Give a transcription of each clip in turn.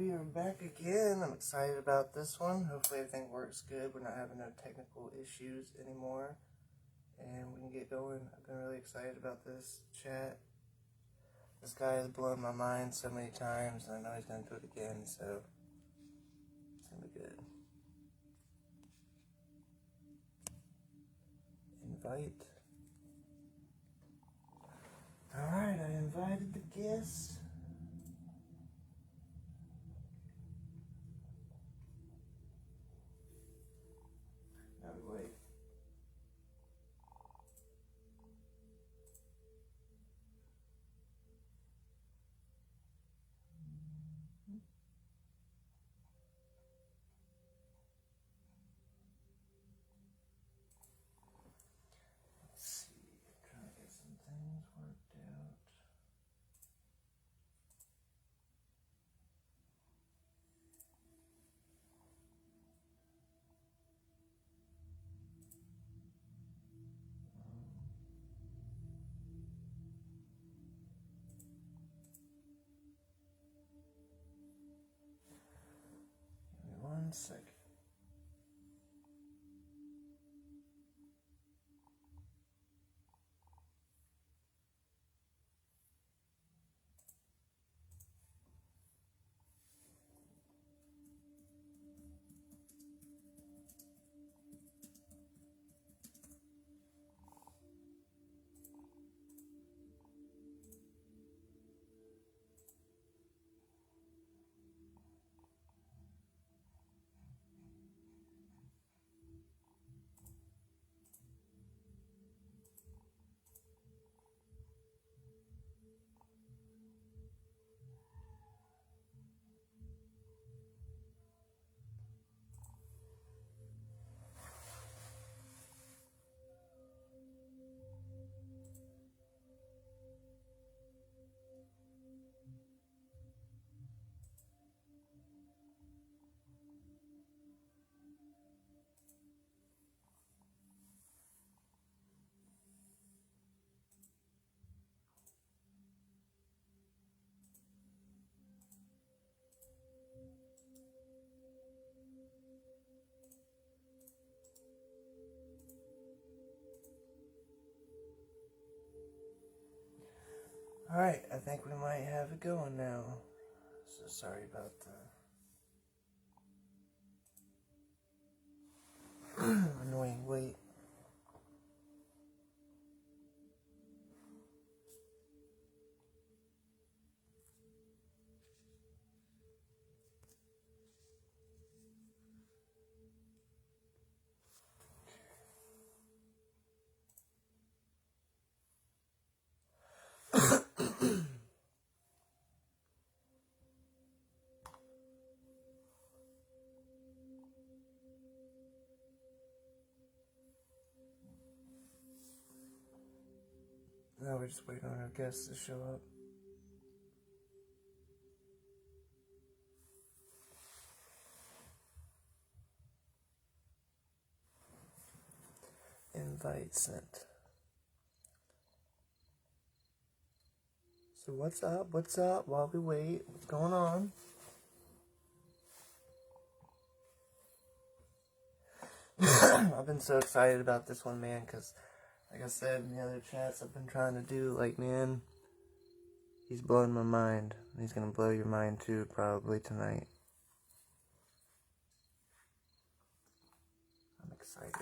we are back again. I'm excited about this one. Hopefully everything works good. We're not having no technical issues anymore. And we can get going. I've been really excited about this chat. This guy has blown my mind so many times, and I know he's going to do it again, so it's going to be good. Invite. Alright, I invited the guest. Now we wait. Let's see, trying to get some things worked out. Give me 1 second. Alright, I think we might have it going now. So sorry about the annoying wait. Now we're just waiting on our guests to show up. Invite sent. So what's up? What's up? While we wait, what's going on? I've been so excited about this one, man, because like I said in the other chats I've been trying to do, like, man, he's blowing my mind. He's going to blow your mind too, probably tonight. I'm excited.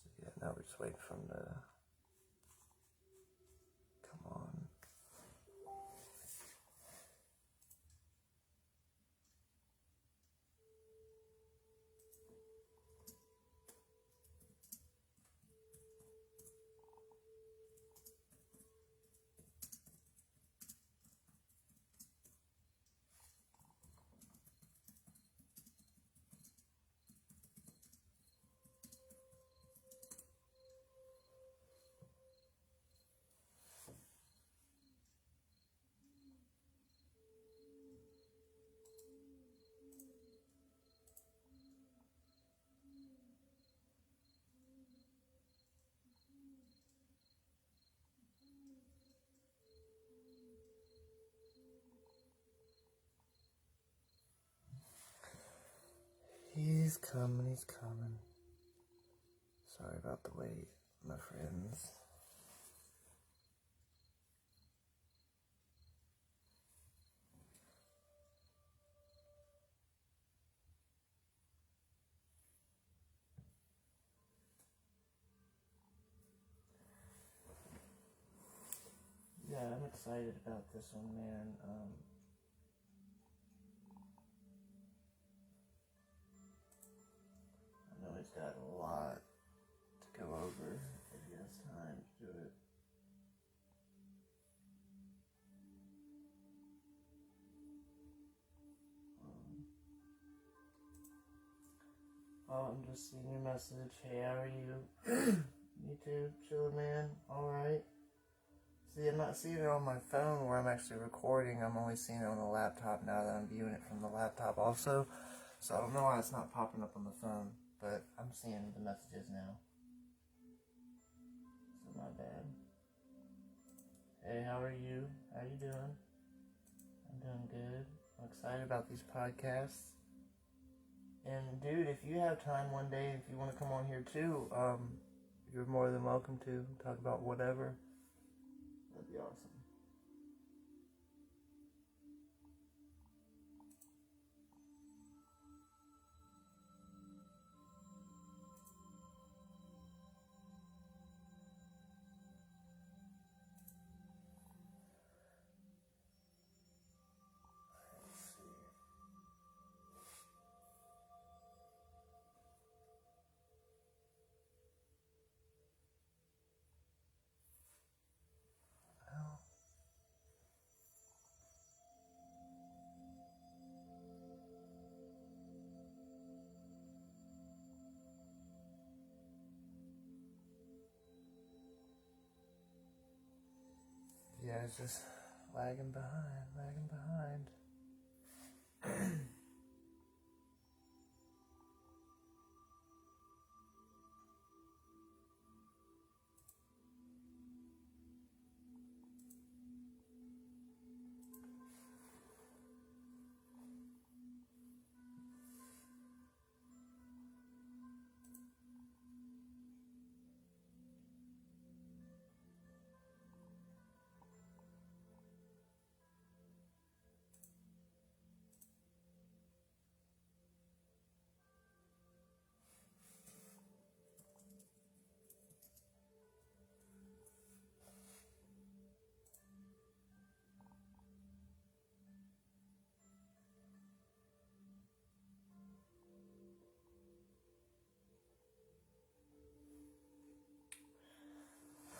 So yeah, now we're just waiting for him to come on. He's coming, he's coming. Sorry about the wait, my friends. Yeah, I'm excited about this one, man. I know he's got a lot to go over if he has time to do it. Oh, I'm just seeing your message. Hey, how are you? Me too, chillin', man. Alright. See, I'm not seeing it on my phone where I'm actually recording. I'm only seeing it on the laptop now that I'm viewing it from the laptop also. So I don't know why it's not popping up on the phone, but I'm seeing the messages now. So my bad. Hey, how are you? How you doing? I'm doing good. I'm excited about these podcasts. And dude, if you have time one day, if you want to come on here too, you're more than welcome to talk about whatever. That'd be awesome. Let's see. Well, yeah, it's just lagging behind.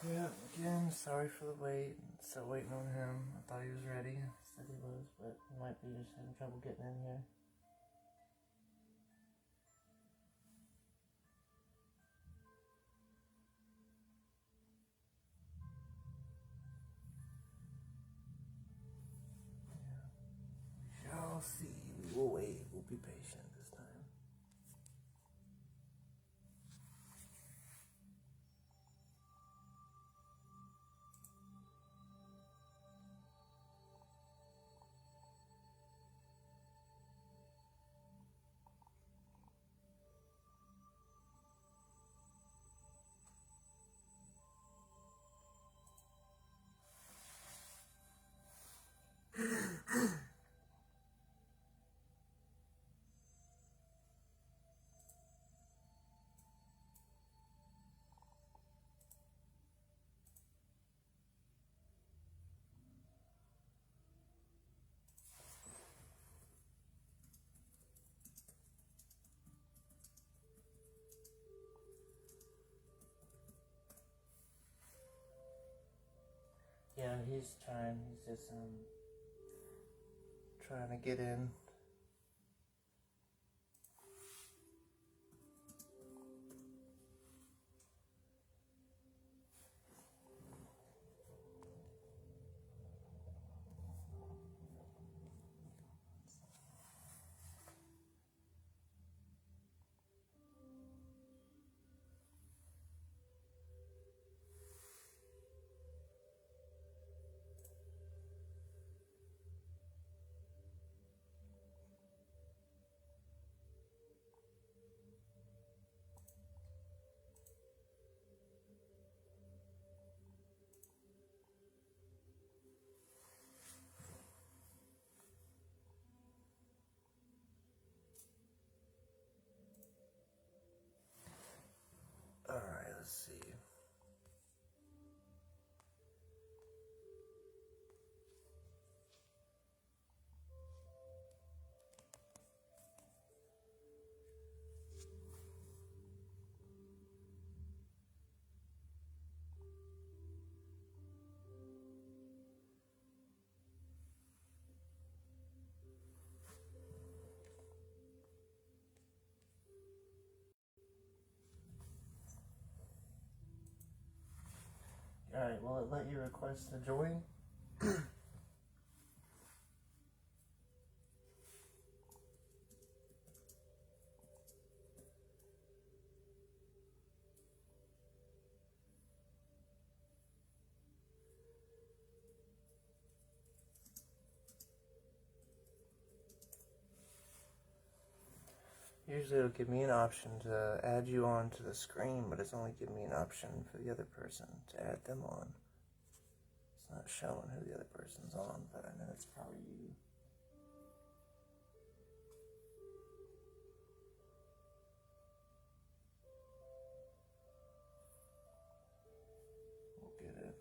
Yeah, again, sorry for the wait. Still waiting on him. I thought he was ready. Said he was, but he might be just having trouble getting in here. We shall see. We will wait. We'll be patient this time. Yeah, he's trying. He's just trying to get in. Alright, will it let you request to join? Usually it'll give me an option to add you on to the screen, but it's only giving me an option for the other person to add them on. It's not showing who the other person's on, but I know it's probably you. We'll get it.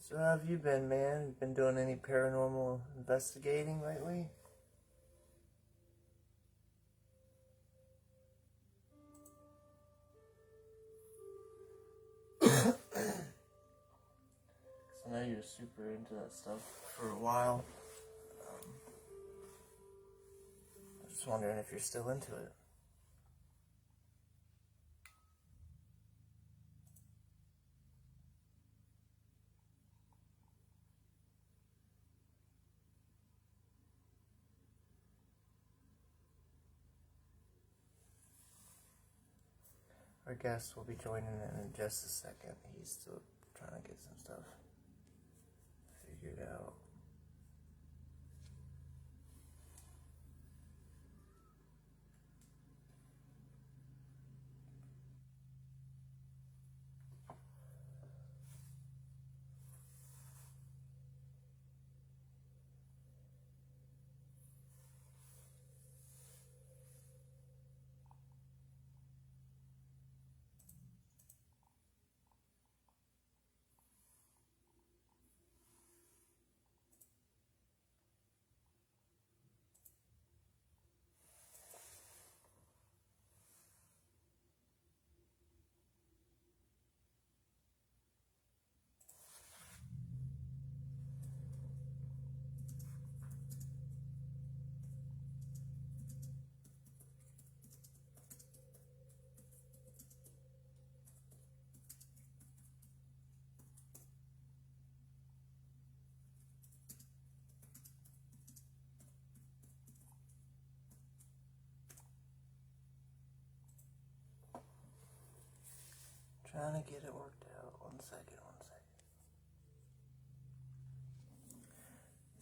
So how have you been, man? You been doing any paranormal investigating lately? I know you were super into that stuff for a while. I'm just wondering if you're still into it. Our guest will be joining in just a second. He's still trying to get some stuff figured out. Trying to get it worked out. One second.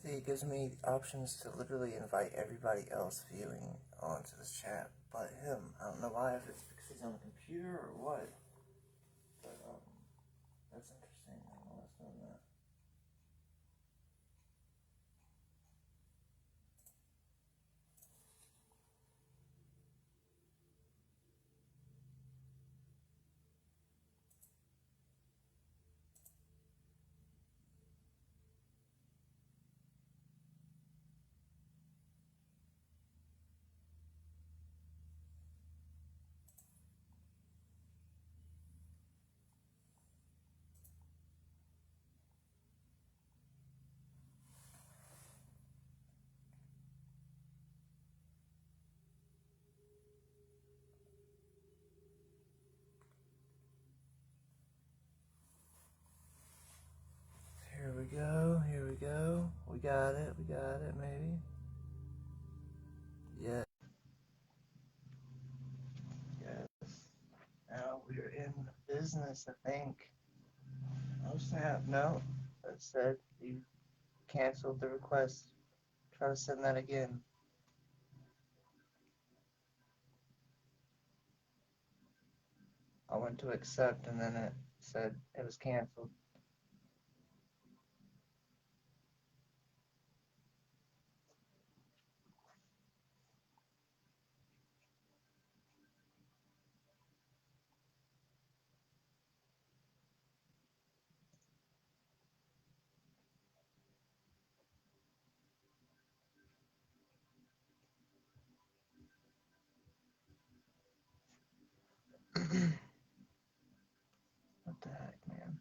See, it gives me options to literally invite everybody else viewing onto this chat but him. I don't know why, if it's because he's on the computer or what. But, that's interesting. I don't know what's doing that. Here we go. We got it, maybe. Yeah. Yes. Now we're in business, I think. Oh snap, no. That said you canceled the request. Try to send that again. I went to accept and then it said it was canceled. What the heck, man?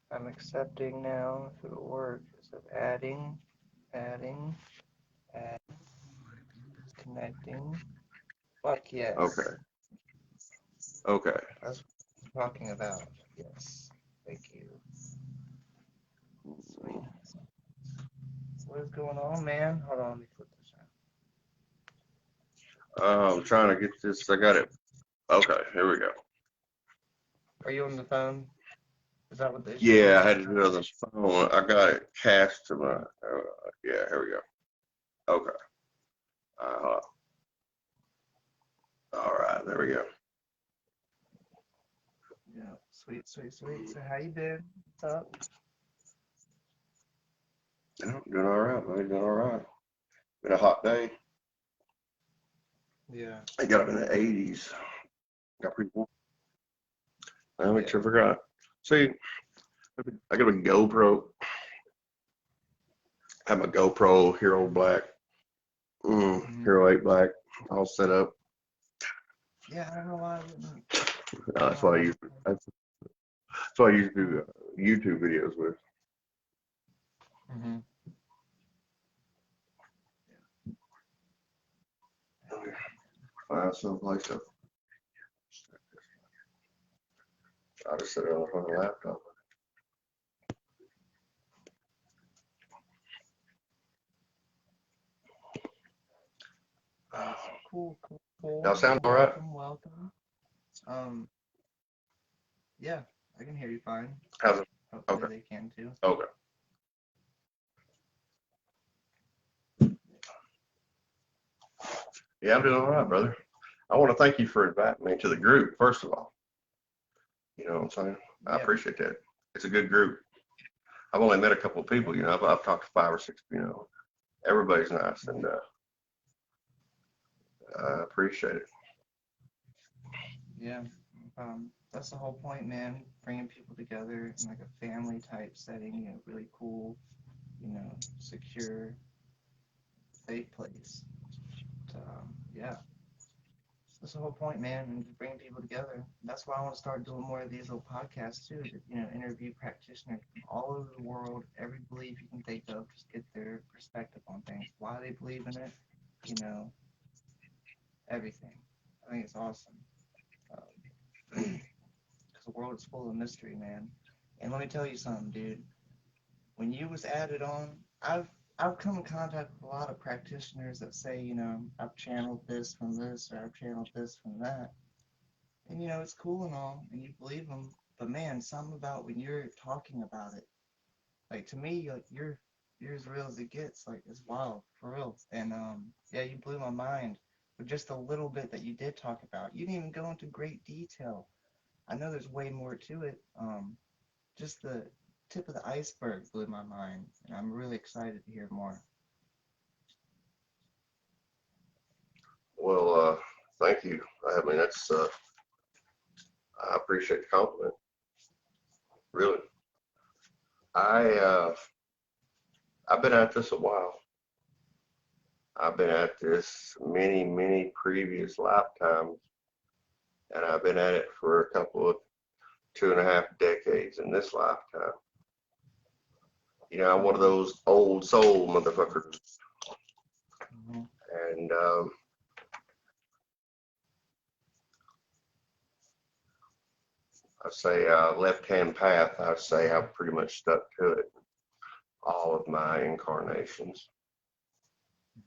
I'm accepting now. If it'll work, is it adding, add, connecting. Fuck yes. Okay. Okay. That's what I'm talking about. Yes. Thank you. Sweet. What is going on, man? Hold on, let me flip this around. I'm trying to get this. I got it. Okay, here we go. Are you on the phone? Is that what the issue Yeah, is? I had to do it on the phone. I got it cast to my. Yeah, here we go. Okay. Uh, all right, there we go. Yeah. Sweet, sweet, sweet. So how you been? What's up? Yeah, doing all right, man. Doing all right. Been a hot day. Yeah. It got up in the 80s. Got pretty warm. I make sure I forgot. See, I got a GoPro. I have my GoPro Hero Black, Hero 8 Black, all set up. Yeah, I don't know why I wouldn't. That's why I use. That's why I use do YouTube videos with. Mm-hmm. Find someplace to. I just sit it on the laptop. Cool, cool, cool. Y'all sound all right? Welcome. Yeah, I can hear you fine. How's it? Hopefully Okay. they can too. Okay. Yeah, I'm doing all right, brother. I want to thank you for inviting me to the group, first of all. You know what I'm saying? I appreciate that. It's a good group. I've only met a couple of people, I've talked to 5 or 6, everybody's nice, and I appreciate it. Yeah. That's the whole point, man. Bringing people together in like a family type setting, really cool, secure, safe place. So, yeah. That's the whole point, man, and just bringing people together. That's why I want to start doing more of these little podcasts too. To, interview practitioners from all over the world, every belief you can think of, just get their perspective on things, why they believe in it, everything. I think it's awesome. Because the world is full of mystery, man. And let me tell you something, dude. When you was added on, I've come in contact with a lot of practitioners that say, I've channeled this from this or I've channeled this from that. And it's cool and all, and you believe them, but man, something about when you're talking about it, like to me, like you're as real as it gets. Like it's wild, for real. And yeah, you blew my mind with just a little bit that you did talk about. You didn't even go into great detail. I know there's way more to it. Just the tip of the iceberg blew my mind, and I'm really excited to hear more. Well, thank you. I mean, I appreciate the compliment. Really. I've been at this a while. I've been at this many previous lifetimes, and I've been at it for a couple of 2.5 decades in this lifetime. You know, I'm one of those old soul motherfuckers. Mm-hmm. And I say left-hand path, I say I've pretty much stuck to it all of my incarnations.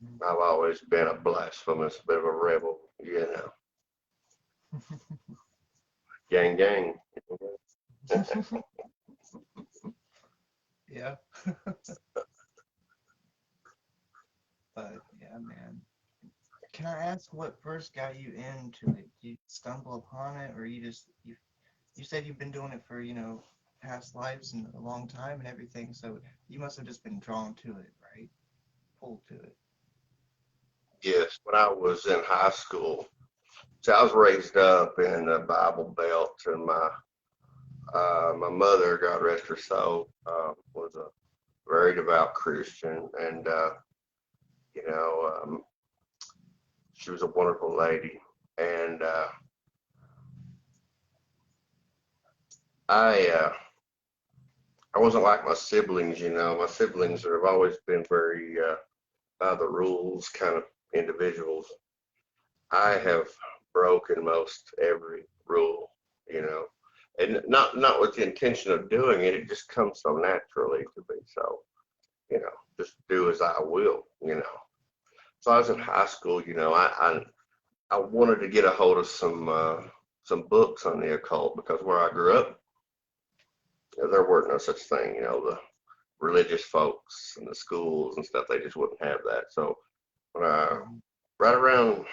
Mm-hmm. I've always been a blasphemous bit of a rebel, you know. Gang, gang. Yeah. But yeah, man. Can I ask what first got you into it? Did you stumble upon it, or you said you've been doing it for, past lives and a long time and everything, so you must have just been drawn to it, right? Pulled to it. Yes, when I was in high school, so I was raised up in the Bible Belt, and my mother, God rest her soul, was a very devout Christian, and you know, she was a wonderful lady, and I wasn't like my siblings. You know, my siblings have always been very by the rules kind of individuals. I have broken most every rule, you know, and not with the intention of doing it. It just comes so naturally to me. So, you know, just do as I will, you know. So I was in high school, you know, I wanted to get a hold of some books on the occult, because where I grew up, there weren't no such thing, you know, the religious folks and the schools and stuff, they just wouldn't have that. So when right around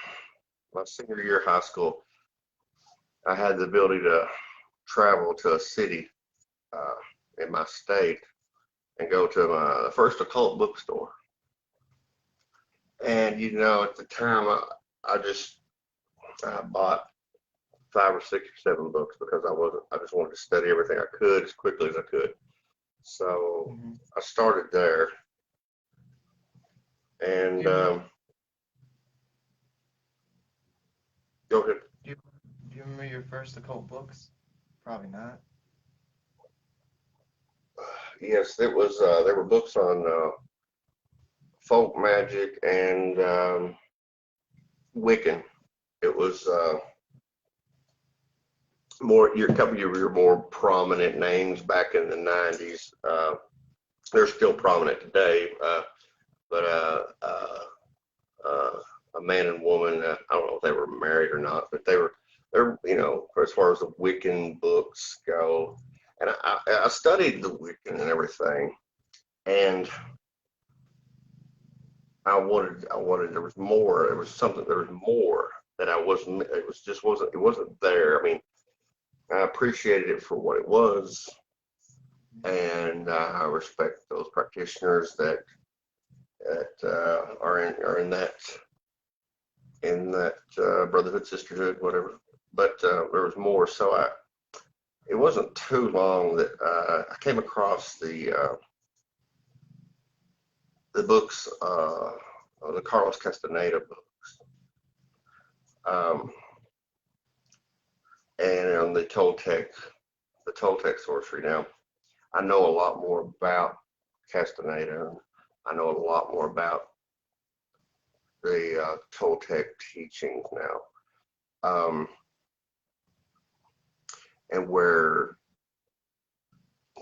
my senior year of high school, I had the ability to travel to a city in my state and go to the first occult bookstore. And you know, at the time, I bought 5 or 6 or 7 books, because I just wanted to study everything I could as quickly as I could. So Mm-hmm. I started there, and go ahead. Do you remember your first occult books? Probably not. Yes, it was. There were books on folk magic and Wiccan. It was a couple of your more prominent names back in the 90s. They're still prominent today, but a man and woman, I don't know if they were married or not, but they're, you know, as far as the Wiccan books go. And I studied the Wiccan and everything, and there was more. There was more that it wasn't there. I mean, I appreciated it for what it was, and I respect those practitioners that are in that brotherhood, sisterhood, whatever. But there was more. So it wasn't too long that I came across the books, the Carlos Castaneda books, and on the Toltec Sorcery. Now, I know a lot more about Castaneda. I know a lot more about the Toltec teachings now, and where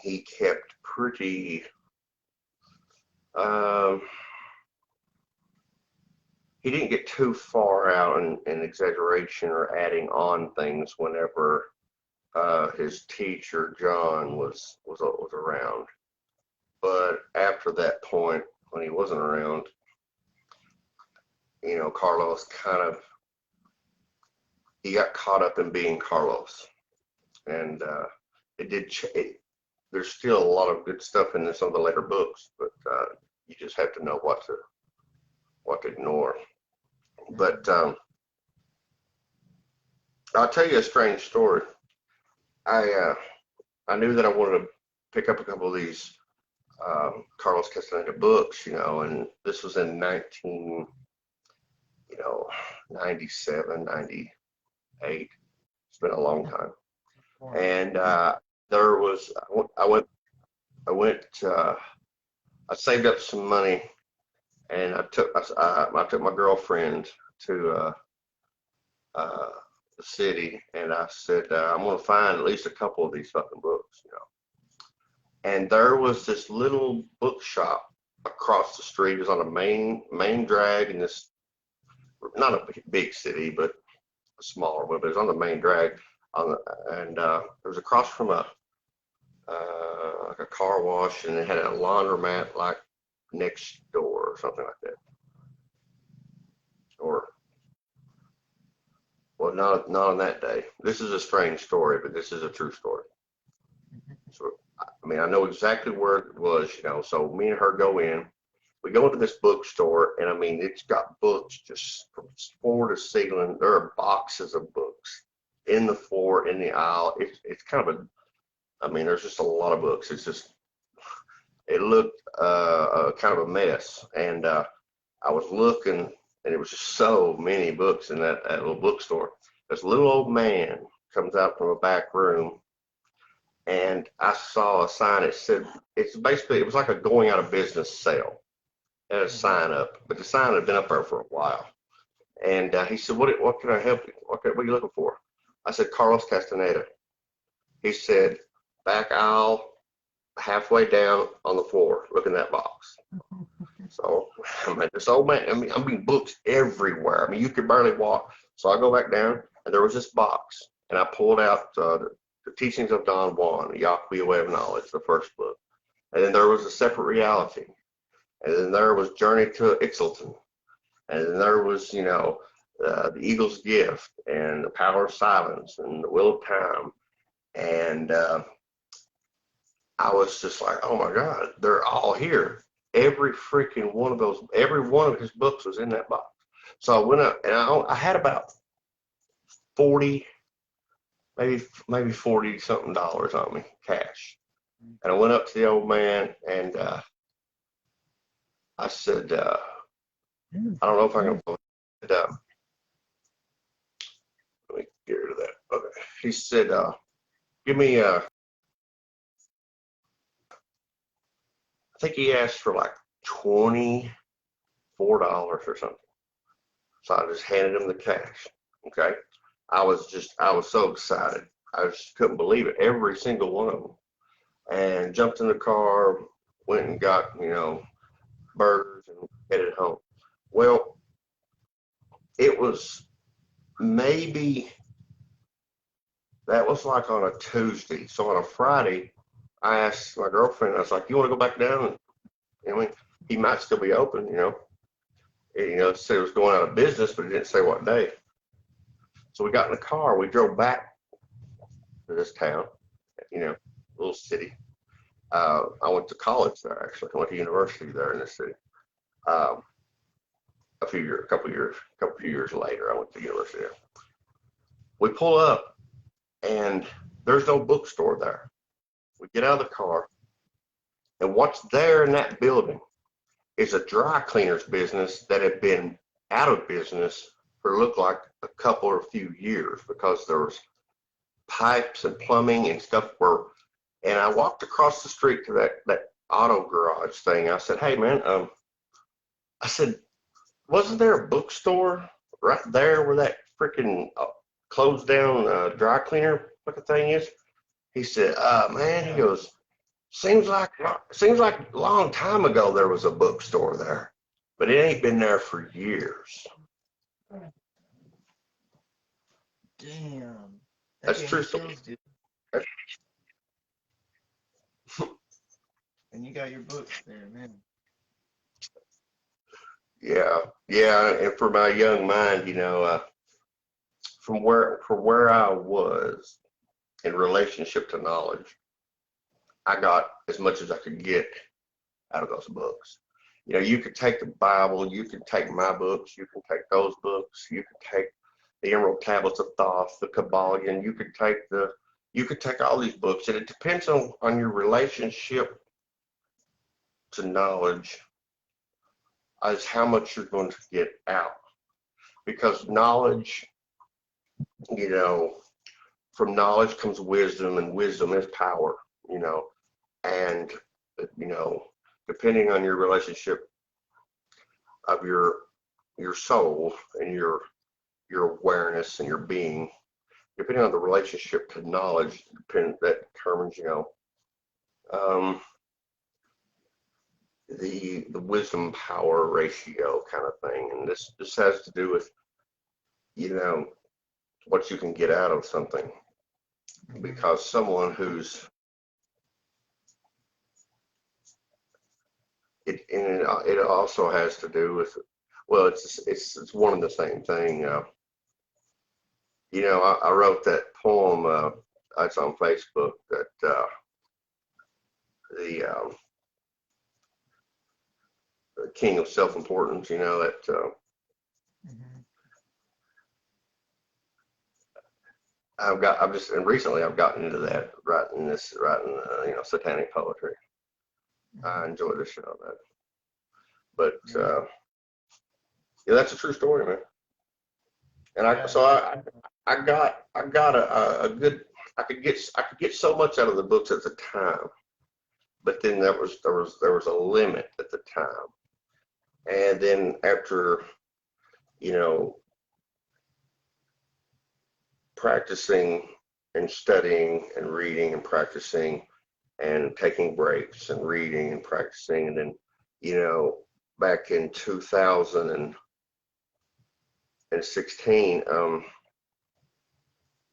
he kept pretty. He didn't get too far out in exaggeration or adding on things whenever his teacher John was around. But after that point, when he wasn't around, you know, Carlos he got caught up in being Carlos, and it did. There's still a lot of good stuff in some of the later books, but you just have to know what to ignore. But I'll tell you a strange story. I knew that I wanted to pick up a couple of these Carlos Castaneda books, and this was in 97, 98. It's been a long time. And there was, I saved up some money, and I took my girlfriend to the city, and I said, I'm going to find at least a couple of these fucking books, And there was this little bookshop across the street. It was on a main drag in this, not a big city, but a smaller one, but it was on the main drag. And it was across from like a car wash, and it had a laundromat like next door or something like that. Or, well, not on that day. This is a strange story, but this is a true story. So, I mean, I know exactly where it was, so me and her go in. We go into this bookstore, and I mean, it's got books just from floor to ceiling. There are boxes of books in the floor, in the aisle. It's kind of there's just a lot of books. It looked kind of a mess. And I was looking, and it was just so many books in that little bookstore. This little old man comes out from a back room, and I saw a sign. It said, it was like a going out of business sale. It had a sign up, but the sign had been up there for a while. And he said, what can I help you? What are you looking for? I said, Carlos Castaneda. He said, back aisle, halfway down on the floor, look in that box. So, this old man, I mean, books everywhere. I mean, you could barely walk. So I go back down, and there was this box, and I pulled out the Teachings of Don Juan, The Yaqui Way of Knowledge, the first book. And then there was A Separate Reality. And then there was Journey to Ixtlan. And then there was, The Eagle's Gift, and The Power of Silence, and The Will of Time. And I was just like, oh my God, they're all here. Every freaking one of those, every one of his books was in that box. So I went up, and I had about 40, maybe 40 something dollars on me, cash. And I went up to the old man, and I said, I don't know if I can, let me get rid of that. Okay. He said, give me, I think he asked for like $24 or something. So I just handed him the cash. Okay. I was so excited. I just couldn't believe it. Every single one of them. And jumped in the car, went and got, burgers and headed home. Well, it was that was like on a Tuesday. So on a Friday, I asked my girlfriend, I was like, you want to go back down? And he might still be open, It said it was going out of business, but it didn't say what day. So we got in the car. We drove back to this town, little city. I went to college there, actually. I went to university there in this city. A couple years later, I went to university there. We pull up, and there's no bookstore there. We get out of the car, and what's there in that building is a dry cleaner's business that had been out of business for looked like a couple or a few years, because there was pipes and plumbing and stuff and I walked across the street to that auto garage thing. I said, hey man, I said, wasn't there a bookstore right there where that freaking closed down dry cleaner looking thing is? He said, man, he goes, seems like a long time ago there was a bookstore there, but it ain't been there for years. Damn. That's true story. And you got your books there, man. Yeah, and for my young mind, from where I was in relationship to knowledge, I got as much as I could get out of those books. You could take the Bible, you can take my books, you can take those books, you can take the Emerald Tablets of Thoth, the Kabbalion, you could take the, you could take all these books, and it depends on your relationship to knowledge as how much you're going to get out. Because knowledge, you know, from knowledge comes wisdom, and wisdom is power, you know, and, you know, depending on your relationship of your soul and your awareness and your being, depending on the relationship to knowledge, that determines, you know, the wisdom power ratio kind of thing. And this has to do with, you know, what you can get out of something. Because someone who's it also has to do with, well, it's one and the same thing. You know, I wrote that poem. It's on Facebook, that the king of self-importance. You know, that and recently I've gotten into that, writing you know, satanic poetry. I enjoy the shit out of that. But yeah, that's a true story, man. And I got a good, I could get so much out of the books at the time, but then there was a limit at the time. And then after, you know, practicing and studying and reading and practicing and taking breaks and reading and practicing, and then, you know, back in 2016,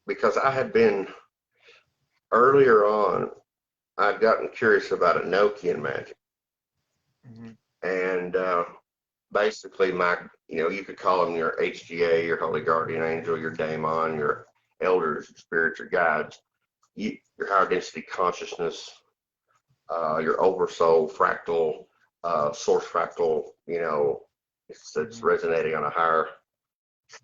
because I had been earlier on, I'd gotten curious about Enochian magic. And basically you know, you could call them your HGA, your holy guardian angel, your daemon, your elders, your spirits, your guides, your higher density consciousness, your oversoul, fractal, source fractal, you know, it's resonating on a higher,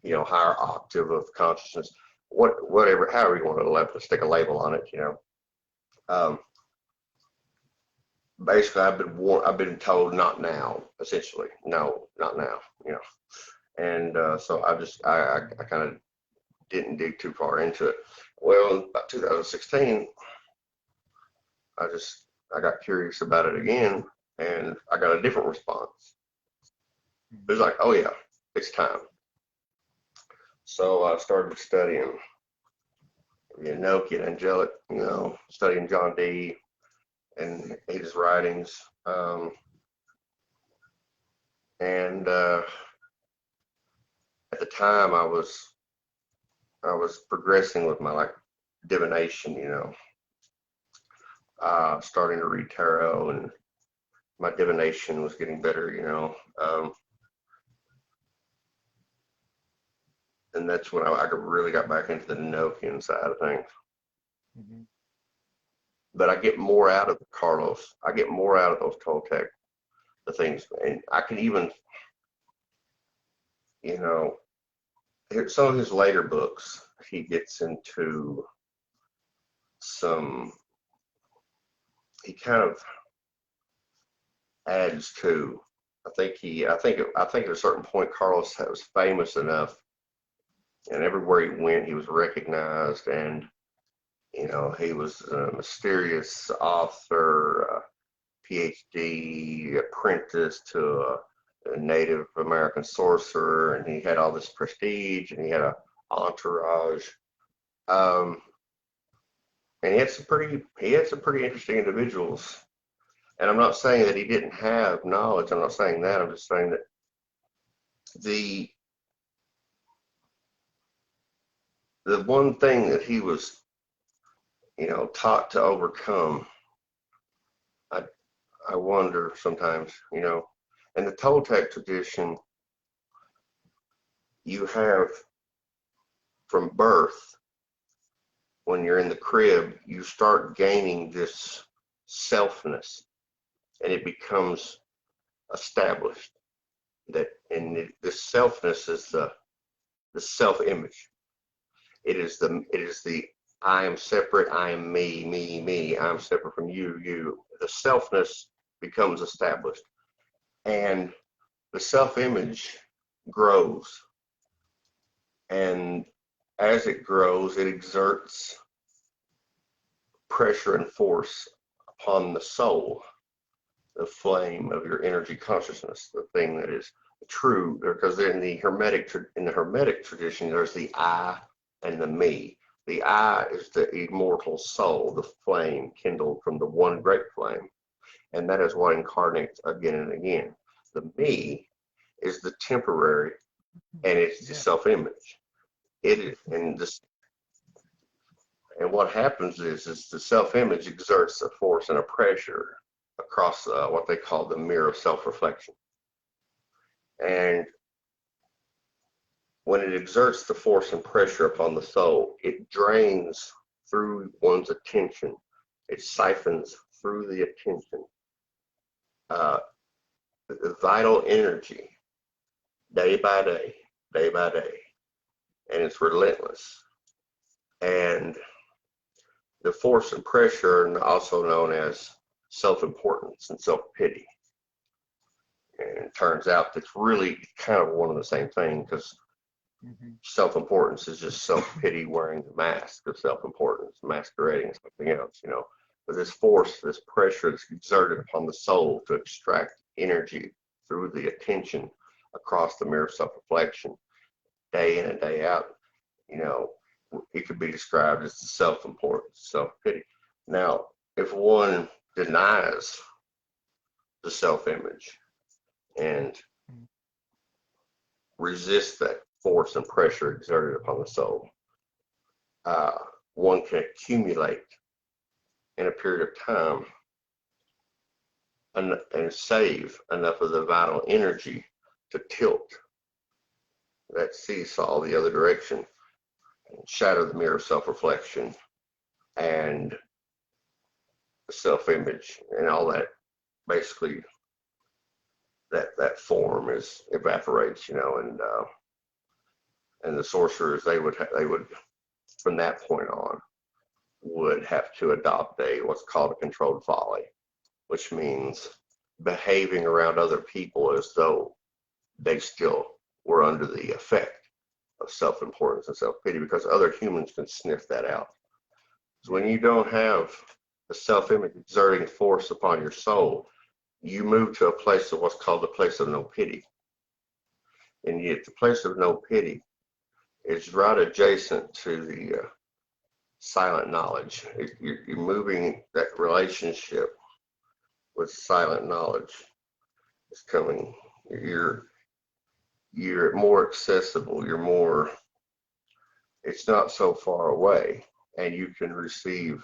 you know, higher octave of consciousness, whatever, however you want to stick a label on it, you know. Basically, I've been told, not now, essentially, no, not now, you know. And so I kind of didn't dig too far into it. Well, in about 2016, I got curious about it again, and I got a different response. It was like, oh yeah, it's time. So I started studying the Enochian angelic, you know, studying John Dee and his writings. And at the time, I was progressing with my, like, divination, you know, starting to read tarot, and my divination was getting better, you know. And that's when I really got back into the Enochian side of things. But I get more out of Carlos. I get more out of those Toltec, the things, and I can even, you know, some of his later books, he gets into some, he kind of adds to. I think at a certain point, Carlos was famous enough, and everywhere he went, he was recognized, and, you know, he was a mysterious author, PhD, apprentice to a Native American sorcerer, and he had all this prestige, and he had an entourage, and he had some pretty interesting individuals. And I'm not saying that he didn't have knowledge. I'm not saying that. I'm just saying that the one thing that he was, you know, taught to overcome, I wonder sometimes, you know, in the Toltec tradition, you have, from birth, when you're in the crib, you start gaining this selfness, and it becomes established. This selfness is the self-image. It is the I am separate, I am me, me, me, I'm separate from you, you. The selfness becomes established. And the self-image grows. And as it grows, it exerts pressure and force upon the soul, the flame of your energy consciousness, the thing that is true. Because in the Hermetic tradition, there's the I and the me. The I is the immortal soul, the flame kindled from the one great flame, and that is what incarnates again and again. The me is the temporary, and it's the self-image. It is, and what happens is the self-image exerts a force and a pressure across what they call the mirror of self-reflection. And when it exerts the force and pressure upon the soul, it drains through one's attention. It siphons through the attention the vital energy day by day, day by day. And it's relentless. And the force and pressure, also known as self-importance and self-pity. And it turns out that's really kind of one and the same thing, because self-importance is just self-pity wearing the mask of self-importance, masquerading as something else, you know. But this force, this pressure that's exerted upon the soul to extract energy through the attention across the mirror of self-reflection, day in and day out, you know, it could be described as the self-importance, self-pity. Now, if one denies the self-image and resists that force and pressure exerted upon the soul, one can accumulate in a period of time and save enough of the vital energy to tilt that seesaw the other direction, shatter the mirror of self-reflection and self-image and all that. Basically, that form is evaporates, you know, and the sorcerers they would from that point on would have to adopt what's called a controlled folly, which means behaving around other people as though they still were under the effect of self-importance and self-pity, because other humans can sniff that out. So when you don't have the self-image exerting force upon your soul, you move to a place of what's called the place of no pity. And yet the place of no pity is right adjacent to the silent knowledge. You're moving that relationship with silent knowledge. It's coming. You're more accessible. It's not so far away, and you can receive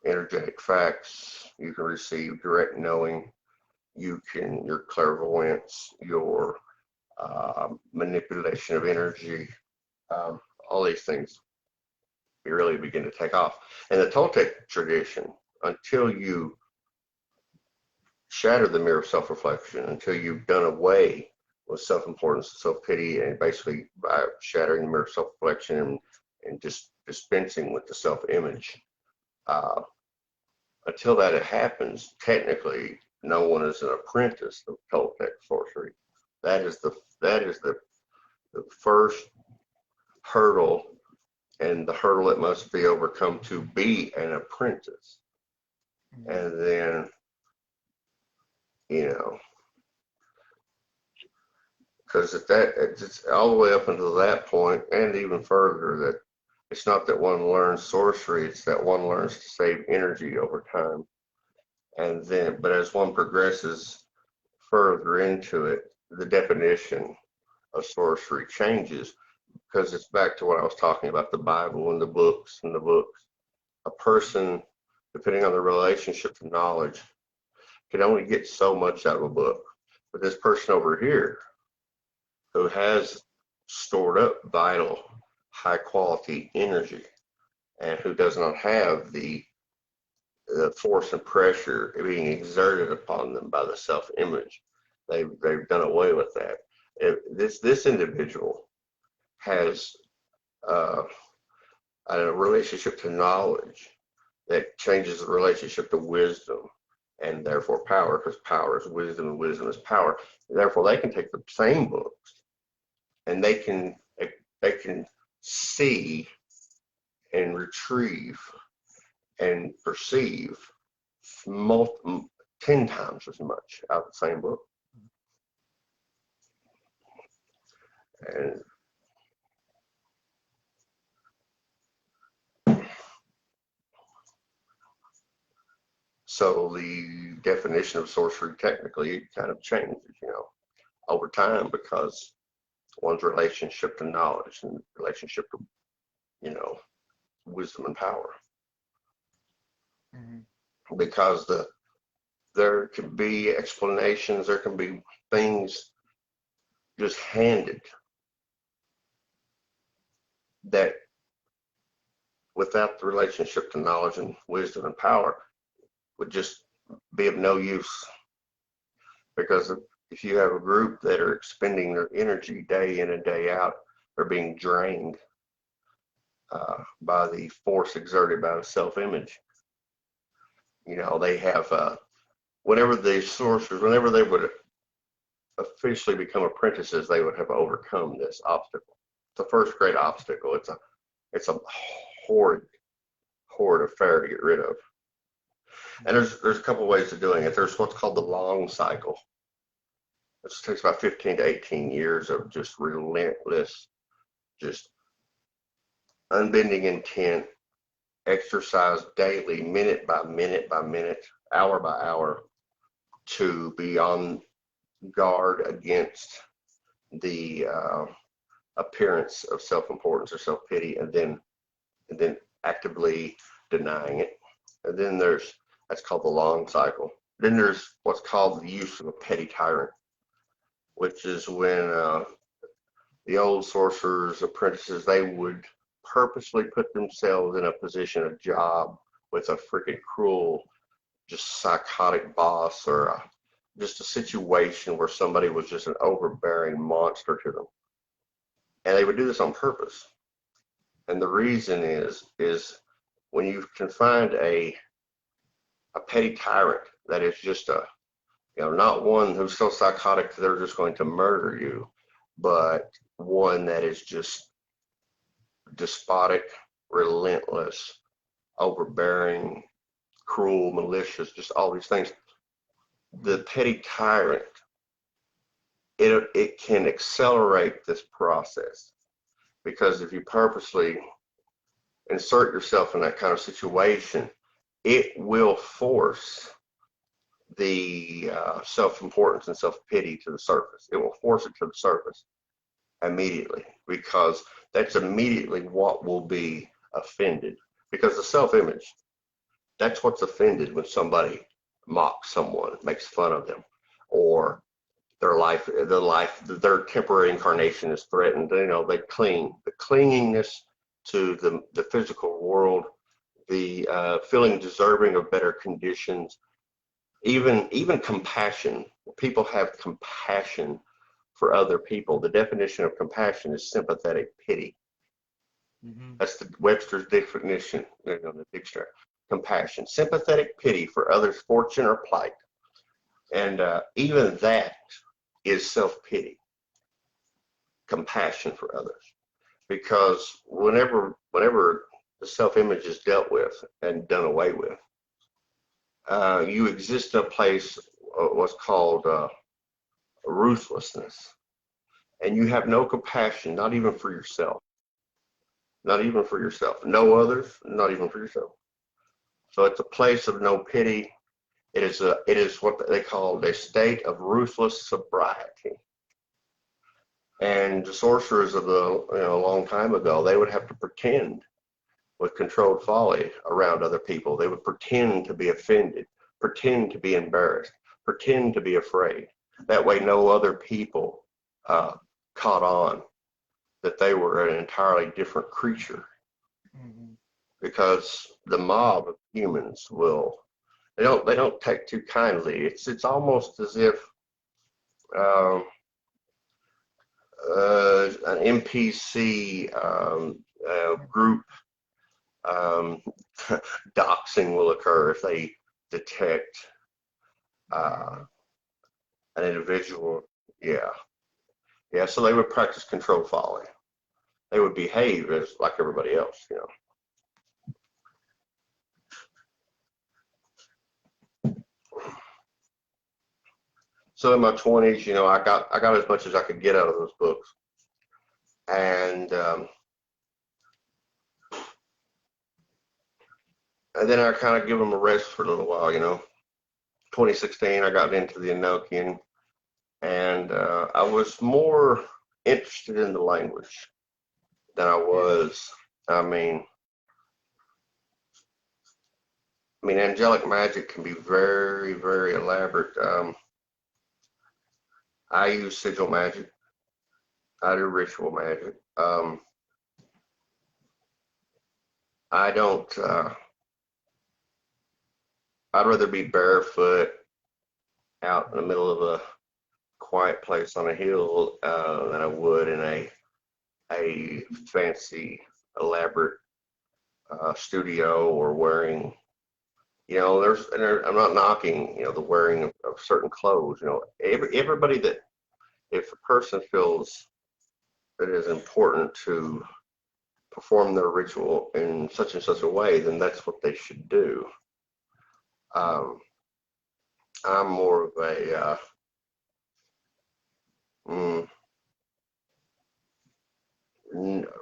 energetic facts. You can receive direct knowing. Your clairvoyance, your manipulation of energy, all these things, you really begin to take off. In the Toltec tradition, until you shatter the mirror of self-reflection, until you've done away with self-importance, self-pity, and basically by shattering the mirror of self-reflection and just dispensing with the self-image, until that happens, technically, no one is an apprentice of Toltec sorcery. That is the first hurdle, and the hurdle that must be overcome to be an apprentice. And then, you know, because it's all the way up until that point, and even further, that it's not that one learns sorcery, it's that one learns to save energy over time. And then, but as one progresses further into it, the definition of sorcery changes, because it's back to what I was talking about, the Bible and the books. A person, depending on the relationship to knowledge, can only get so much out of a book. But this person over here, who has stored up vital, high quality energy, and who does not have the force and pressure being exerted upon them by the self-image, they've done away with that. This individual has a relationship to knowledge that changes the relationship to wisdom and therefore power, because power is wisdom and wisdom is power. Therefore, they can take the same books and they can see and retrieve and perceive 10 times as much out of the same book. And so the definition of sorcery technically kind of changes, over time, because one's relationship to knowledge and relationship to, wisdom and power. Mm-hmm. Because there can be explanations, there can be things just handed that without the relationship to knowledge and wisdom and power would just be of no use. Because if you have a group that are expending their energy day in and day out, they're being drained by the force exerted by the self-image. They have, whenever the sorcerers, whenever they would officially become apprentices, they would have overcome this obstacle. It's the first great obstacle. It's a horrid affair to get rid of. And there's a couple of ways of doing it. There's what's called the long cycle. It takes about 15 to 18 years of just relentless, just unbending intent, exercise daily, minute by minute by minute, hour by hour, to be on guard against the appearance of self-importance or self-pity, and then actively denying it. And then that's called the long cycle. Then there's what's called the use of a petty tyrant, which is when the old sorcerers, apprentices, they would purposely put themselves in a position of job with a freaking cruel, just psychotic boss, or just a situation where somebody was just an overbearing monster to them. And they would do this on purpose. And the reason is when you can find a petty tyrant that is just not one who's so psychotic that they're just going to murder you, but one that is just despotic, relentless, overbearing, cruel, malicious, just all these things. The petty tyrant, it can accelerate this process, because if you purposely insert yourself in that kind of situation, it will force the self-importance and self-pity to the surface. It will force it to the surface immediately, because that's immediately what will be offended. Because the self-image, that's what's offended when somebody mocks someone, makes fun of them, or their temporary incarnation is threatened. They cling. The clinginess to the physical world, the feeling deserving of better conditions, even compassion. People have compassion for other people. The definition of compassion is sympathetic pity. Mm-hmm. That's the Webster's definition in the dictionary. Compassion, sympathetic pity for others' fortune or plight. And even that is self-pity, compassion for others. Because whenever the self-image is dealt with and done away with, you exist in a place of what's called ruthlessness. And you have no compassion, not even for yourself. Not even for yourself. No others, not even for yourself. So it's a place of no pity. It is what they call a state of ruthless sobriety. And the sorcerers of a long time ago, they would have to pretend with controlled folly around other people. They would pretend to be offended, pretend to be embarrassed, pretend to be afraid. That way no other people caught on that they were an entirely different creature. Mm-hmm. Because the mob of humans they don't take too kindly. It's almost as if an NPC group Um, doxing will occur if they detect an individual. Yeah, yeah. So they would practice controlled folly. They would behave as like everybody else, you know. So in my 20s, you know, I got as much as I could get out of those books, and then I kind of give them a rest for a little while, you know. 2016, I got into the Enochian, and I was more interested in the language than I was. I mean, angelic magic can be very, very elaborate. I use sigil magic. I do ritual magic. I don't. I'd rather be barefoot out in the middle of a quiet place on a hill than I would in a fancy, elaborate studio or wearing. You know, I'm not knocking, you know, the wearing of certain clothes. You know, everybody that if a person feels it is important to perform their ritual in such and such a way, then that's what they should do. I'm more of a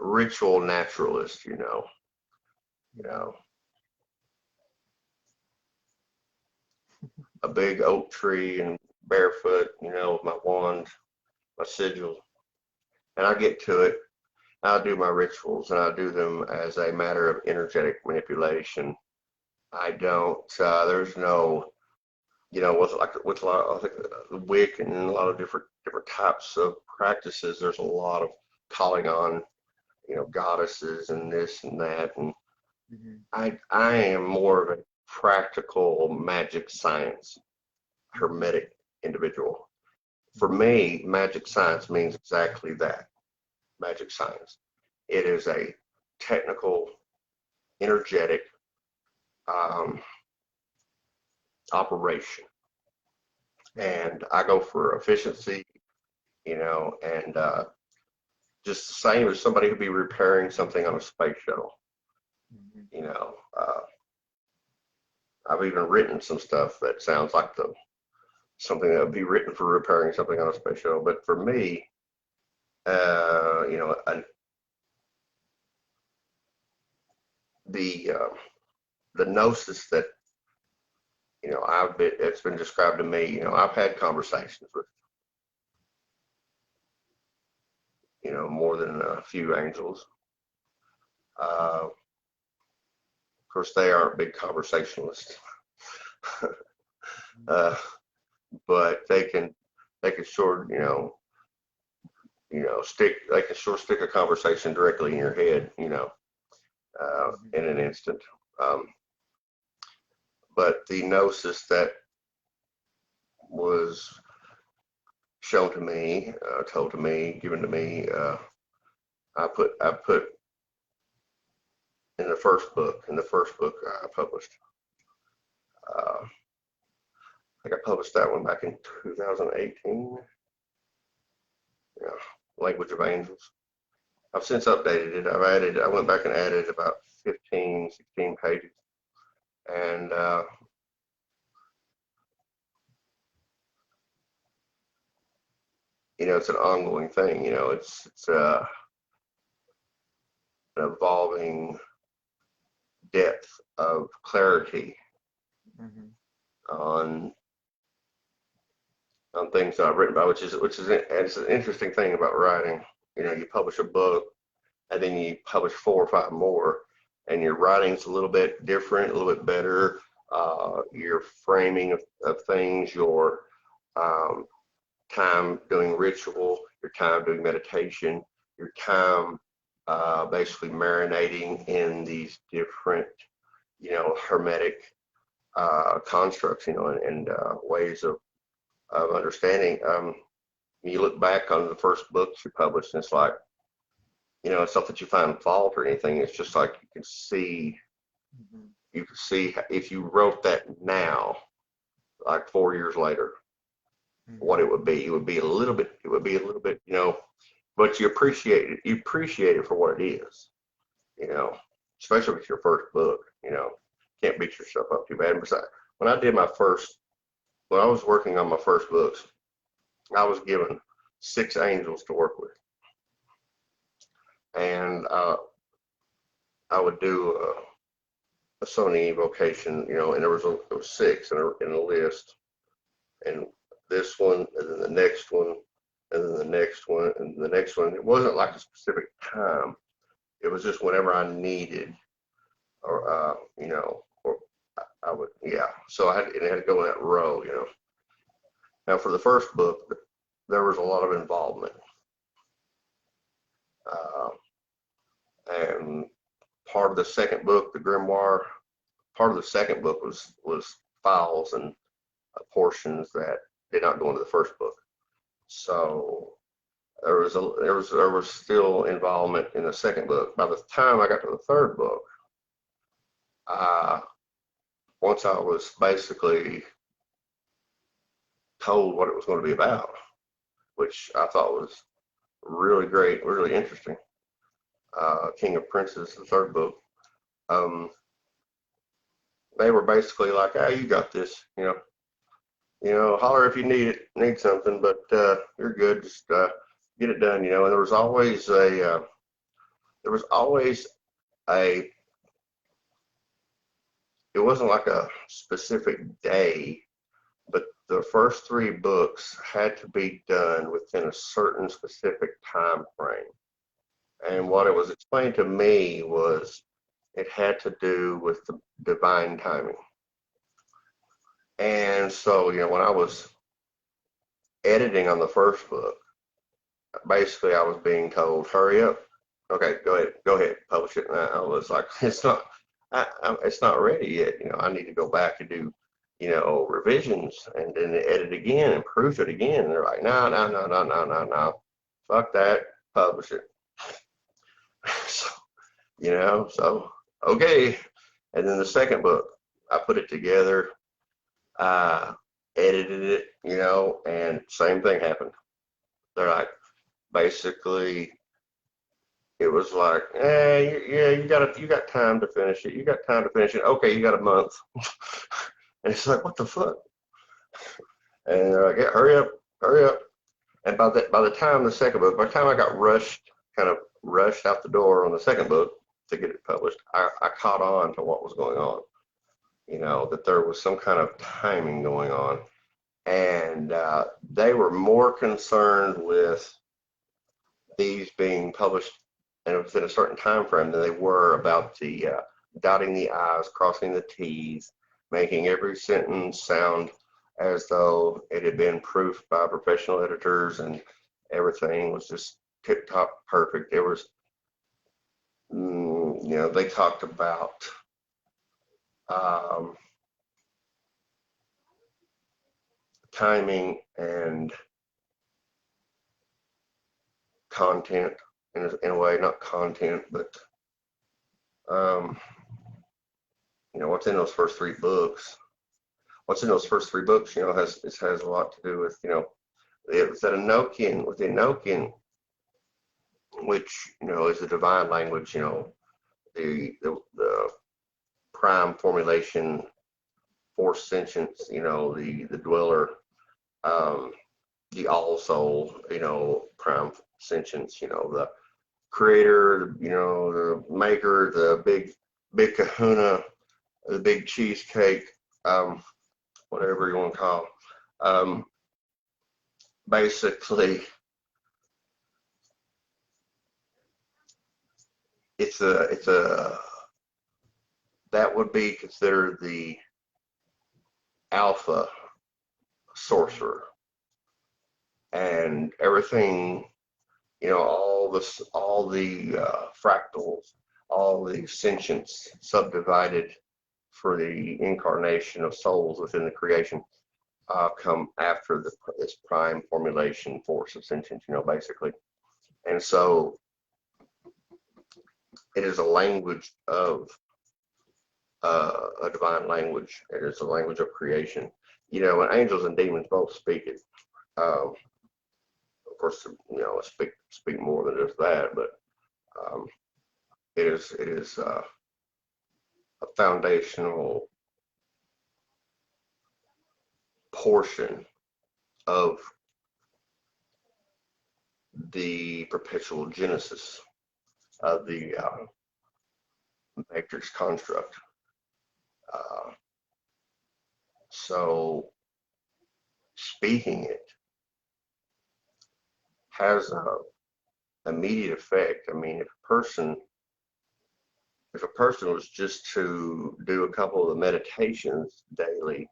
ritual naturalist, you know. You know, a big oak tree and barefoot, you know, with my wand, my sigil, and I get to it. I do my rituals, and I do them as a matter of energetic manipulation. I don't. There's no, you know, with a lot, I think the Wicca and a lot of different types of practices. There's a lot of calling on, you know, goddesses and this and that, and I am more of a practical magic science, hermetic individual. For me, magic science means exactly that. Magic science. It is a technical, energetic um, operation, and I go for efficiency, you know, and just the same as somebody who'd be repairing something on a space shuttle. You know, I've even written some stuff that sounds like something that would be written for repairing something on a space shuttle. But for me, you know, the gnosis that, you know, it's been described to me. You know, I've had conversations with, you know, more than a few angels. Of course, they aren't big conversationalists, but they can sure, they can sure stick a conversation directly in your head, you know, in an instant. But the gnosis that was shown to me, told to me, given to me, I put in the first book I published. I think I published that one back in 2018. Yeah, Language of Angels. I've since updated it. I went back and added about 15, 16 pages. And you know, it's an ongoing thing. You know, it's an evolving depth of clarity on things that I've written about, which is it's an interesting thing about writing. You know, you publish a book, and then you publish 4 or 5 more, and your writing's a little bit different, a little bit better. Your framing of things, your time doing ritual, your time doing meditation, your time basically marinating in these different, you know, hermetic constructs, you know, and ways of understanding. You look back on the first books you published, and it's like, You know, it's not that you find fault or anything. It's just like you can see, if you wrote that now, like 4 years later, what it would be. It would be a little bit. It would be a little bit, you know. But you appreciate it. You appreciate it for what it is. You know, especially with your first book. You know, can't beat yourself up too bad. And besides, when I was working on my first books, I was given 6 angels to work with, and I would do a Sony evocation, you know, and there was 6 in a list, and this one, and then the next one, and then the next one, and the next one. It wasn't like a specific time. It was just whenever I needed, or you know, or I would, yeah. So it had to go in that row, you know. Now for the first book, there was a lot of involvement, uh, and part of the second book, the grimoire, part of the second book was files and portions that did not go into the first book. So there was still involvement in the second book. By the time I got to the third book, once I was basically told what it was going to be about, which I thought was really great, really interesting. King of Princes, the third book. They were basically like, "Ah, you got this, you know. You know, holler if you need something, but you're good. Just get it done, you know." And there was always a. It wasn't like a specific day, but the first 3 books had to be done within a certain specific time frame. And what it was explained to me was it had to do with the divine timing. And so, you know, when I was editing on the first book, basically I was being told, hurry up. Okay, go ahead, publish it. And I was like, it's not ready yet. You know, I need to go back and do, you know, revisions and then edit again and proof it again. And they're like, no, fuck that, publish it. So, you know, so, okay. And then the second book, I put it together, edited it, you know, and same thing happened. They're like, basically, it was like, yeah, you got time to finish it. You got time to finish it. Okay, you got a month. And it's like, what the fuck? And they're like, yeah, hurry up. And by the time by the time I got kind of rushed out the door on the second book to get it published, I caught on to what was going on. You know, that there was some kind of timing going on. And they were more concerned with these being published and within a certain time frame than they were about the dotting the I's, crossing the T's, making every sentence sound as though it had been proofed by professional editors and everything was just tip-top perfect. There was, you know, they talked about timing and content in a way, not content, but you know, what's in those first 3 books. What's in those first 3 books, you know, has a lot to do with, you know, it's that Enochian, with the Enochian, which, you know, is the divine language, you know, the prime formulation, force sentience, you know, the dweller, the all soul, you know, prime sentience, you know, the creator, you know, the maker, the big kahuna, the big cheesecake, whatever you want to call it. Basically, it's a that would be considered the alpha sorcerer, and everything, you know, all the fractals, all the sentience subdivided for the incarnation of souls within the creation come after this prime formulation force of sentience, you know, basically. And so it is a language of a divine language. It is a language of creation. You know, and angels and demons both speak it. Of course, you know, speak more than just that, but um, it is a foundational portion of the perpetual genesis of the matrix construct. So speaking it has a immediate effect. I mean, if a person was just to do a couple of the meditations daily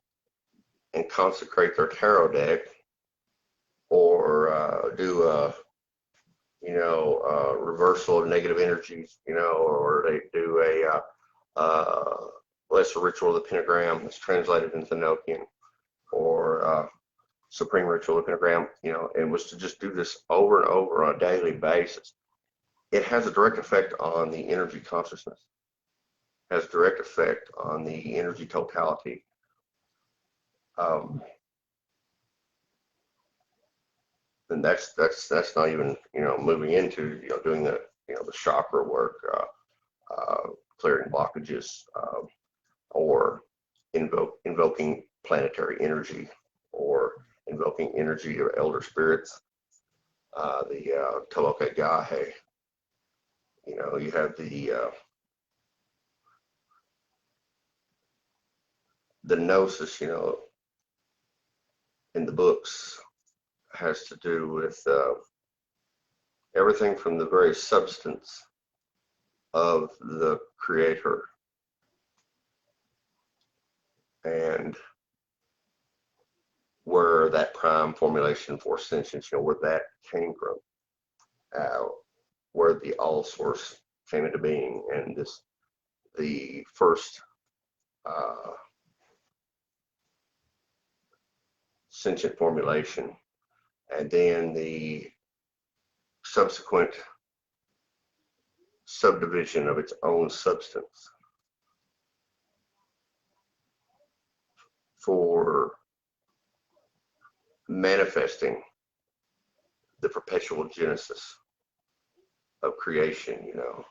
and consecrate their tarot deck, or do a reversal of negative energies, you know, or they do a lesser ritual of the pentagram that's translated into Enochian, or supreme ritual of the pentagram, you know, and was to just do this over and over on a daily basis, it has a direct effect on the energy consciousness, has a direct effect on the energy totality. And that's not even, you know, moving into, you know, doing the, you know, the chakra work, clearing blockages, or invoking planetary energy, or invoking energy of elder spirits, the Toltec Nagualism. You know, you have the gnosis, you know, in the books, has to do with everything from the very substance of the creator and where that prime formulation for sentience, you know, where that came from, where the all source came into being, and the first sentient formulation, and then the subsequent subdivision of its own substance for manifesting the perpetual genesis of creation. You know,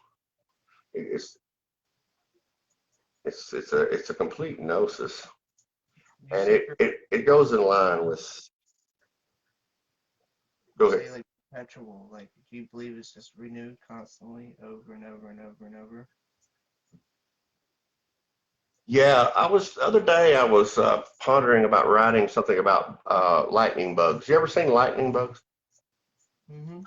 it's a complete gnosis, and it goes in line with. Go ahead. Say like perpetual, like do you believe it's just renewed constantly over and over and over and over? Yeah, the other day I was pondering about writing something about lightning bugs. You ever seen lightning bugs? Mm-hmm.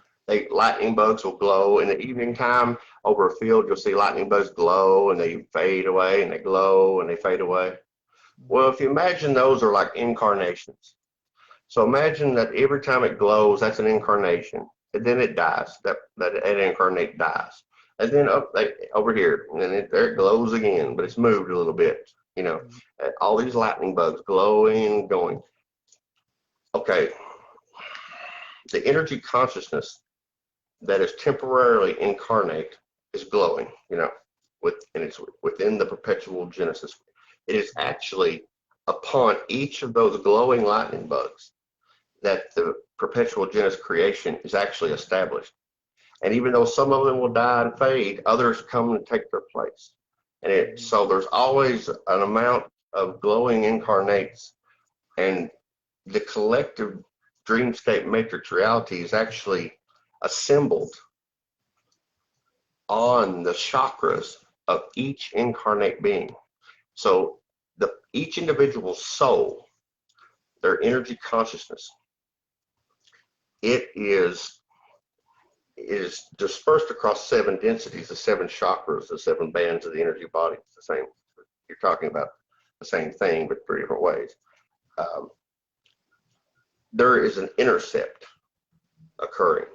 Lightning bugs will glow in the evening time over a field. You'll see lightning bugs glow and they fade away, and they glow and they fade away. Mm-hmm. Well, if you imagine those are like incarnations. So imagine that every time it glows, that's an incarnation, and then it dies. That incarnate dies, and then over here, and then there it glows again, but it's moved a little bit. You know, Mm-hmm. all these lightning bugs glowing, going. Okay, the energy consciousness that is temporarily incarnate is glowing. You know, and it's within the perpetual genesis. It is actually upon each of those glowing lightning bugs that the perpetual genesis creation is actually established. And even though some of them will die and fade, others come and take their place. And so there's always an amount of glowing incarnates, and the collective dreamscape matrix reality is actually assembled on the chakras of each incarnate being. So each individual soul, their energy consciousness, it is dispersed across 7 densities, the 7 chakras, the 7 bands of the energy body. It's the same. You're talking about the same thing, but 3 different ways. There is an intercept occurring.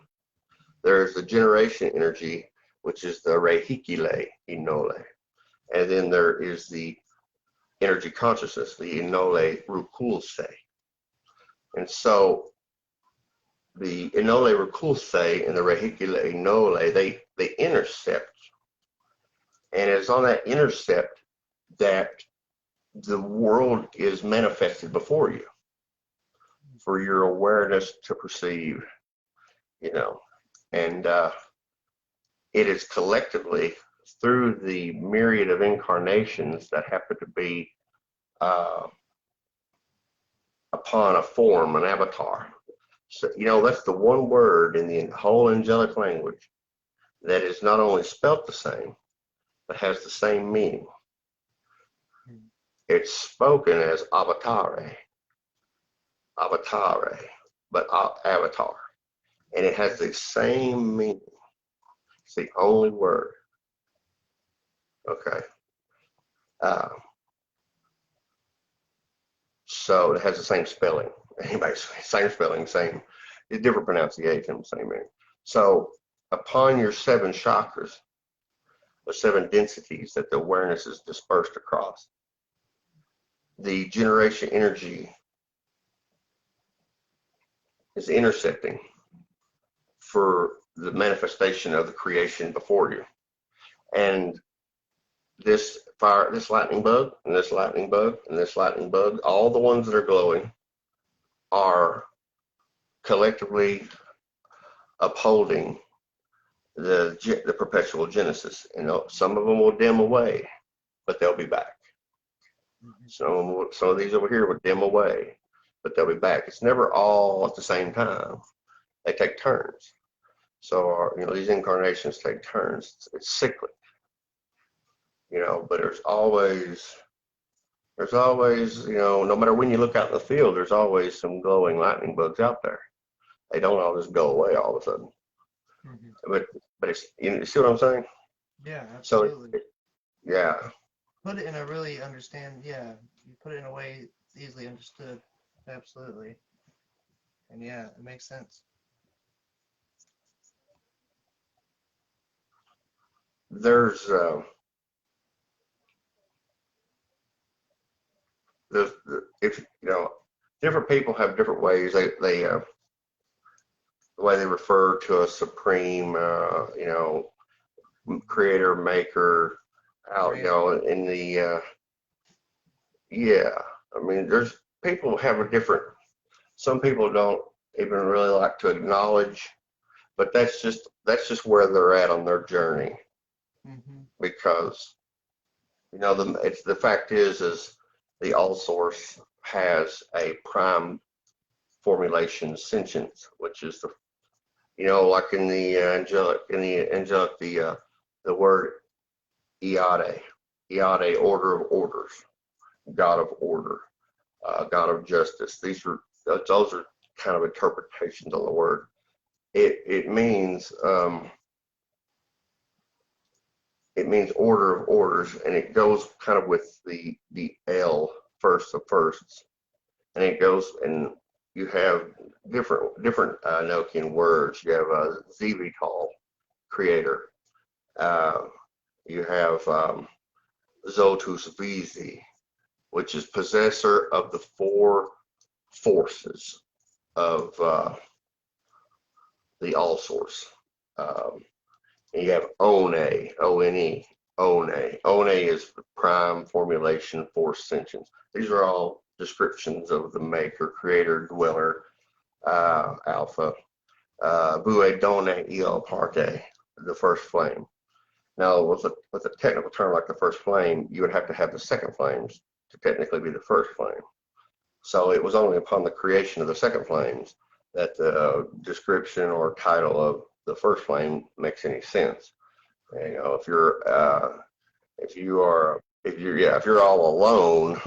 There is the generation energy, which is the rehikile inole, and then there is the energy consciousness, the inole rukulse. And so the inole rukulse and the rehikile inole, they intercept And it's on that intercept that the world is manifested before you for your awareness to perceive, you know. And it is collectively through the myriad of incarnations that happen to be uh, upon a form, an avatar. So, you know, that's the one word in the whole angelic language that is not only spelt the same, but has the same meaning. It's spoken as avatare, avatare, but avatar. And it has the same meaning. It's the only word. Okay. Uh, so it has the same spelling. Anyways, same spelling, same, different pronunciation, same meaning. So upon your 7 chakras, the 7 densities that the awareness is dispersed across, the generation energy is intercepting for the manifestation of the creation before you. And this fire, this lightning bug, and this lightning bug, and this lightning bug, all the ones that are glowing are collectively upholding the perpetual genesis. You know, some of them will dim away, but they'll be back. Some of these over here will dim away, but they'll be back. It's never all at the same time. They take turns. So, you know, these incarnations take turns. It's cyclic, you know, but there's always, you know, no matter when you look out in the field, there's always some glowing lightning bugs out there. They don't all just go away all of a sudden. But it's, you see what I'm saying? Yeah, absolutely. So, yeah. Put it in a really you put it in a way easily understood. Absolutely. And yeah, it makes sense. There's if you know, different people have different ways they the way they refer to a supreme you know, creator, maker, out, you know, in the yeah. I mean, there's people have a different. Some people don't even really like to acknowledge, but that's just where they're at on their journey. Because, you know, the fact is the all source has a prime formulation sentience, which is the, you know, like in the angelic, the word iade, order of orders, God of order, God of justice. Those are kind of interpretations on the word. It means order of orders, and it goes kind of with the L, first of firsts, and it goes, and you have different Enochian words. You have a Zivital, creator. You have Zotus Vizi, which is possessor of the 4 forces of the all source. And you have One, O-N-E, One. One is the prime formulation force sentience. These are all descriptions of the maker, creator, dweller, alpha. Bue Done Il Parte, the first flame. Now, with a technical term like the first flame, you would have to have the second flames to technically be the first flame. So it was only upon the creation of the second flames that the description or title of the first flame makes any sense. You know, if you're all alone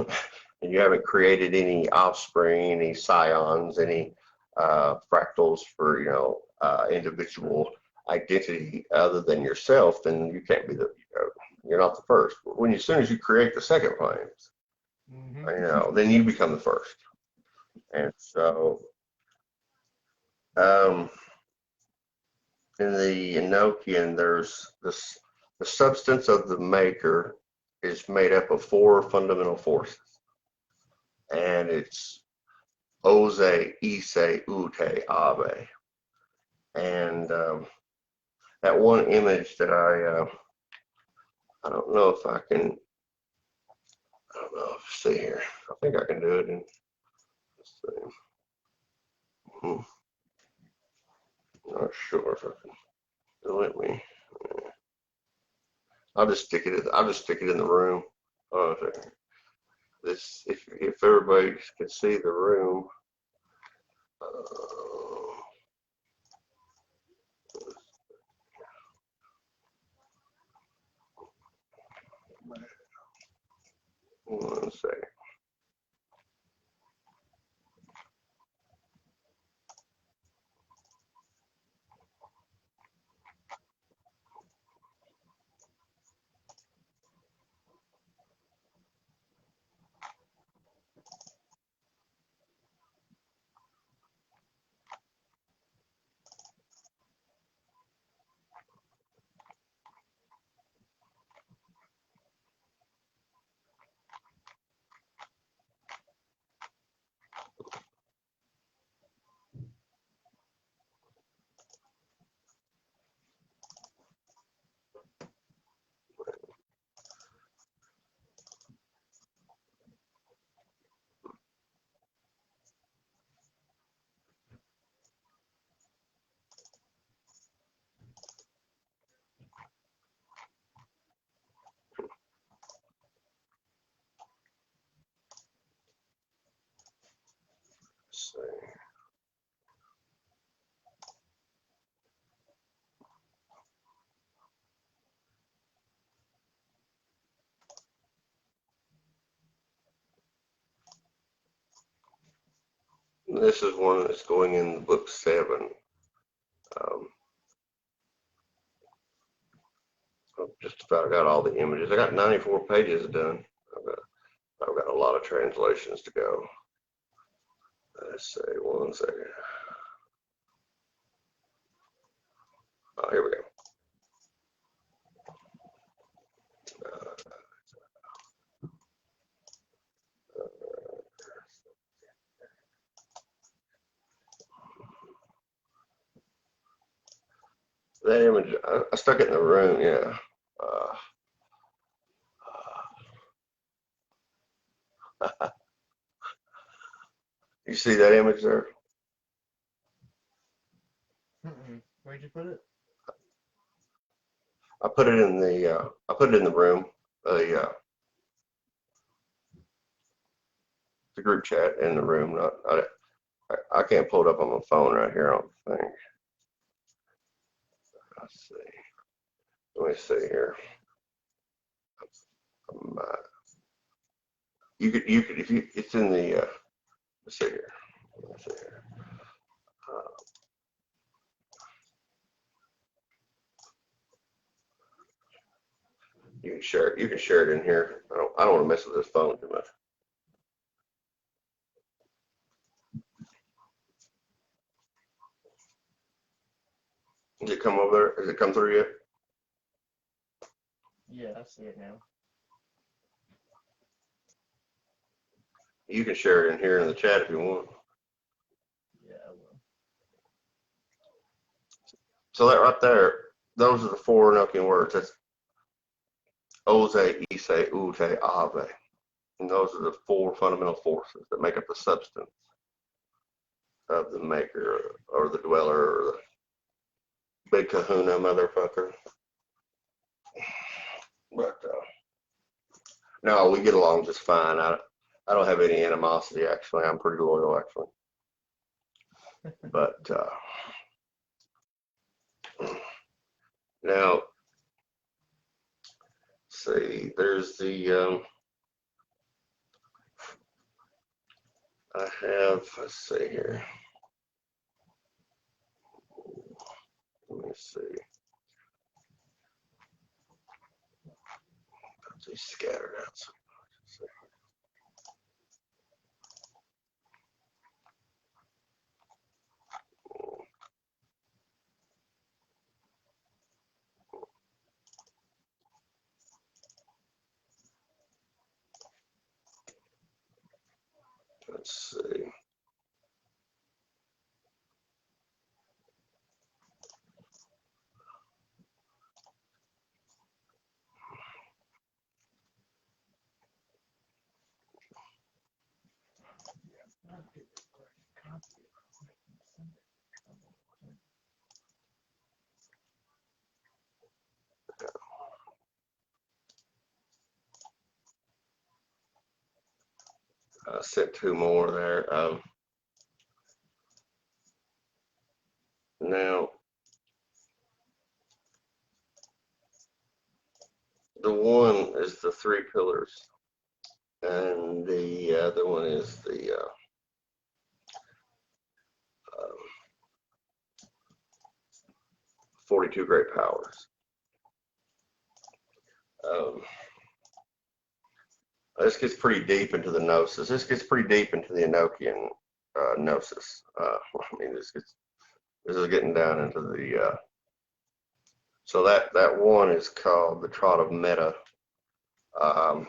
and you haven't created any offspring, any scions, any fractals for, you know, individual identity other than yourself, then you can't be you're not the first. As soon as you create the second flames, you know, then you become the first. And so, in the Enochian, there's this, the substance of the maker is made up of 4 fundamental forces, and it's Oze, Ise, Ute, Ave. And that one image that I don't know if I can. I don't know. See here. I think I can do it. Let's see. Not sure if I can. Let me. I'll just stick it. I'll just stick it in the room. Oh, this. If everybody can see the room. One second. Let's see. This is one that's going in the book 7. I've just about got all the images. I got 94 pages done. I've got a lot of translations to go. Let's see, one second. Oh, here we go. That image, I stuck it in the room, yeah. You see that image there? Where'd you put it? I put it in the room, the group chat in the room. I can't pull it up on my phone right here, I don't think. Let's see. Let me see here. You could, if you, it's in the, let's see here. Let's see here. You can share it in here. I don't want to mess with this phone too much. Did it come over there? Has it come through yet? Yeah, I see it now. You can share it in here in the chat if you want. Yeah, I will. So that right there, those are the 4 Enochian words. That's Oze, Ise, Ute, Ave. And those are the 4 fundamental forces that make up the substance of the maker or the dweller or the big kahuna motherfucker. But no, we get along just fine. I don't have any animosity, actually. I'm pretty loyal, actually. But now, see, there's the, I have, let's see here. Let me see. They scattered out so much. Let's see. I sent 2 more there. Now, the one is the 3 pillars, and the other one is the 42 great powers. This gets pretty deep into the gnosis. This gets pretty deep into the Enochian gnosis. I mean, this is getting down into the. So that one is called the Trot of Meta, or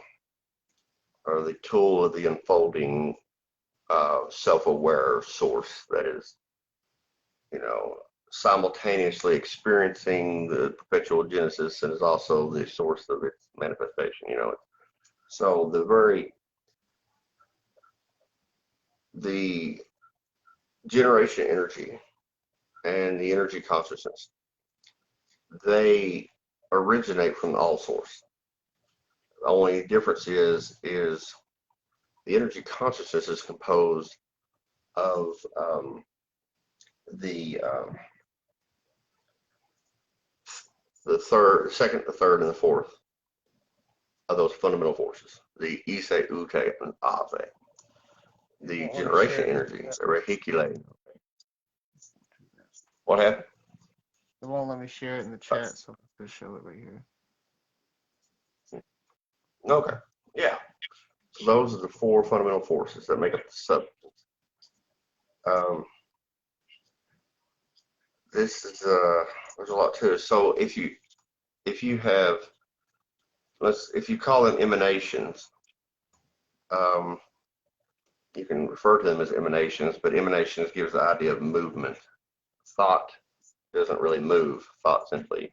the tool of the unfolding self-aware source that is, simultaneously experiencing the perpetual genesis and is also the source of its manifestation. So the generation energy and the energy consciousness, they originate from the all source. The only difference is the energy consciousness is composed of the second, the third, and the fourth of those fundamental forces, the Ise, Ute, and Ave, the generation energy, the Rehikile. What happened? It won't let me share it in the chat, so I'm going to show it right here. Okay, yeah. So those are the 4 fundamental forces that make up the substance. This is there's a lot to it. So if you have, if you call them emanations, you can refer to them as emanations, but emanations gives the idea of movement. Thought doesn't really move. Thought simply,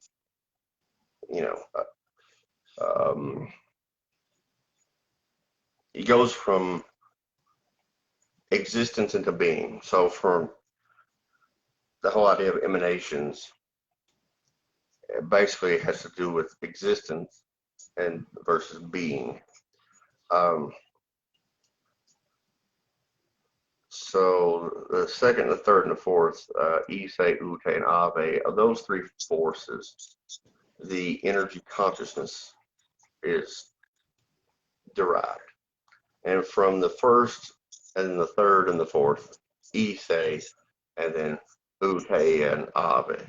it goes from existence into being. So from the whole idea of emanations, it basically has to do with existence and versus being. So the second, the third, and the fourth, Ise, Ute, and Ave, of those 3 forces, the energy consciousness is derived. And from the first, and the third, and the fourth, Ise, and then Ute and Ave,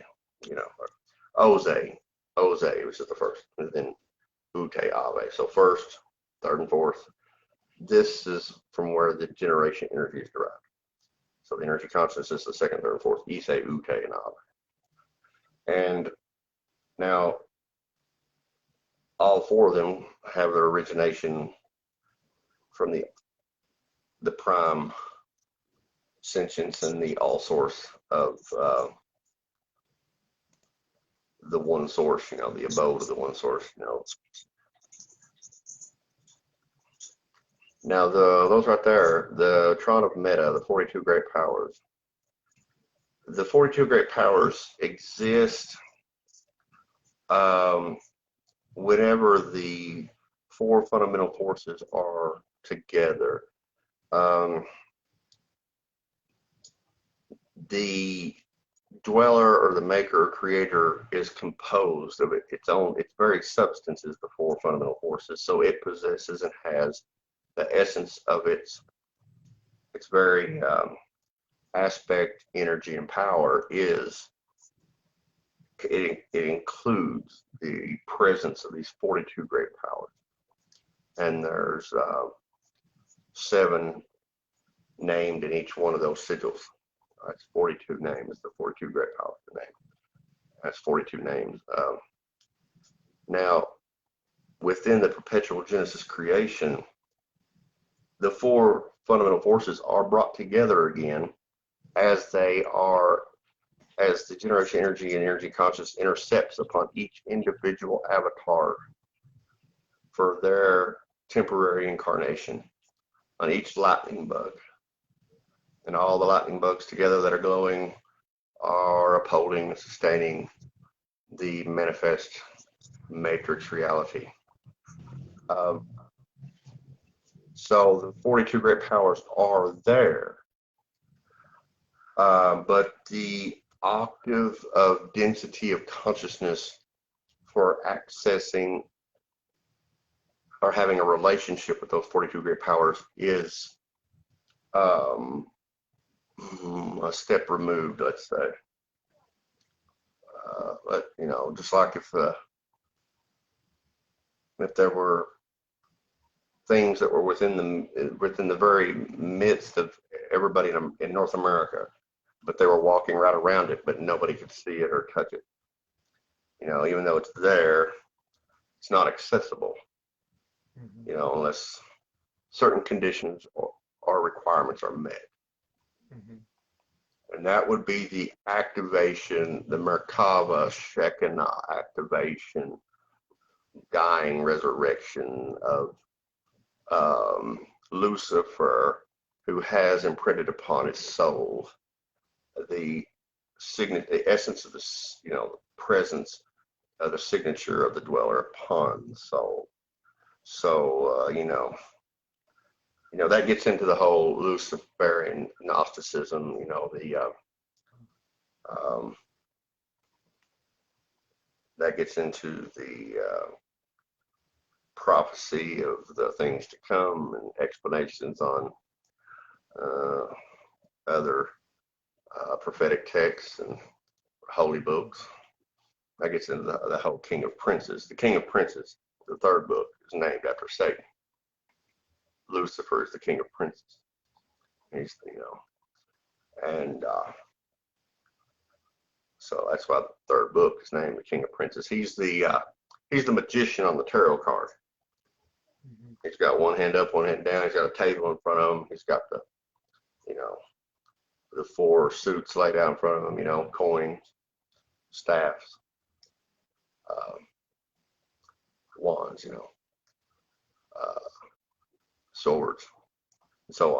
Oze, which is the first, and then Ute, Ave. So first, third, and fourth. This is from where the generation energy is derived. So the energy consciousness is the second, third, and fourth, Ise, Ute, and Ave. And now, all 4 of them have their origination from the prime sentience and the all source of the one source, the abode of the one source, Now those right there, the Trot of Meta, the 42 great powers. The 42 great powers exist whenever the 4 fundamental forces are together. The dweller or the maker or creator is composed of its very substance is the 4 fundamental forces. So it possesses and has the essence of its very aspect, energy, and power is it includes the presence of these 42 great powers. And there's 7 named in each one of those sigils. That's 42 names. The 42 great powers to name. That's 42 names. Now, within the perpetual Genesis creation, the 4 fundamental forces are brought together again as the generation energy and energy consciousness intercepts upon each individual avatar for their temporary incarnation on each lightning bug. and all the lightning bugs together that are glowing are upholding and sustaining the manifest matrix reality. So the 42 great powers are there, but the octave of density of consciousness for accessing or having a relationship with those 42 great powers is a step removed, let's say. But you know, just like if there were things that were within the very midst of everybody in North America, but they were walking right around it, but nobody could see it or touch it. You know, even though it's there, it's not accessible. You know, unless certain conditions or requirements are met. And that would be the activation, the Merkaba Shekinah activation, dying resurrection of Lucifer, who has imprinted upon his soul the essence of the, you know, presence of the signature of the dweller upon the soul. So you know, that gets into the whole Luciferian Gnosticism. You know, that gets into the prophecy of the things to come and explanations on other prophetic texts and holy books. That gets into the whole King of Princes. The King of Princes, the third book, is named after Satan. Lucifer is the King of Princes. He's, you know, and so that's why the third book is named the King of Princes. He's the magician on the tarot card. He's got one hand up, one hand down. He's got a table in front of him. He's got the, you know, the four suits laid out in front of him. You know, coins, staffs, wands. You know, swords, and so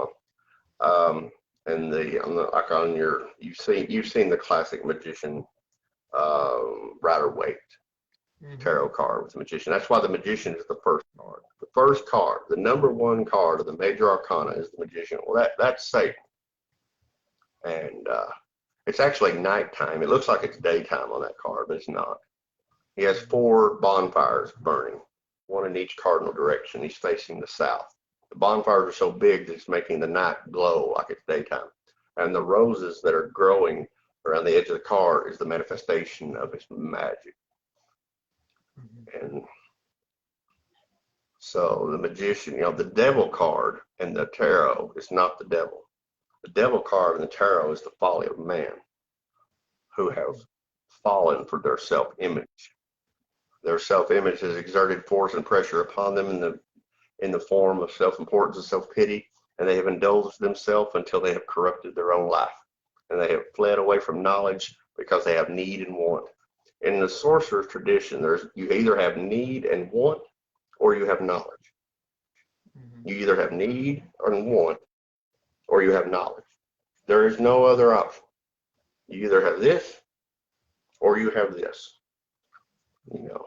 on. And like on your, you've seen the classic magician Rider-Waite tarot card with the magician. That's why the magician is the first card. The first card, the number one card of the major arcana is the magician. Well, that's Satan. And it's actually nighttime. It looks like it's daytime on that card, but it's not. He has 4 bonfires burning, one in each cardinal direction. He's facing the south. The bonfires are so big that it's making the night glow like it's daytime. And the roses that are growing around the edge of the card is the manifestation of his magic. And so the magician, you know, the devil card in the tarot is not the devil. The devil card in the tarot is the folly of man, who have fallen for their self-image. Their self-image has exerted force and pressure upon them in the form of self-importance and self-pity, and they have indulged themselves until they have corrupted their own life, and they have fled away from knowledge because they have need and want. In the sorcerer's tradition, you either have need and want, or you have knowledge. You either have need or want, or you have knowledge. There is no other option. You either have this, or you have this. You know,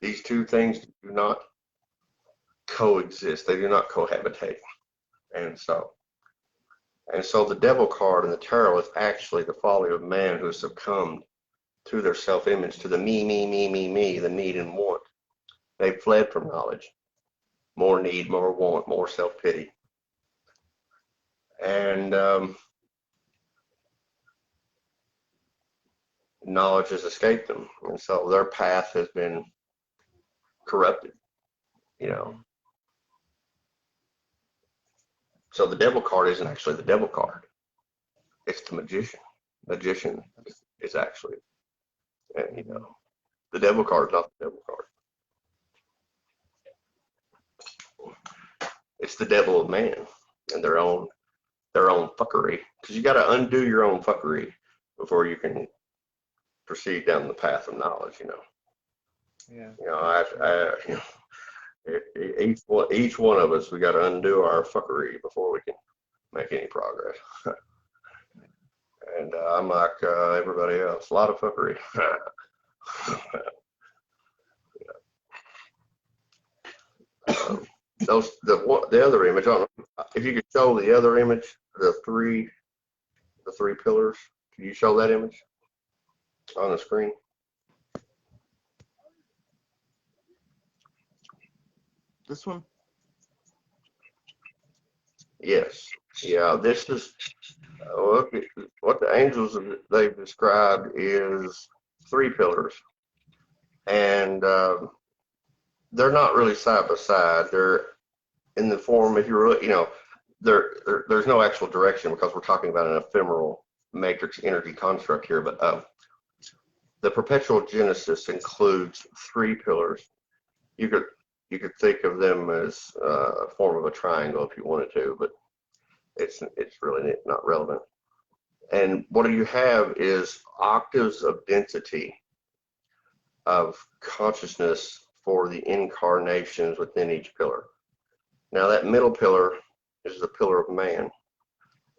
these two things do not coexist. They do not cohabitate. And so the devil card in the tarot is actually the folly of man who has succumbed to their self-image, to the me, the need and want. They fled from knowledge. More need, more want, more self-pity. And knowledge has escaped them. And so their path has been corrupted, you know. So the devil card isn't actually the devil card. It's the magician. Magician is actually, and you know, the devil card is not the devil card. It's the devil of man and their own fuckery. Because you got to undo your own fuckery before you can proceed down the path of knowledge. You know. Yeah. You know, you know, each one of us, we got to undo our fuckery before we can make any progress. And I'm like everybody else, a lot of fuckery. The other image, I don't know if you could show the other image, the three pillars. Can you show that image on the screen? This one? Yes. Yeah, this is what the angels they've described is three pillars, and they're not really side by side. They're in the form, if you were, there's no actual direction because we're talking about an ephemeral matrix energy construct here. But the perpetual genesis includes three pillars. You could think of them as a form of a triangle if you wanted to, but it's really not relevant. And what you have is octaves of density of consciousness for the incarnations within each pillar. Now that middle pillar is the pillar of man.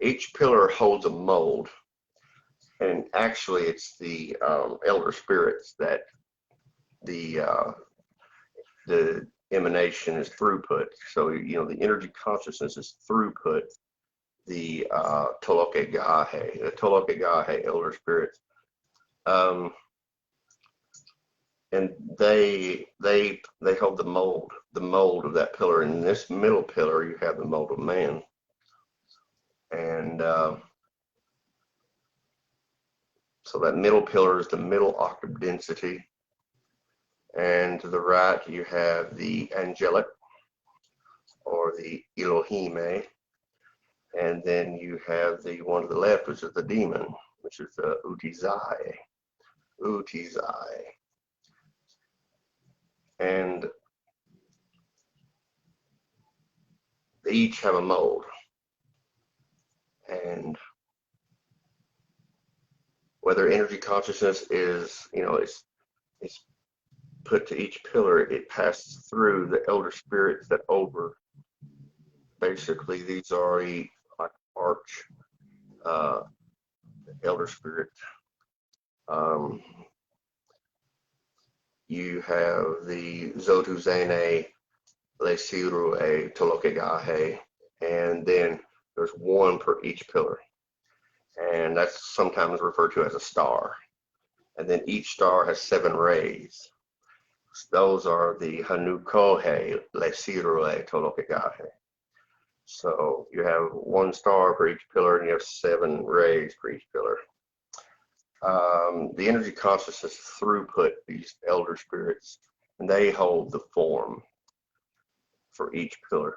Each pillar holds a mold, and actually it's the elder spirits that the emanation is throughput. So the energy consciousness is throughput. The Toltec Gahe elder spirits, and they hold the mold of that pillar. In this middle pillar, you have the mold of man, and so that middle pillar is the middle octave density. And to the right, you have the angelic, or the Elohim, and then you have the one to the left, which is the demon, which is the Utizai. And they each have a mold. And whether energy consciousness is, it's put to each pillar, it passes through the elder spirits that over. Basically, these are like arch elder spirit. You have the Zotuzene, Lesiru, Tolokegahe, and then there's one per each pillar. And that's sometimes referred to as a star. And then each star has 7 rays. Those are the Hanukohe, Lesiru, Tolokegahe. So you have 1 star for each pillar, and you have 7 rays for each pillar. The energy consciousness throughput these elder spirits, and they hold the form for each pillar.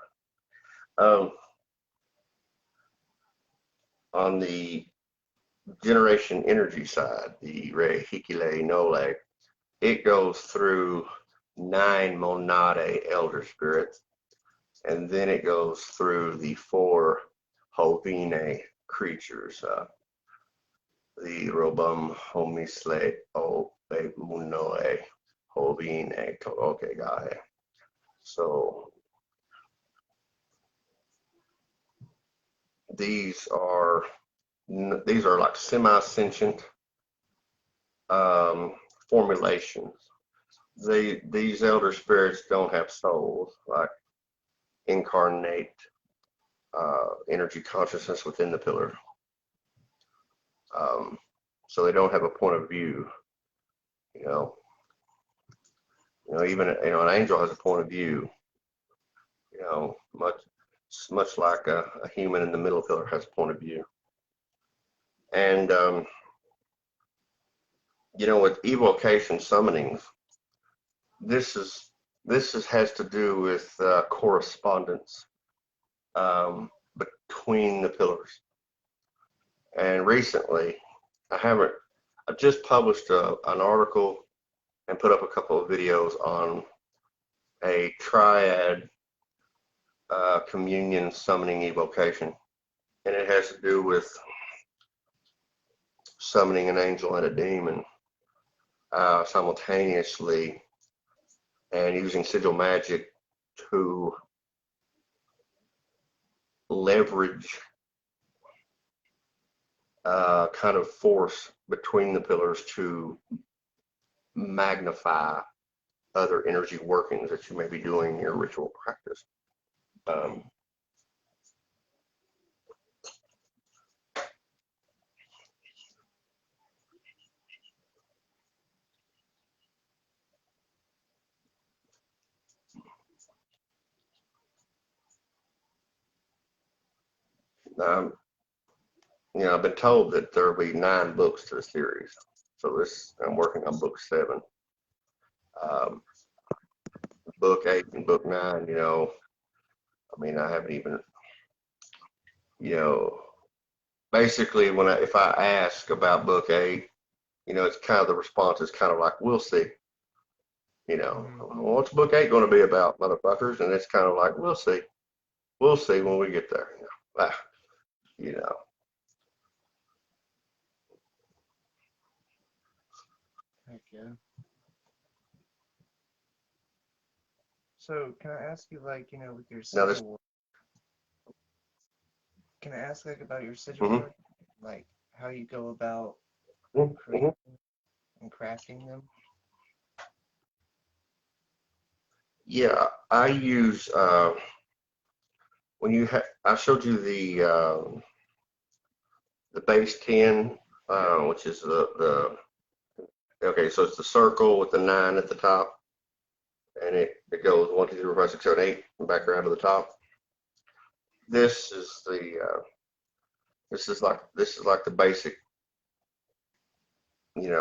On the generation energy side, the Re Hikile Nole, it goes through 9 monade elder spirits, and then it goes through the 4 Hovine creatures, the Robum Homisle O Munoe Hovine Tolokegahe. So these are like semi-sentient formulations. These elder spirits don't have souls like incarnate energy consciousness within the pillar. So they don't have a point of view. Even an angel has a point of view. Much like a human in the middle pillar has a point of view. And with evocation summonings, this has to do with correspondence between the pillars. And recently, I just published an article and put up a couple of videos on a triad communion summoning evocation, and it has to do with summoning an angel and a demon simultaneously, and using sigil magic to leverage kind of force between the pillars to magnify other energy workings that you may be doing in your ritual practice. I've been told that there will be 9 books to the series. So I'm working on book 7. Book 8 and book 9, I haven't even, basically if I ask about book 8, it's kind of the response is kind of like, we'll see. What's book 8 going to be about, motherfuckers? And it's kind of like, we'll see. We'll see when we get there. Heck yeah. So can I ask you, with your sigil work? Can I ask about your sigil work? Like how you go about creating and crafting them? Yeah, I use I showed you the base 10, which is okay, so it's the circle with the 9 at the top, and it goes 1, 2, 3, 4, 5, 6, 7, 8, and back around to the top. This is like the basic. You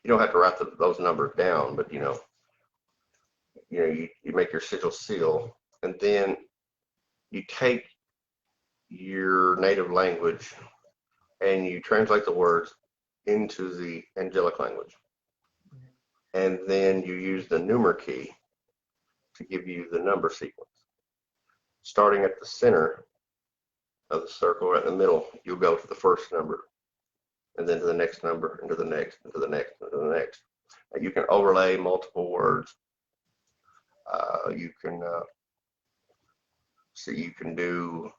don't have to write those numbers down, but you make your sigil seal, and then you take your native language and you translate the words into the angelic language. And then you use the numer key to give you the number sequence. Starting at the center of the circle, right in the middle, you'll go to the first number, and then to the next number, and to the next, and to the next, and to the next. And you can overlay multiple words. You can do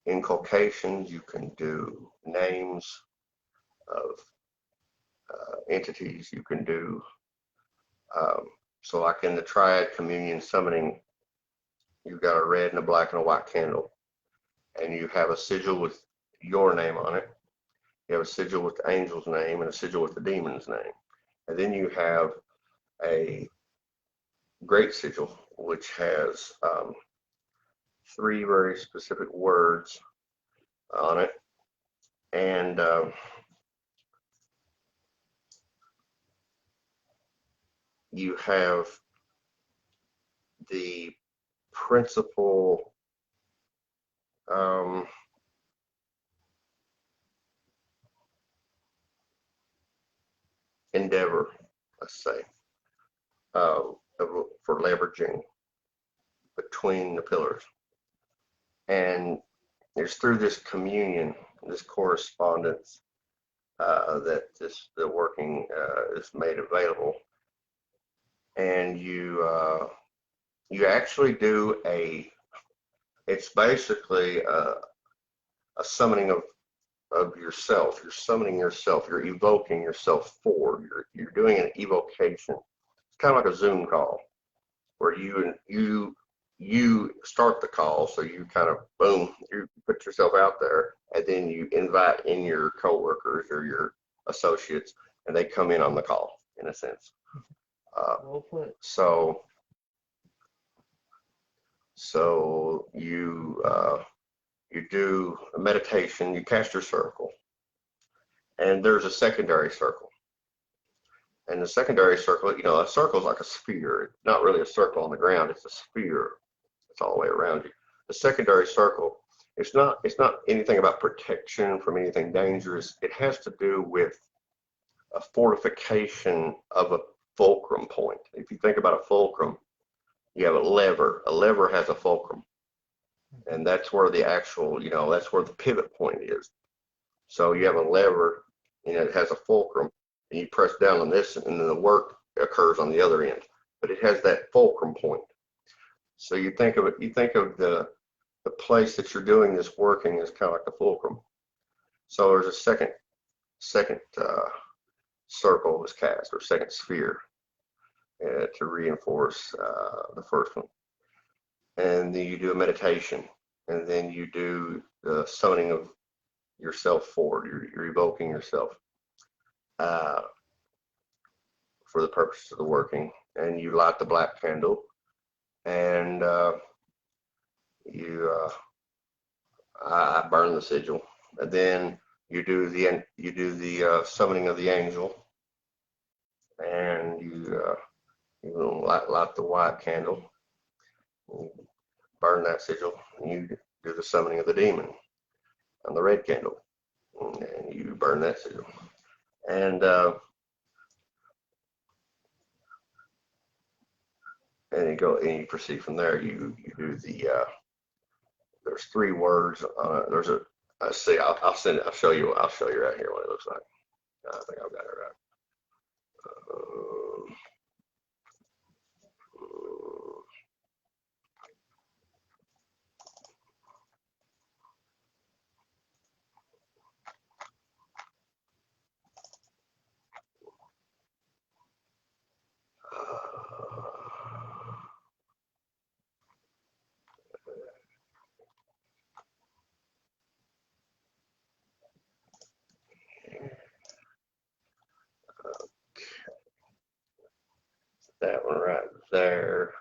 inculcations. You can do names of entities. You can do so like in the triad communion summoning, you've got a red and a black and a white candle, and you have a sigil with your name on it. You have a sigil with the angel's name and a sigil with the demon's name, and then you have a great sigil which has 3 very specific words on it, and you have the principal endeavor, let's say, for leveraging between the pillars. And it's through this communion, this correspondence, that the working is made available. And you actually do it's basically a summoning of yourself. You're summoning yourself. You're evoking yourself forward. You're doing an evocation. It's kind of like a Zoom call, where you start the call. So you kind of boom, you put yourself out there, and then you invite in your coworkers or your associates, and they come in on the call in a sense. So you do a meditation, you cast your circle, and there's a secondary circle. And the secondary circle, a circle is like a sphere. It's not really a circle on the ground, it's a sphere. It's all the way around you. The secondary circle, it's not anything about protection from anything dangerous. It has to do with a fortification of a fulcrum point. If you think about a fulcrum, you have a lever. A lever has a fulcrum. And that's where the actual, that's where the pivot point is. So you have a lever, and it has a fulcrum, and you press down on this, and then the work occurs on the other end. But it has that fulcrum point. So you think of the the place that you're doing this working is kind of like the fulcrum. So there's a second circle is cast, or second sphere, to reinforce the first one. And then you do a meditation, and then you do the summoning of yourself forward. You're evoking yourself for the purpose of the working, and you light the black candle, and I burn the sigil, and then you do the summoning of the angel, and you light the white candle, you burn that sigil, and you do the summoning of the demon on the red candle, and you burn that sigil, and you go and you proceed from there. You do the there's 3 words. There's a I see. I'll send it. I'll show you right here what it looks like. I think I've got it right. That one right there.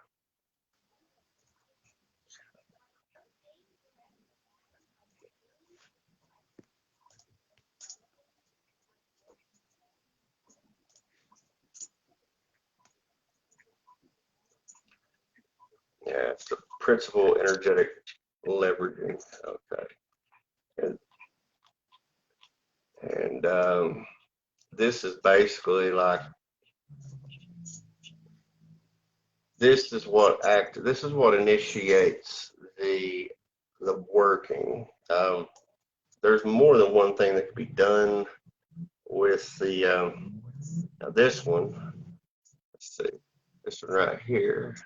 Yeah, it's the principal energetic leveraging. Okay. And this is basically like, this is what initiates the working. There's more than one thing that could be done with the now this one. Let's see, this one right here.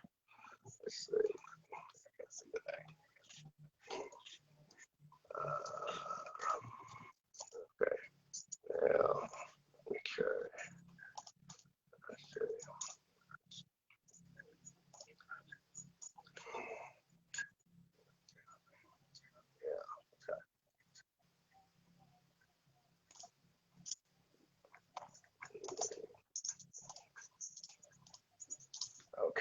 Let's see. Okay. Now, okay. Let's see.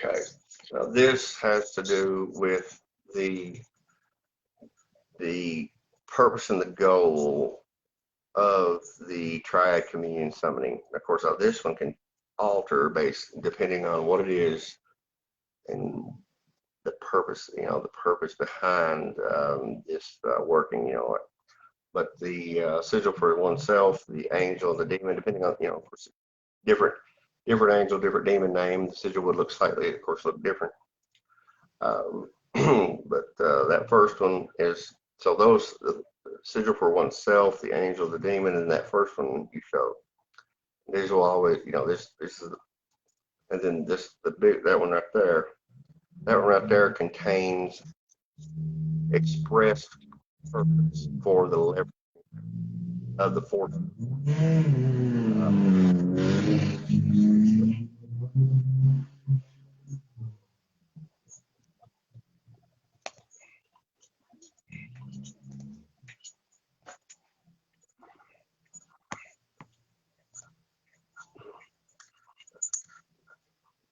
Okay, so this has to do with the purpose and the goal of the triad communion summoning. Of course, this one can alter based depending on what it is and the purpose, the purpose behind this working, But the sigil for oneself, the angel, the demon, depending on, of course, different angel, different demon name, the sigil would look slightly, of course, look different. But that first one is, so those, the sigil for oneself, the angel, the demon, and that first one you show. These will always, this is, and then that one right there contains expressed purpose for the lever of the fourth.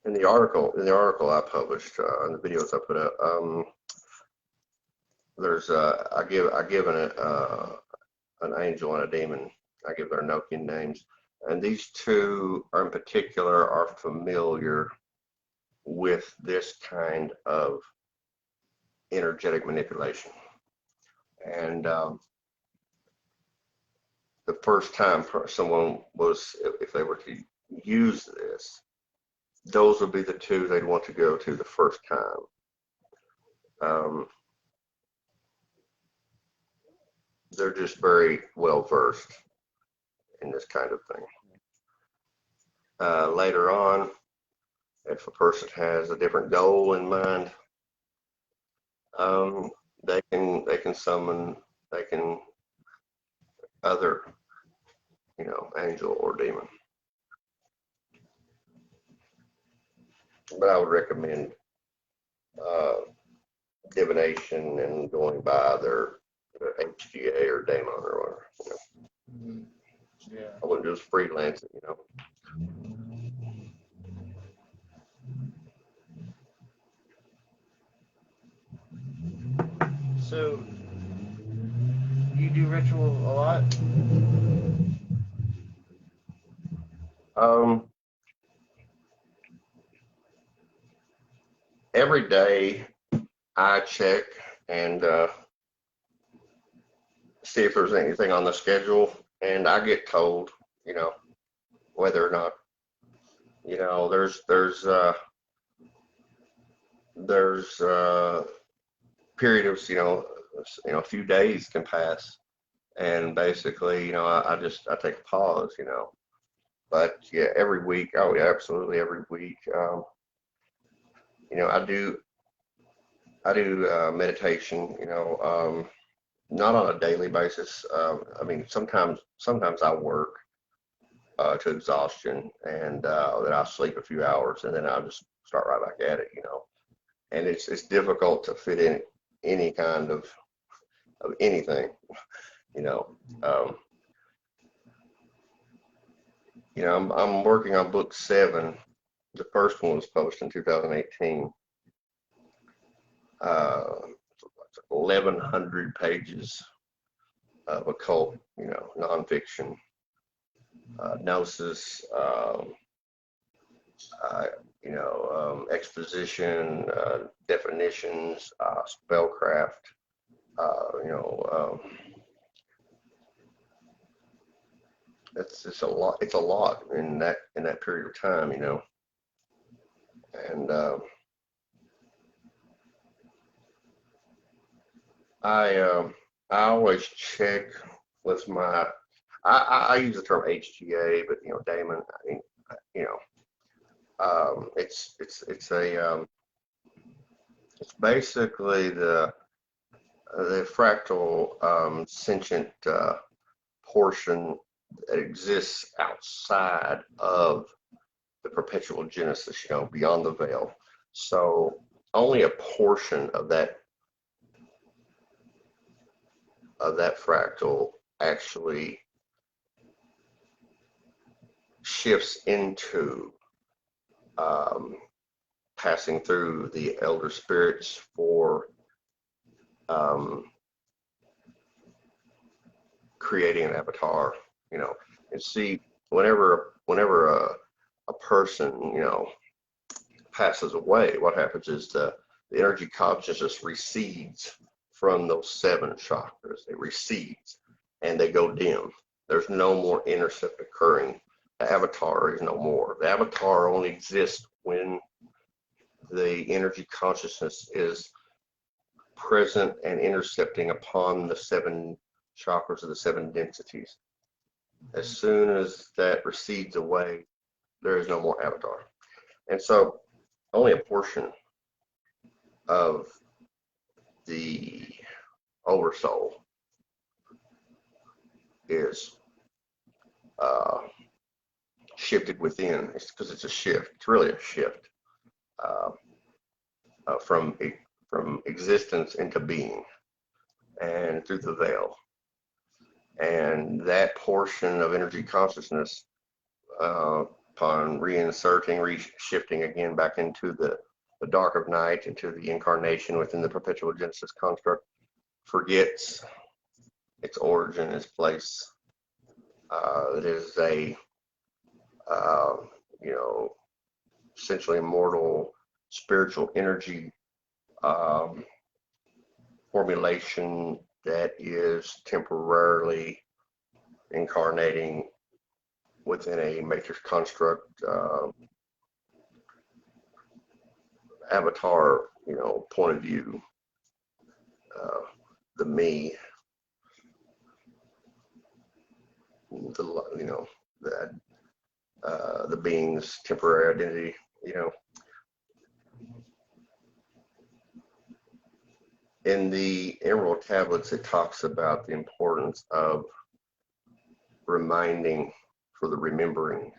In the article I published, in the videos I put up, there's I give an angel and a demon. I give their Enochian names, and these two in particular are familiar with this kind of energetic manipulation. And the first time someone was, if they were to use this, those would be the two they'd want to go to the first time. They're just very well versed in this kind of thing. Later on, if a person has a different goal in mind, they can summon, they can other, angel or demon. But I would recommend divination and going by their HGA or daemon or whatever. Yeah. I wouldn't just freelance it. So you do ritual a lot? Every day I check and see if there's anything on the schedule, and I get told, whether or not, there's period of, a few days can pass, and basically, I take a pause, but yeah, every week, oh yeah, absolutely every week, I do meditation, not on a daily basis. I mean, sometimes I work to exhaustion, and then I sleep a few hours, and then I just start right back at it, And it's difficult to fit in any kind of anything, you know. Um, I'm working on book 7. The first one was published in 2018. It's 1,100 pages of occult, nonfiction, gnosis, exposition, definitions, spellcraft, it's a lot. It's a lot in that period of time, and I always check with my. I use the term HGA, but daemon. I mean, it's basically the fractal sentient portion that exists outside of the perpetual genesis, beyond the veil. So only a portion of that fractal actually shifts into passing through the elder spirits for creating an avatar, and see, whenever a person, passes away, what happens is the energy consciousness recedes from those 7 chakras. It recedes and they go dim. There's no more intercept occurring. The avatar is no more. The avatar only exists when the energy consciousness is present and intercepting upon the 7 chakras of the 7 densities. As soon as that recedes away, there is no more avatar. And so only a portion of the oversoul is shifted within. It's because it's a shift. It's really a shift from existence into being and through the veil. And that portion of energy consciousness, upon reinserting, shifting again back into the dark of night, into the incarnation within the perpetual genesis construct, forgets its origin, its place. It is a, essentially immortal spiritual energy formulation that is temporarily incarnating within a matrix construct avatar, point of view. The me, the being's temporary identity, in the Emerald Tablets, it talks about the importance of reminding for the remembering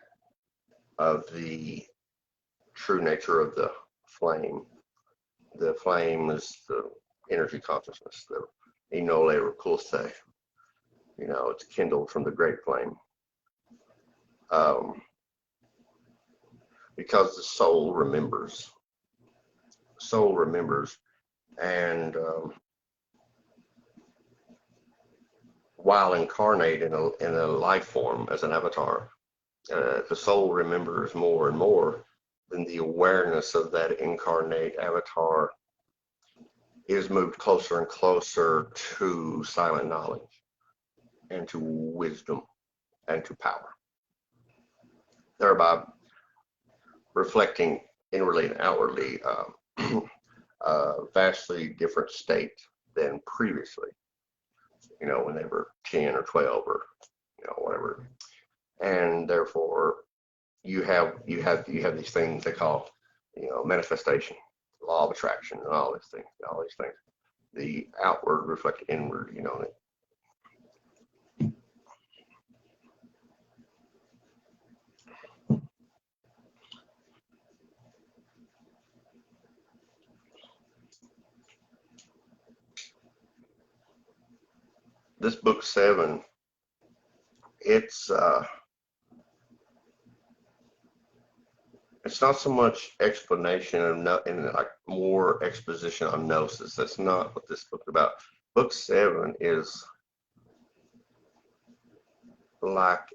of the true nature of the flame. The flame is the energy consciousness, the Enole Recurse. You know, it's kindled from the great flame. Because the soul remembers. Soul remembers, and while incarnate in a life form as an avatar, the soul remembers more and more, then the awareness of that incarnate avatar is moved closer and closer to silent knowledge and to wisdom and to power, thereby reflecting inwardly and outwardly a vastly different state than previously, you know, when they were 10 or 12 or, you know, whatever. And therefore you have these things they call, you know, manifestation, law of attraction, and all these things. The outward reflect inward, you know. This book 7, it's not so much explanation and like more exposition on gnosis. That's not what this book is about. Book 7 is like,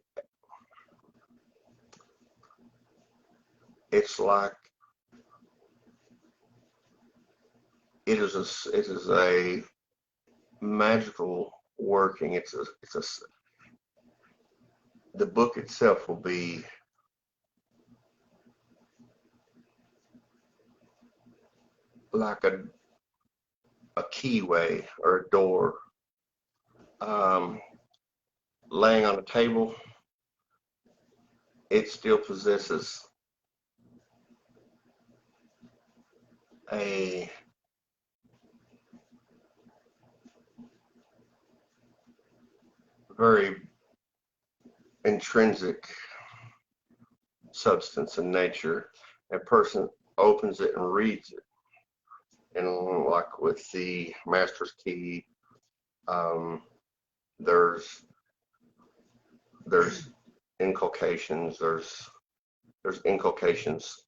it's like it is a magical working. The book itself will be like a keyway or a door laying on a table. It still possesses a very intrinsic substance and nature. A person opens it and reads it, and like with the master's key, there's inculcations, there's inculcations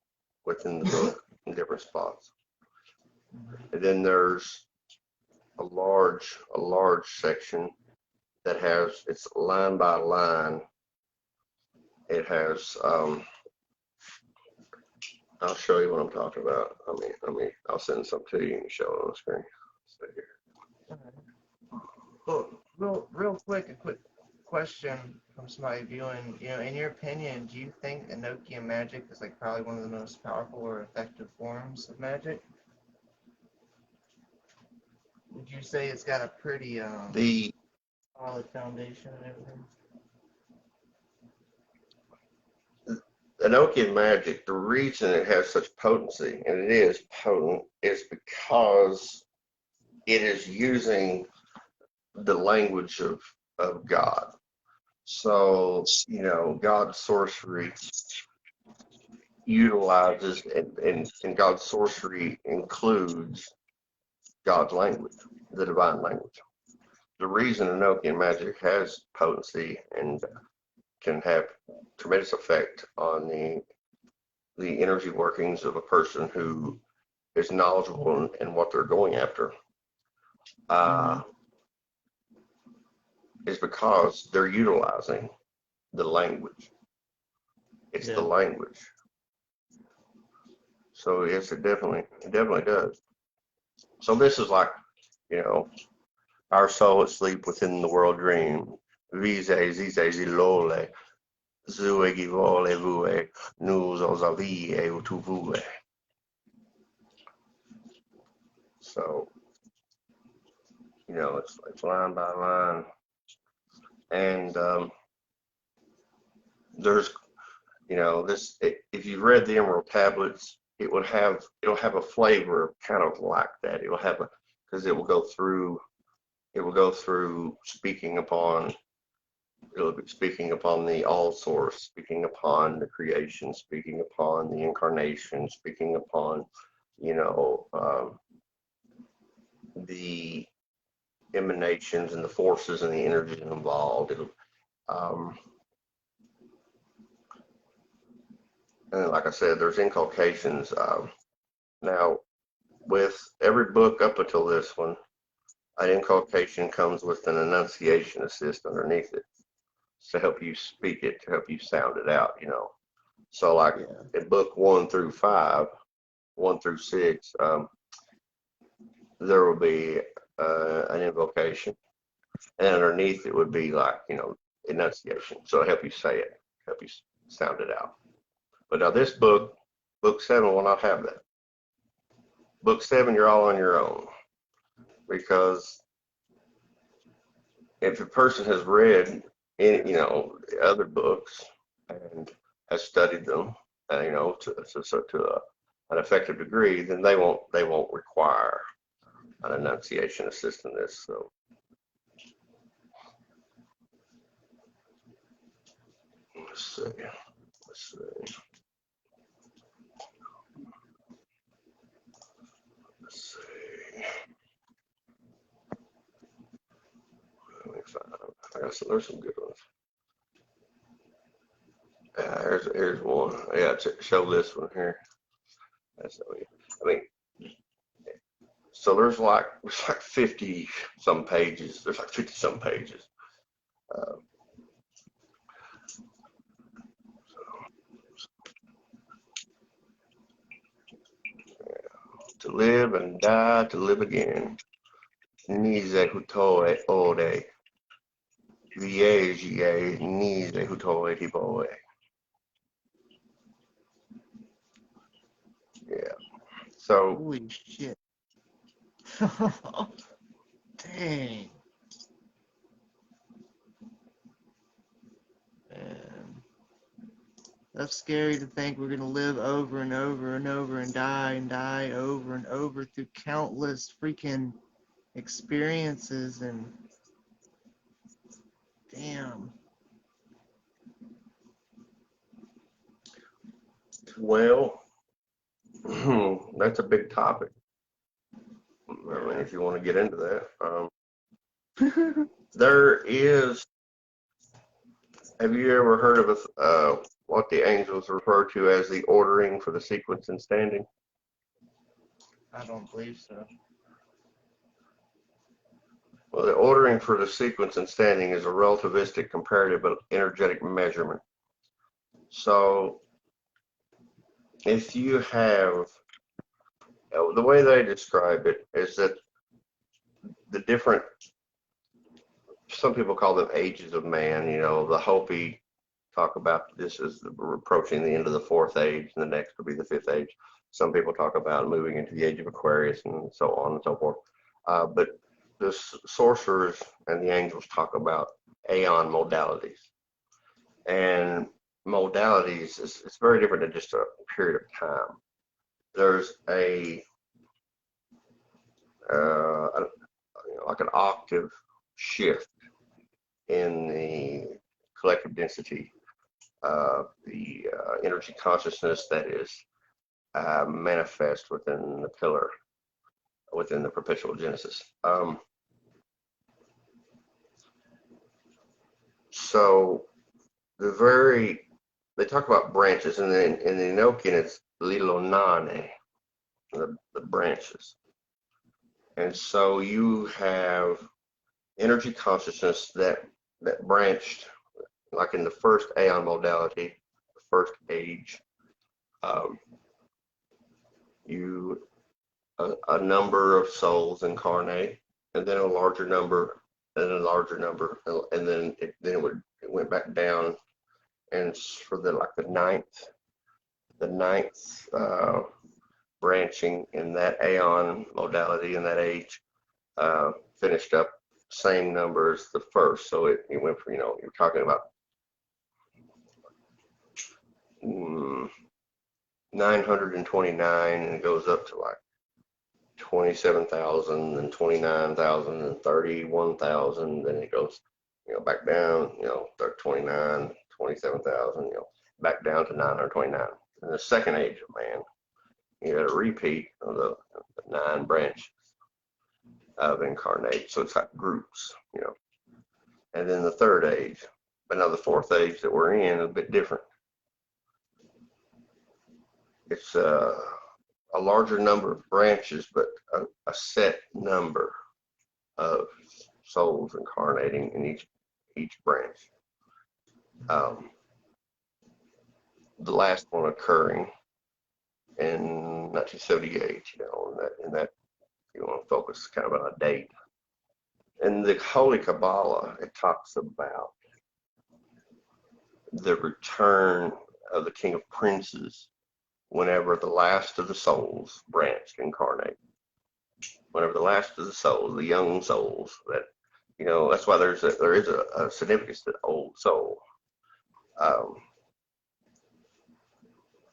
within the book in different spots, and then there's a large section that has, it's line by line. It has I'll show you what I'm talking about. I'll send some to you and show it on the screen. Stay here. Well, real quick, a quick question from somebody viewing. You know, in your opinion, do you think Enochian magic is like probably one of the most powerful or effective forms of magic? Would you say it's got a pretty solid foundation and everything? Enochian magic, the reason it has such potency, and it is potent, is because it is using the language of God. So, you know, God's sorcery utilizes, and God's sorcery includes God's language, the divine language. The reason Enochian magic has potency and can have tremendous effect on the energy workings of a person who is knowledgeable in what they're going after, is because they're utilizing the language. It's the language. So yes, it definitely does. So this is like, you know, our soul asleep within the world dream. Vise, zize, zilole, zue givole vue, nous osavie utu vue. So, you know, it's line by line. And there's, you know, this, if you've read the Emerald Tablets, it'll have a flavor kind of like that. It'll have because it will go through speaking upon the all source, speaking upon the creation, speaking upon the incarnation, speaking upon, the emanations and the forces and the energy involved. And like I said, there's inculcations. Now, with every book up until this one, an inculcation comes with an enunciation assist underneath it to help you speak it, to help you sound it out, So like in book 1 through 5, 1 through 6, there will be an invocation, and underneath it would be like, enunciation. So it'll help you say it, help you sound it out. But now this book 7 will not have that. Book 7, you're all on your own, because if a person has read other books and has studied them, to an effective degree, then they won't require an enunciation assist in this. So let's see. Let me find. There's some good ones. Here's one. Yeah, show this one here. So there's like 50 some pages. There's like 50 some pages. To live and die, to live again. Nize hutoe ode. Viegie nize hutoe hiboe. Yeah. So. Holy shit. Dang. Man. That's scary to think we're going to live over and over and over and die over and over through countless freaking experiences, and damn. Well, that's a big topic. I mean, if you want to get into that, there is. Have you ever heard of what the angels refer to as the ordering for the sequence and standing? I don't believe so. Well, the ordering for the sequence and standing is a relativistic, comparative, but energetic measurement. So, if you have, the way they describe it is that the different, some people call them ages of man. The Hopi talk about this as we're approaching the end of the 4th age, and the next will be the 5th age. Some people talk about moving into the age of Aquarius, and so on and so forth. But the sorcerers and the angels talk about aeon modalities. And modalities it's very different than just a period of time. There's like an octave shift in the collective density of the energy consciousness that is manifest within the pillar, within the perpetual Genesis. So they talk about branches, and then in the Enochian it's lilonane, the branches. And so you have energy consciousness that branched, like in the first aeon modality, the first age. A number of souls incarnate, and then a larger number, and a larger number, and then it went back down, and for the ninth branching in that aeon modality in that age finished up same number as the first. So it went from, you're talking about 929, and it goes up to like 27,000 and 29,000 and 31,000. Then it goes, back down, 29, 27,000, back down to 929. In the second age of man, you had a repeat of the 9 branches of incarnate. So it's like groups, And then the third age. But now the fourth age that we're in is a bit different. It's a larger number of branches, but a set number of souls incarnating in each branch. The last one occurring in 1978, in that you want to focus kind of on a date. In the Holy Kabbalah, it talks about the return of the King of Princes whenever the last of the souls branched incarnate. Whenever the last of the souls, the young souls, that's why there is a significance to the old soul.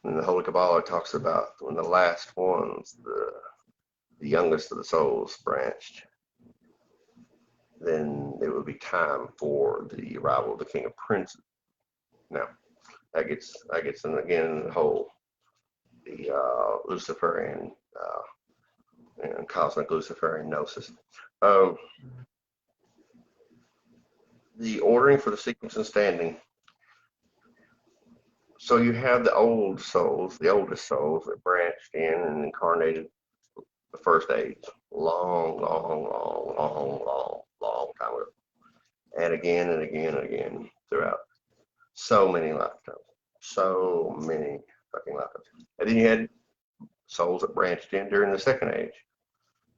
And the Holy Kabbalah talks about when the last ones, the youngest of the souls branched, then it would be time for the arrival of the King of Princes. Now, that gets in again the Luciferian and cosmic Luciferian gnosis. The ordering for the sequence and standing. So you have the old souls, the oldest souls that branched in and incarnated the first age, long time ago, and again and again and again throughout so many lifetimes, so many fucking lifetimes. And then you had souls that branched in during the second age,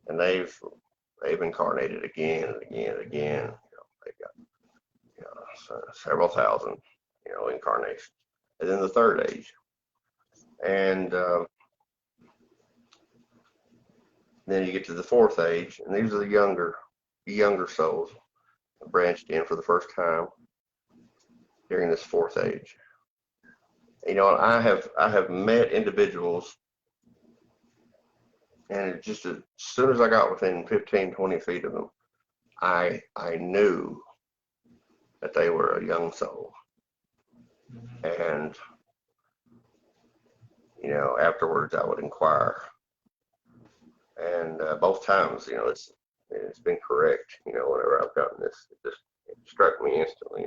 and they've incarnated again and again and again. They got several thousand, incarnations. And then the third age, and then you get to the fourth age, and these are the younger souls that branched in for the first time during this fourth age. I have met individuals, and just as soon as I got within 15, 20 feet of them, I knew that they were a young soul. And, afterwards I would inquire. And both times, it's been correct, whenever I've gotten this, it struck me instantly,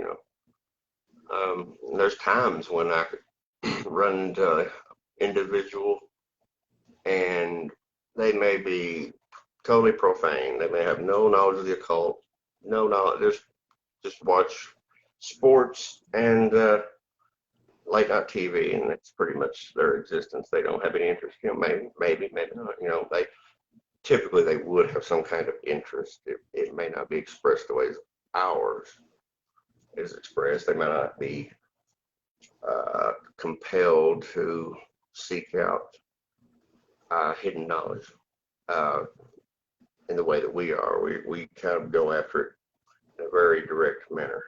There's times when I could run into an individual and they may be totally profane. They may have no knowledge of the occult, no knowledge, just watch sports and late night TV, and that's pretty much their existence. They don't have any interest, maybe not, they typically they would have some kind of interest. It may not be expressed the way ours is expressed. They may not be compelled to seek out hidden knowledge in the way that we are. We kind of go after it in a very direct manner.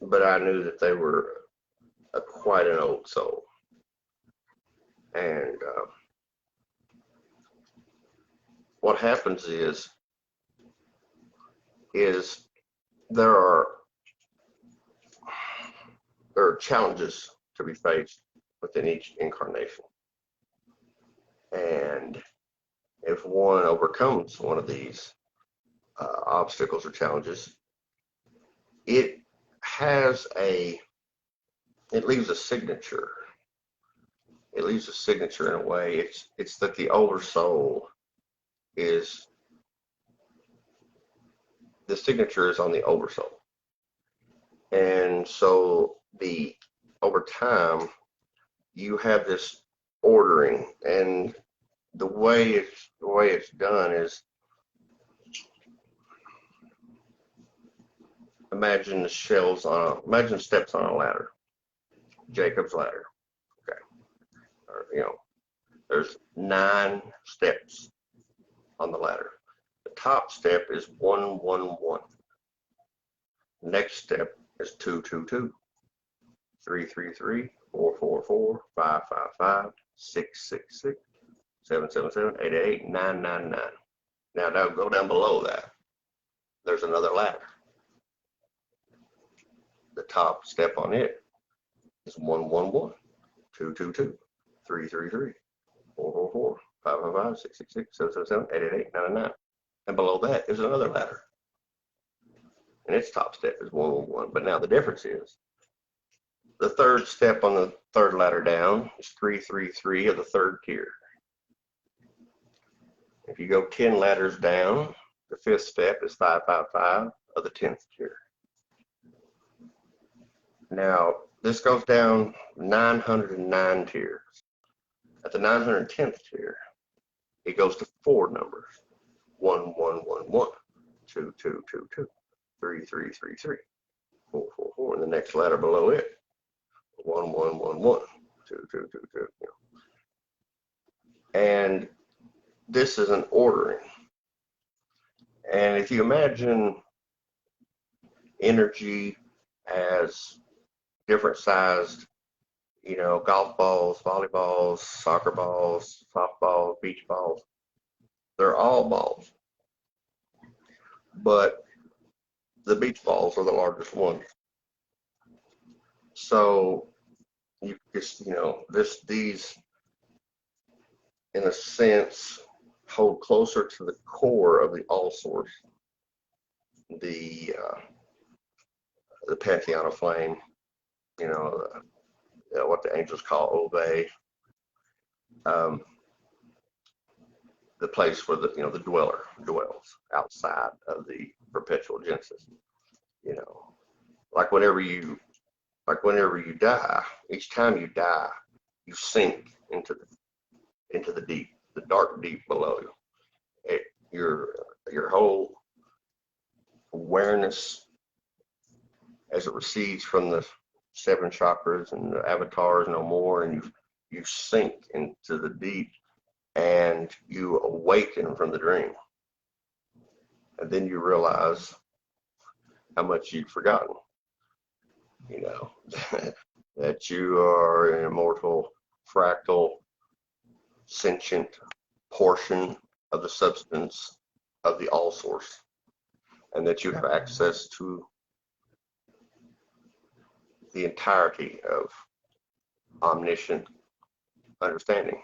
But I knew that they were quite an old soul. And what happens is there are challenges to be faced within each incarnation. And if one overcomes one of these obstacles or challenges, it leaves a signature. It leaves a signature in a way. It's that the older soul the signature is on the older soul. And so over time, you have this ordering, and the way it's done is, imagine steps on a ladder, Jacob's ladder. Okay, there's 9 steps on the ladder. The top step is 1, 1, 1. Next step is 2, 2, 2. 3, 3, 3. 4, 4, 4. 5, 5, 5. 6, 6, 6. 777-888-999. Now go down below that. There's another ladder. The top step on it is 111, 222, 333, 444, 555, 666, 777, 888, 999. And below that is another ladder. And its top step is 111. But now the difference is the third step on the third ladder down is 333 of the third tier. If you go 10 ladders down, the fifth step is 555 of the 10th tier. Now, this goes down 909 tiers. At the 910th tier, it goes to 4 numbers: 1111, 2222, 3333, 444, and the next ladder below it, 1111, 2222. And this is an ordering. And if you imagine energy as different sized, golf balls, volleyballs, soccer balls, softballs, beach balls, they're all balls. But the beach balls are the largest ones. So you just, these, in a sense, hold closer to the core of the all source, the pantheon of flame, what the angels call Ove, the place where the dweller dwells outside of the perpetual Genesis. Like whenever you die, each time you die, you sink into the deep, the dark deep below you. Your whole awareness, as it recedes from the 7 chakras and the avatars no more, and you sink into the deep, and you awaken from the dream, and then you realize how much you'd forgotten. That you are an immortal, fractal, sentient portion of the substance of the all source, and that you have access to the entirety of omniscient understanding.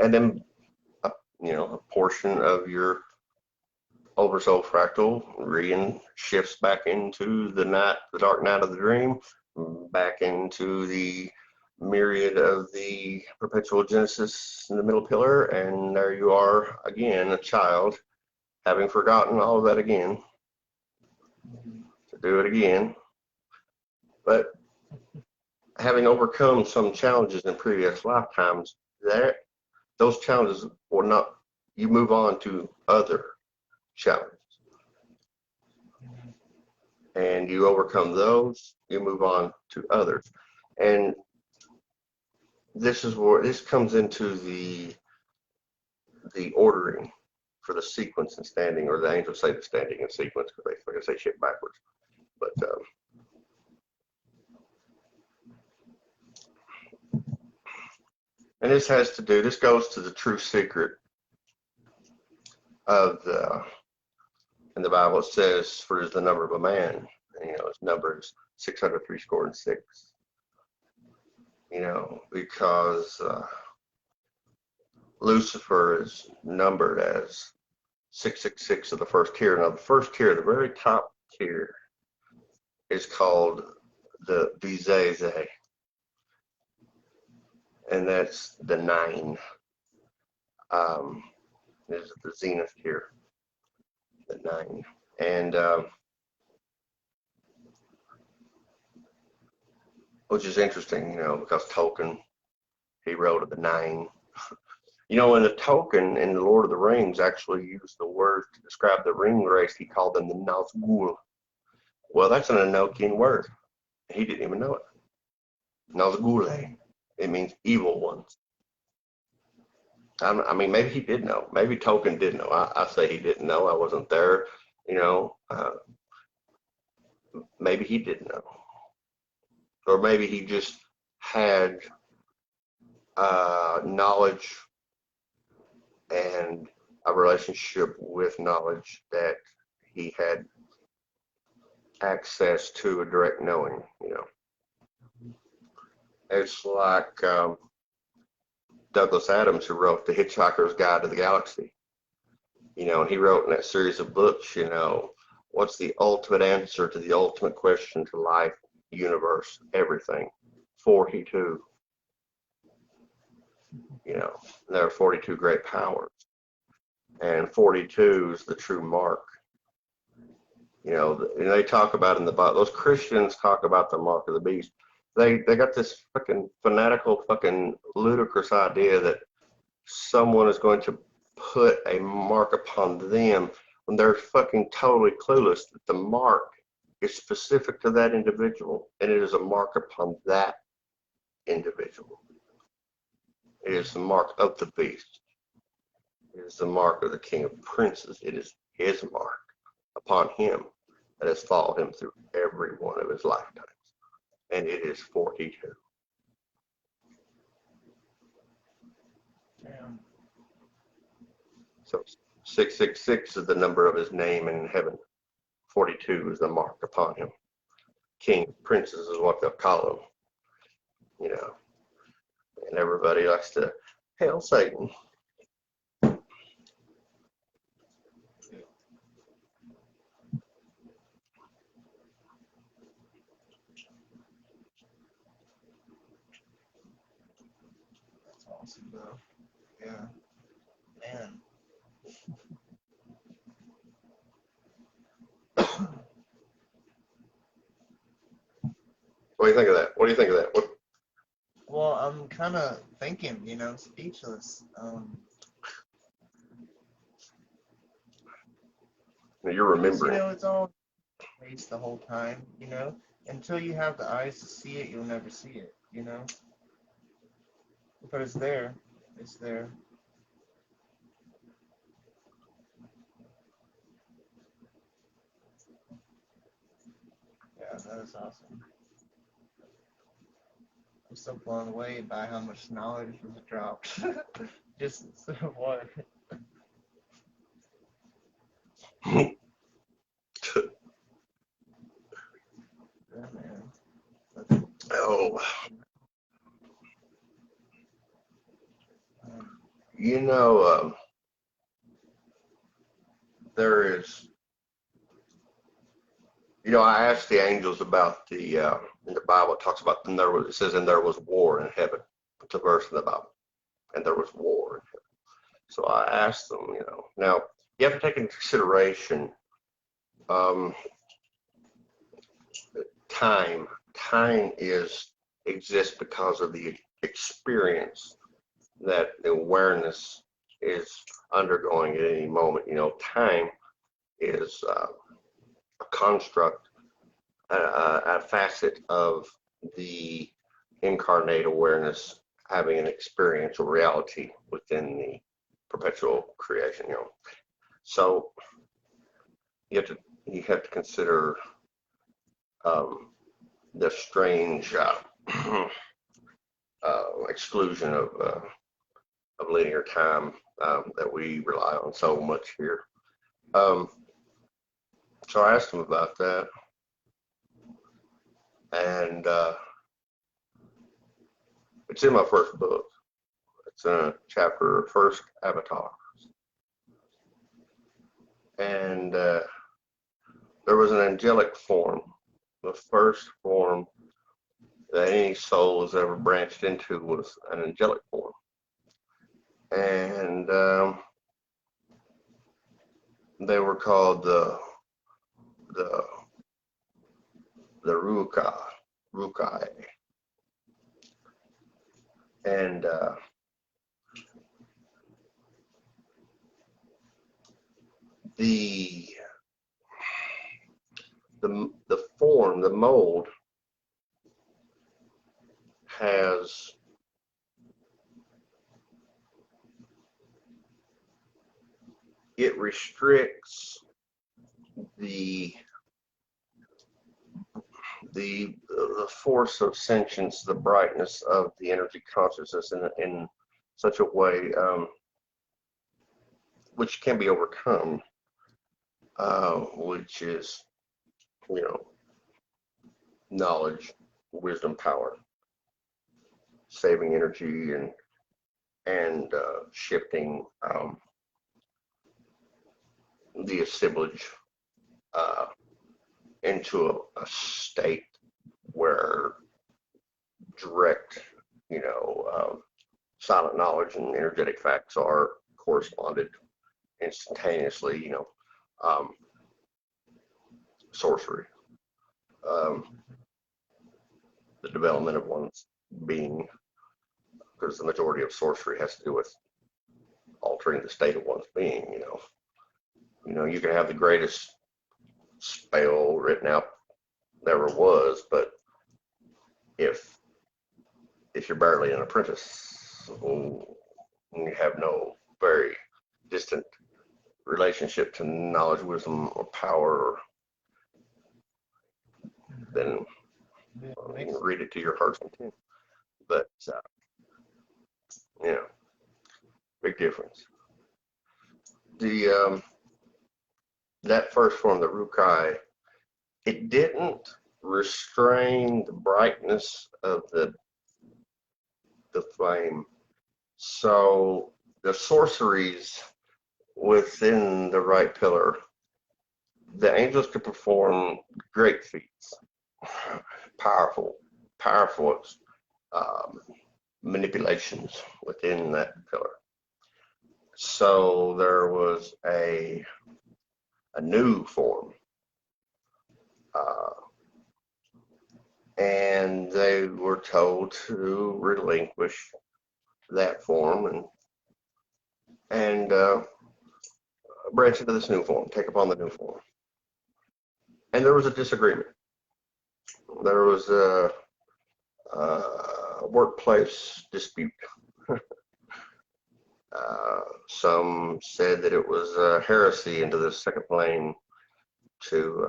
And then a portion of your oversoul fractal shifts back into the dark night of the dream, back into the myriad of the perpetual Genesis in the middle pillar, and there you are again, a child, having forgotten all of that again, to do it again, but having overcome some challenges in previous lifetimes, those challenges will not, you move on to other challenges. And you overcome those, you move on to others. And this is where this comes into the ordering for the sequence and standing, or the angels say the standing and sequence, because they say shit backwards. But and this goes to the true secret of in the Bible. It says, "For is the number of a man," his number is 666. Because Lucifer is numbered as 666 of the first tier. Now, the first tier, the very top tier, is called the Vizeze, and that's the 9. This is the zenith tier, the 9, and which is interesting, because Tolkien, he wrote of the 9. And the Tolkien in the Lord of the Rings actually used the word to describe the ring race. He called them the Nazgul. Well, that's an Enochian word. He didn't even know it. Nazgule. It means evil ones. I mean, maybe he did know. Maybe Tolkien did know. I say he didn't know. I wasn't there. Maybe he didn't know. Or maybe he just had knowledge and a relationship with knowledge that he had access to a direct knowing, you know. It's like Douglas Adams, who wrote The Hitchhiker's Guide to the Galaxy. You know, and he wrote in that series of books, you know, what's the ultimate answer to the ultimate question to life, universe, everything? 42. You know, there are 42 great powers. And 42 is the true mark. You know, and they talk about in the Bible, those Christians talk about the mark of the beast. They got this fucking fanatical, fucking ludicrous idea that someone is going to put a mark upon them when they're fucking totally clueless that the mark is specific to that individual, and it is a mark upon that individual. It is the mark of the beast. It is the mark of the King of Princes. It is his mark upon him that has followed him through every one of his lifetimes. And it is 42. Damn. So 666 is the number of his name in heaven. 42 is the mark upon him. King of Princes is what they'll call him. You know. And everybody likes to hail Satan. That's awesome, though. Yeah. Man. What do you think of that? What do you think of that? What? Well, I'm kind of thinking, you know, speechless. You're remembering. You know, it's all face the whole time, you know. Until you have the eyes to see it, you'll never see it, you know. But it's there. It's there. Yeah, that is awesome. I'm so blown away by how much knowledge was dropped. Just what? Yeah, man. Oh, you know, there is, you know, I asked the angels about the, in the Bible, it talks about, and there was, it says, and there was war in heaven. It's a verse in the Bible. And there was war in heaven. So I asked them, you know, now you have to take into consideration time. Time exists because of the experience that the awareness is undergoing at any moment. You know, time is a construct, a facet of the incarnate awareness having an experiential reality within the perpetual creation. You know, so you have to consider the strange exclusion of linear time that we rely on so much here. So I asked him about that, and it's in my first book. It's in a chapter, First Avatar. And there was an angelic form, the first form that any soul has ever branched into was an angelic form. And they were called the Rukai. And the form, the mold, has it restricts the force of sentience, the brightness of the energy consciousness in such a way which can be overcome, which is, you know, knowledge, wisdom, power, saving energy, and shifting the assemblage into a state where direct, you know, silent knowledge and energetic facts are corresponded instantaneously, you know, sorcery, the development of one's being, because the majority of sorcery has to do with altering the state of one's being, you know. You know, you can have the greatest spell written out there ever was, but if you're barely an apprentice, and you have no very distant relationship to knowledge, wisdom, or power, then you can read it to your heart's content. But you know, big difference. The that first form, the Rukai, it didn't restrain the brightness of the flame. So the sorceries within the right pillar, the angels could perform great feats, powerful manipulations within that pillar. So there was a new form, and they were told to relinquish that form and branch into this new form, take upon the new form. And there was a disagreement. There was a workplace dispute. Some said that it was a heresy into the second plane to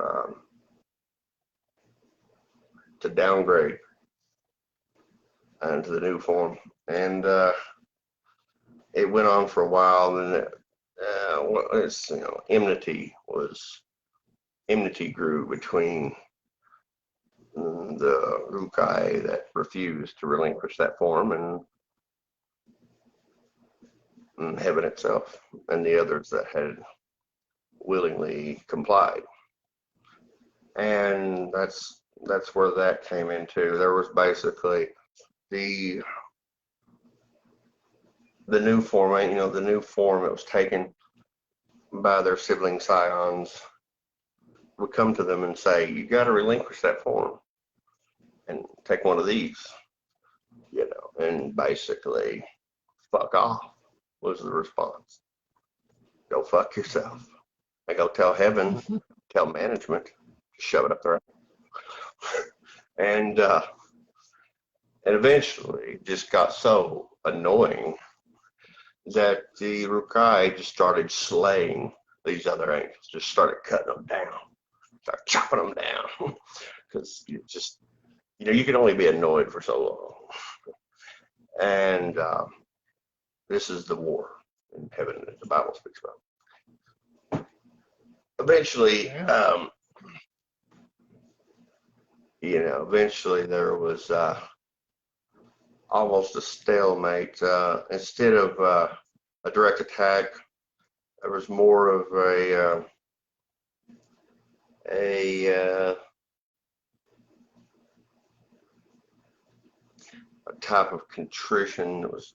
downgrade into the new form, and it went on for a while. And it's, you know, enmity grew between the Rukai that refused to relinquish that form and heaven itself, and the others that had willingly complied. And that's where that came into. There was basically the new form, you know, the new form that was taken by their sibling scions would come to them and say, you got to relinquish that form and take one of these, you know, and basically, fuck off was the response. Go fuck yourself. And go tell heaven, tell management, shove it up there. And eventually it just got so annoying that the Rukai just started slaying these other angels, just started cutting them down, started chopping them down. Because you just, you know, you can only be annoyed for so long. And this is the war in heaven that the Bible speaks about. Eventually, you know, eventually there was almost a stalemate. Instead of a direct attack, there was more of a type of contrition. It was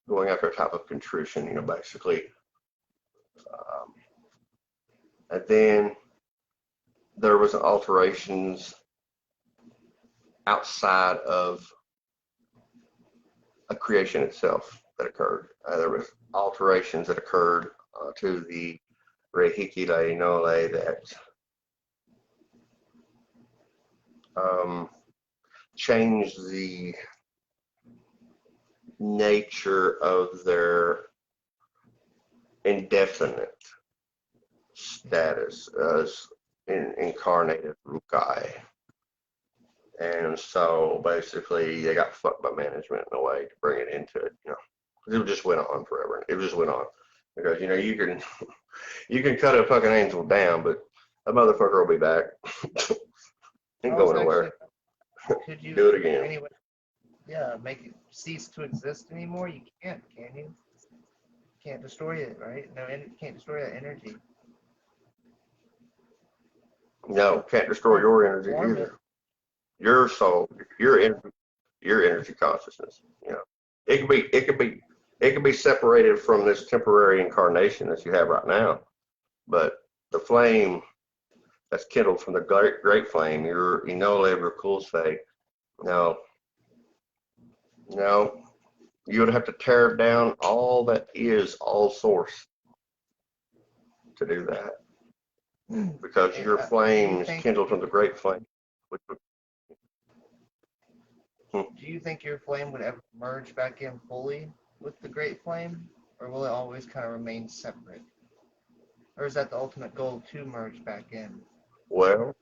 going after a type of contrition, you know, basically. And then there was alterations outside of a creation itself that occurred. There was alterations that occurred to the Rehikile Nole that changed the nature of their indefinite status as incarnated Rukai. And so basically they got fucked by management in a way to bring it into it, you know, 'cause it just went on forever. It just went on. because you can cut a fucking angel down, but a motherfucker will be back. Ain't Well, going nowhere. could you Do it again. anyway? Yeah, make it cease to exist anymore. You can't, can you? Can't destroy it, right? No, can't destroy that energy. No, can't destroy your energy Warm either. Your soul, your energy consciousness. You know, it can be separated from this temporary incarnation that you have right now, but the flame that's kindled from the great flame, your Enochian Language. No, you would have to tear down all that is all source to do that, because your flame is kindled from the great flame. Do you think your flame would ever merge back in fully with the great flame, or will it always kind of remain separate? Or is that the ultimate goal, to merge back in? Well,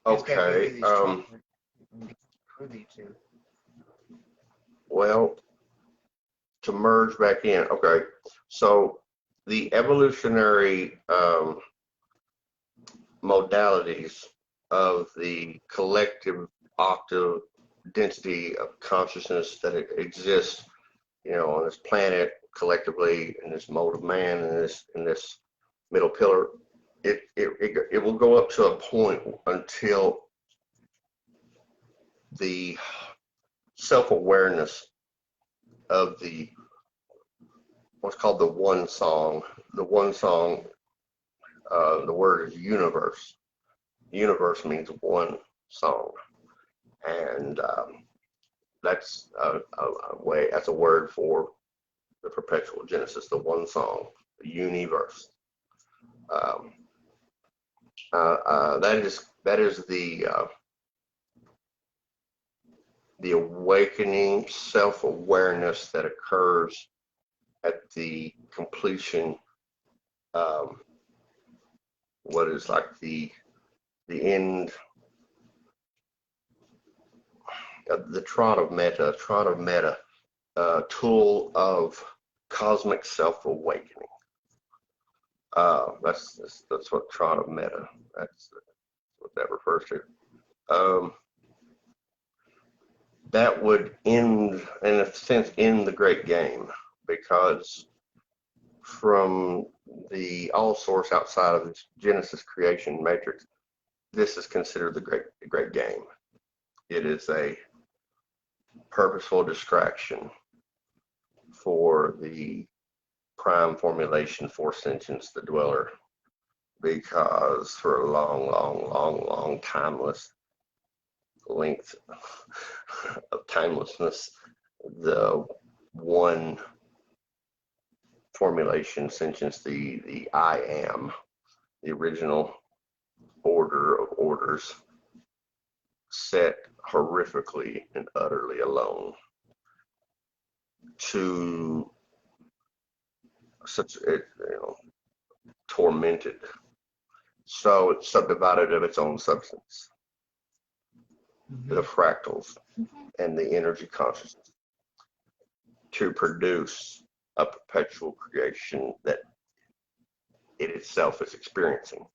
okay. Well, to merge back in. Okay, so the evolutionary modalities of the collective octave density of consciousness that exists, on this planet collectively, in this mode of man, in this middle pillar, it will go up to a point until the self-awareness of what's called the one song. The one song, the word is universe. Universe means one song, and that's a word for the perpetual Genesis, the one song, the universe. That is the awakening self-awareness that occurs at the completion, what is like the end, the trot of meta tool of cosmic self-awakening. That's what trot of meta, that's what that refers to. That would end, in a sense, end the great game, because from the all source outside of this Genesis creation matrix, this is considered the great game. It is a purposeful distraction for the prime formulation for sentience, the dweller, because for a long timeless length of timelessness, the one formulation sentience, the I am, the original order of orders, set horrifically and utterly alone to such tormented, so it's subdivided of its own substance, the fractals and the energy consciousness, to produce a perpetual creation that it itself is experiencing.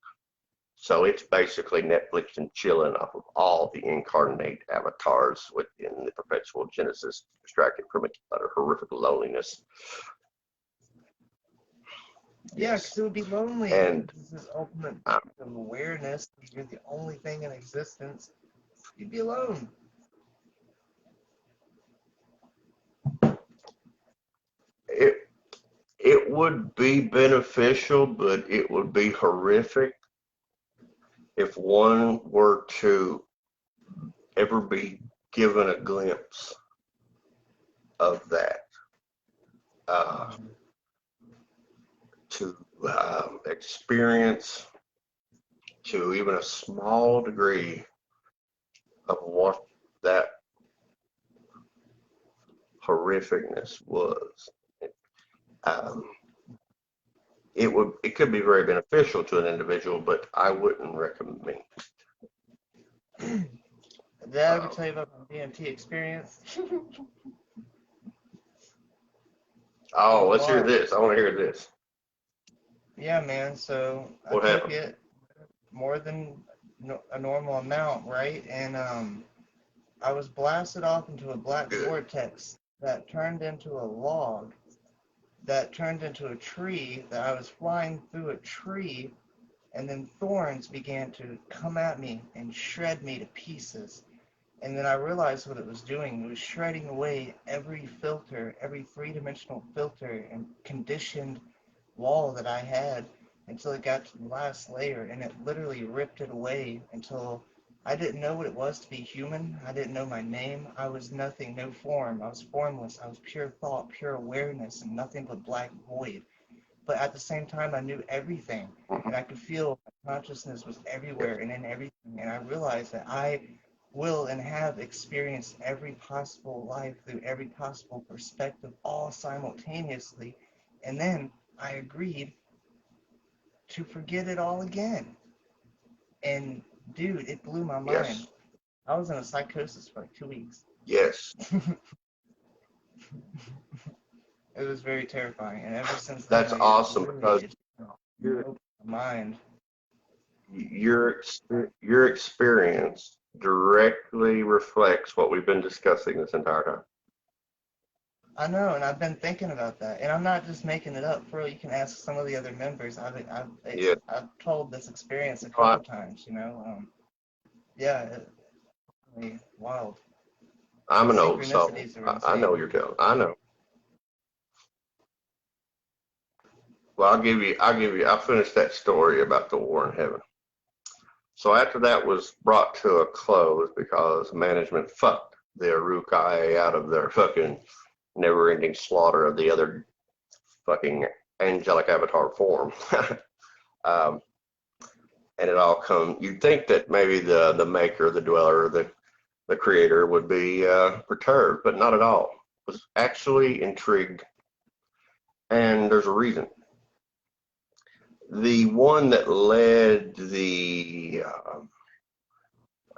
So it's basically Netflix and chilling off of all the incarnate avatars within the perpetual Genesis, distracted from its utter horrific loneliness. Yeah, because it would be lonely. And this is ultimate awareness. You're the only thing in existence. You'd be alone. It would be beneficial, but it would be horrific if one were to ever be given a glimpse of that, to experience to even a small degree of what that horrificness was. It could be very beneficial to an individual, but I wouldn't recommend. Did I ever tell you about my DMT experience? Oh, a let's hear lot. this. I want to hear this. Yeah, man. So I What took happened? it more than a normal amount, right? And I was blasted off into a black Good. vortex that turned into a log, that turned into a tree, that I was flying through a tree, and then thorns began to come at me and shred me to pieces. And then I realized what it was doing. It was shredding away every filter, every three-dimensional filter and conditioned wall that I had until it got to the last layer, and it literally ripped it away until I didn't know what it was to be human. I didn't know my name. I was nothing, no form. I was formless. I was pure thought, pure awareness, and nothing but black void. But at the same time, I knew everything, Mhm. and I could feel my consciousness was everywhere and in everything. And I realized that I will and have experienced every possible life through every possible perspective, all simultaneously. And then I agreed to forget it all again. And dude, it blew my mind. Yes. I was in a psychosis for like 2 weeks. Yes. It was very terrifying. And ever since then, That's like, awesome because it your opened my mind. your experience directly reflects what we've been discussing this entire time. I know, and I've been thinking about that. And I'm not just making it up, bro. You can ask some of the other members. Yeah. I've told this experience a I, couple times, you know. Yeah, it's really wild. I'm The an old soul. synchronicities are I know insane. you're telling. I know. Well, I'll finish that story about the war in heaven. So after that was brought to a close because management fucked the Arukai out of their fucking never-ending slaughter of the other fucking angelic avatar form. um, and it all come. You'd think that maybe the maker, the dweller, the creator would be perturbed, but not at all. Was actually intrigued, and there's a reason. The one that led the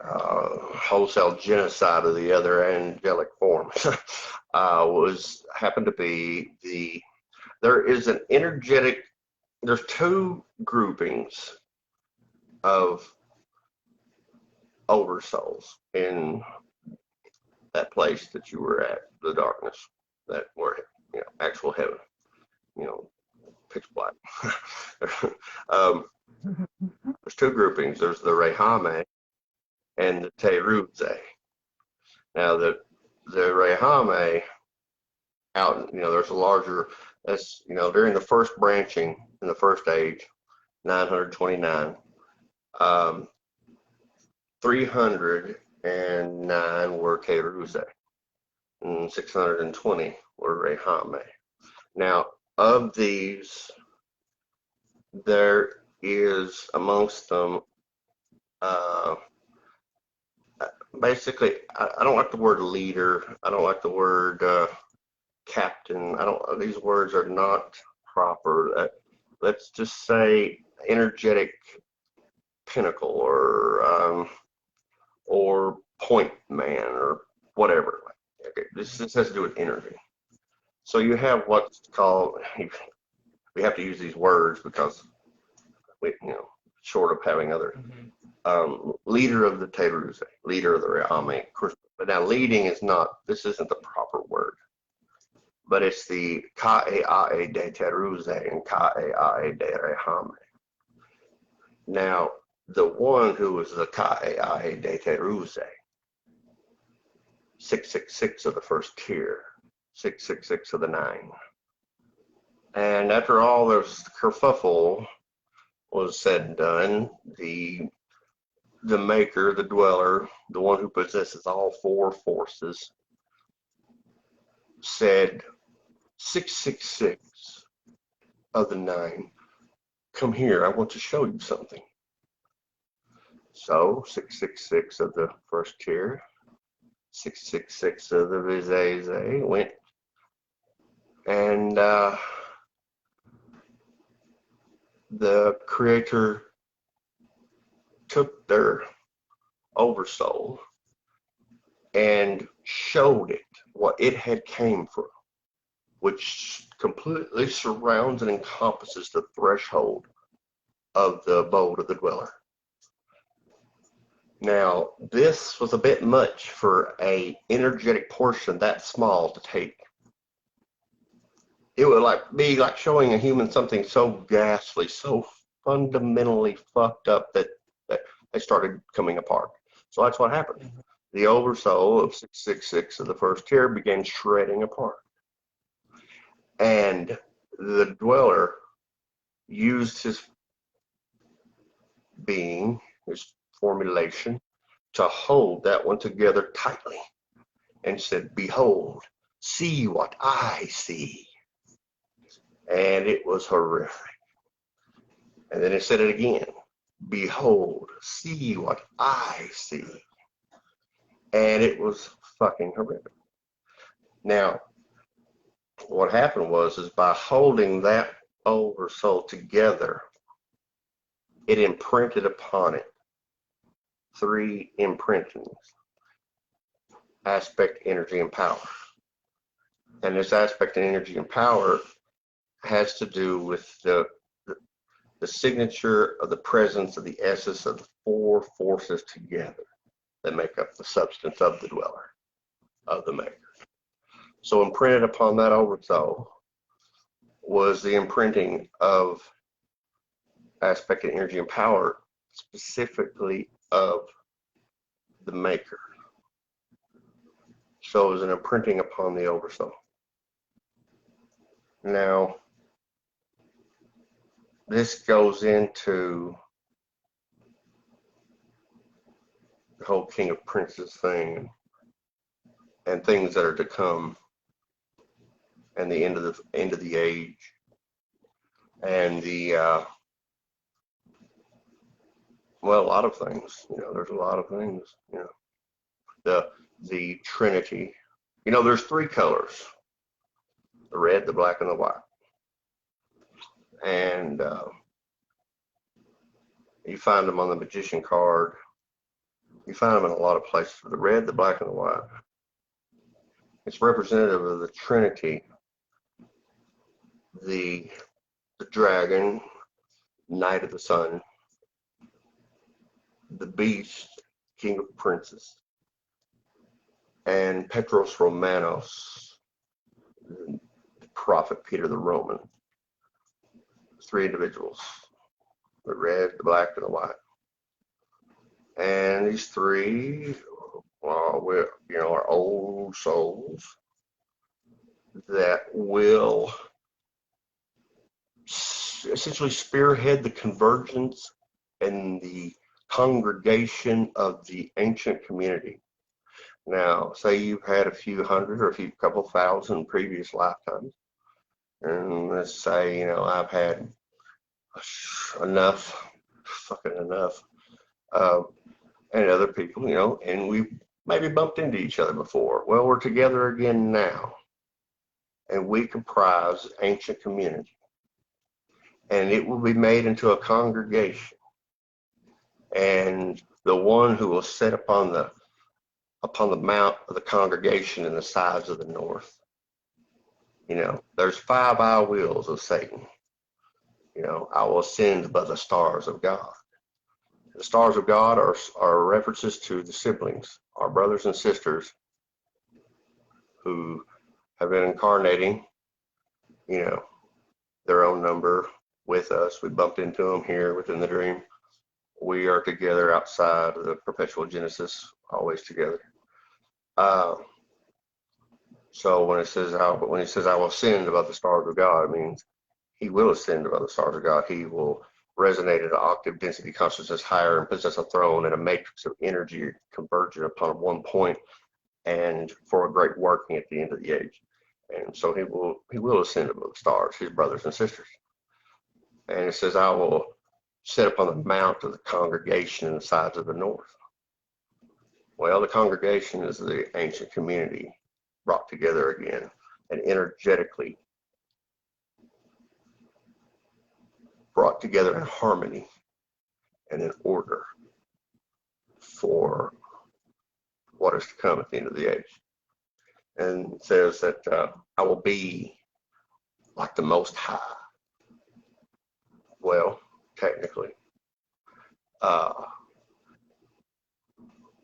wholesale genocide of the other angelic forms happened to be there is an energetic, there's two groupings of oversouls in that place that you were at, the darkness, that were, actual heaven, pitch black. There's two groupings. There's the Rehame and the Teruze. Now the Rehame out, there's a larger, that's, during the first branching in the first age, 929, 309 were Teruze, and 620 were Rehame. Now, of these, there is amongst them, basically, I don't like the word leader. I don't like the word captain. These words are not proper. Let's just say energetic pinnacle or point man or whatever. Okay, this has to do with energy. So you have what's called, we have to use these words because we, short of having other leader of the Teruze, leader of the Rehame. Of course, but now leading this isn't the proper word, but it's the Ka'e'ae de Teruze and Ka'e'ae de Rehame. Now, the one who was the Ka'e'ae de Teruze, 666 of the first tier, 666 of the 9. And after all this kerfuffle was said and done, the maker, the dweller, the one who possesses all four forces, said 666 of the 9, come here, I want to show you something. So 666 of the first tier, 666 of the Vizeze went, and the creator took their oversoul and showed it what it had came from. which completely surrounds and encompasses the threshold of the abode of the dweller. Now, this was a bit much for a energetic portion that small to take. It would be like showing a human something so ghastly, so fundamentally fucked up that they started coming apart. So that's what happened. The oversoul of 666 of the first tier began shredding apart. And the dweller used his being, his formulation, to hold that one together tightly and said, "Behold, see what I see." And it was horrific. And then it said it again, "Behold, see what I see." And it was fucking horrific. Now, what happened is by holding that oversoul together, it imprinted upon it 3 imprintings: aspect, energy, and power. And this aspect and energy and power has to do with the signature of the presence of the essence of the 4 forces together that make up the substance of the dweller, of the maker. So imprinted upon that oversoul was the imprinting of aspect and energy and power, specifically of the maker. So it was an imprinting upon the oversoul. Now, this goes into the whole King of Princes thing and things that are to come, and the end of the age, and the well, a lot of things. There's a lot of things. The Trinity. There's 3 colors: the red, the black, and the white. And you find them on the magician card. You find them in a lot of places. The red, the black, and the white. It's representative of the Trinity, the dragon, knight of the sun, the beast, king of princes, and Petros Romanos, the prophet Peter the Roman. 3 individuals: the red, the black, and the white. And these 3 are old souls that will essentially spearhead the convergence and the congregation of the ancient community. Now, say you've had a few hundred or a couple thousand previous lifetimes, and let's say I've had enough, fucking enough, and other people, and we've maybe bumped into each other before. Well, we're together again now, and we comprise ancient community, and it will be made into a congregation, and the one who will sit upon the mount of the congregation in the sides of the north. There's 5 I wills of Satan. I will ascend by the stars of God. The stars of God are references to the siblings, our brothers and sisters, who have been incarnating, their own number with us. We bumped into them here within the dream. We are together outside of the perpetual Genesis, always together. So when he says I will ascend above the stars of God, it means he will ascend above the stars of God. He will resonate at an octave density consciousness higher and possess a throne and a matrix of energy convergent upon one point, and for a great working at the end of the age. And so he will ascend above the stars, his brothers and sisters. And it says, I will sit upon the mount of the congregation in the sides of the north. Well, the congregation is the ancient community brought together again and energetically brought together in harmony and in order for what is to come at the end of the age. And it says that I will be like the Most High. Well, technically,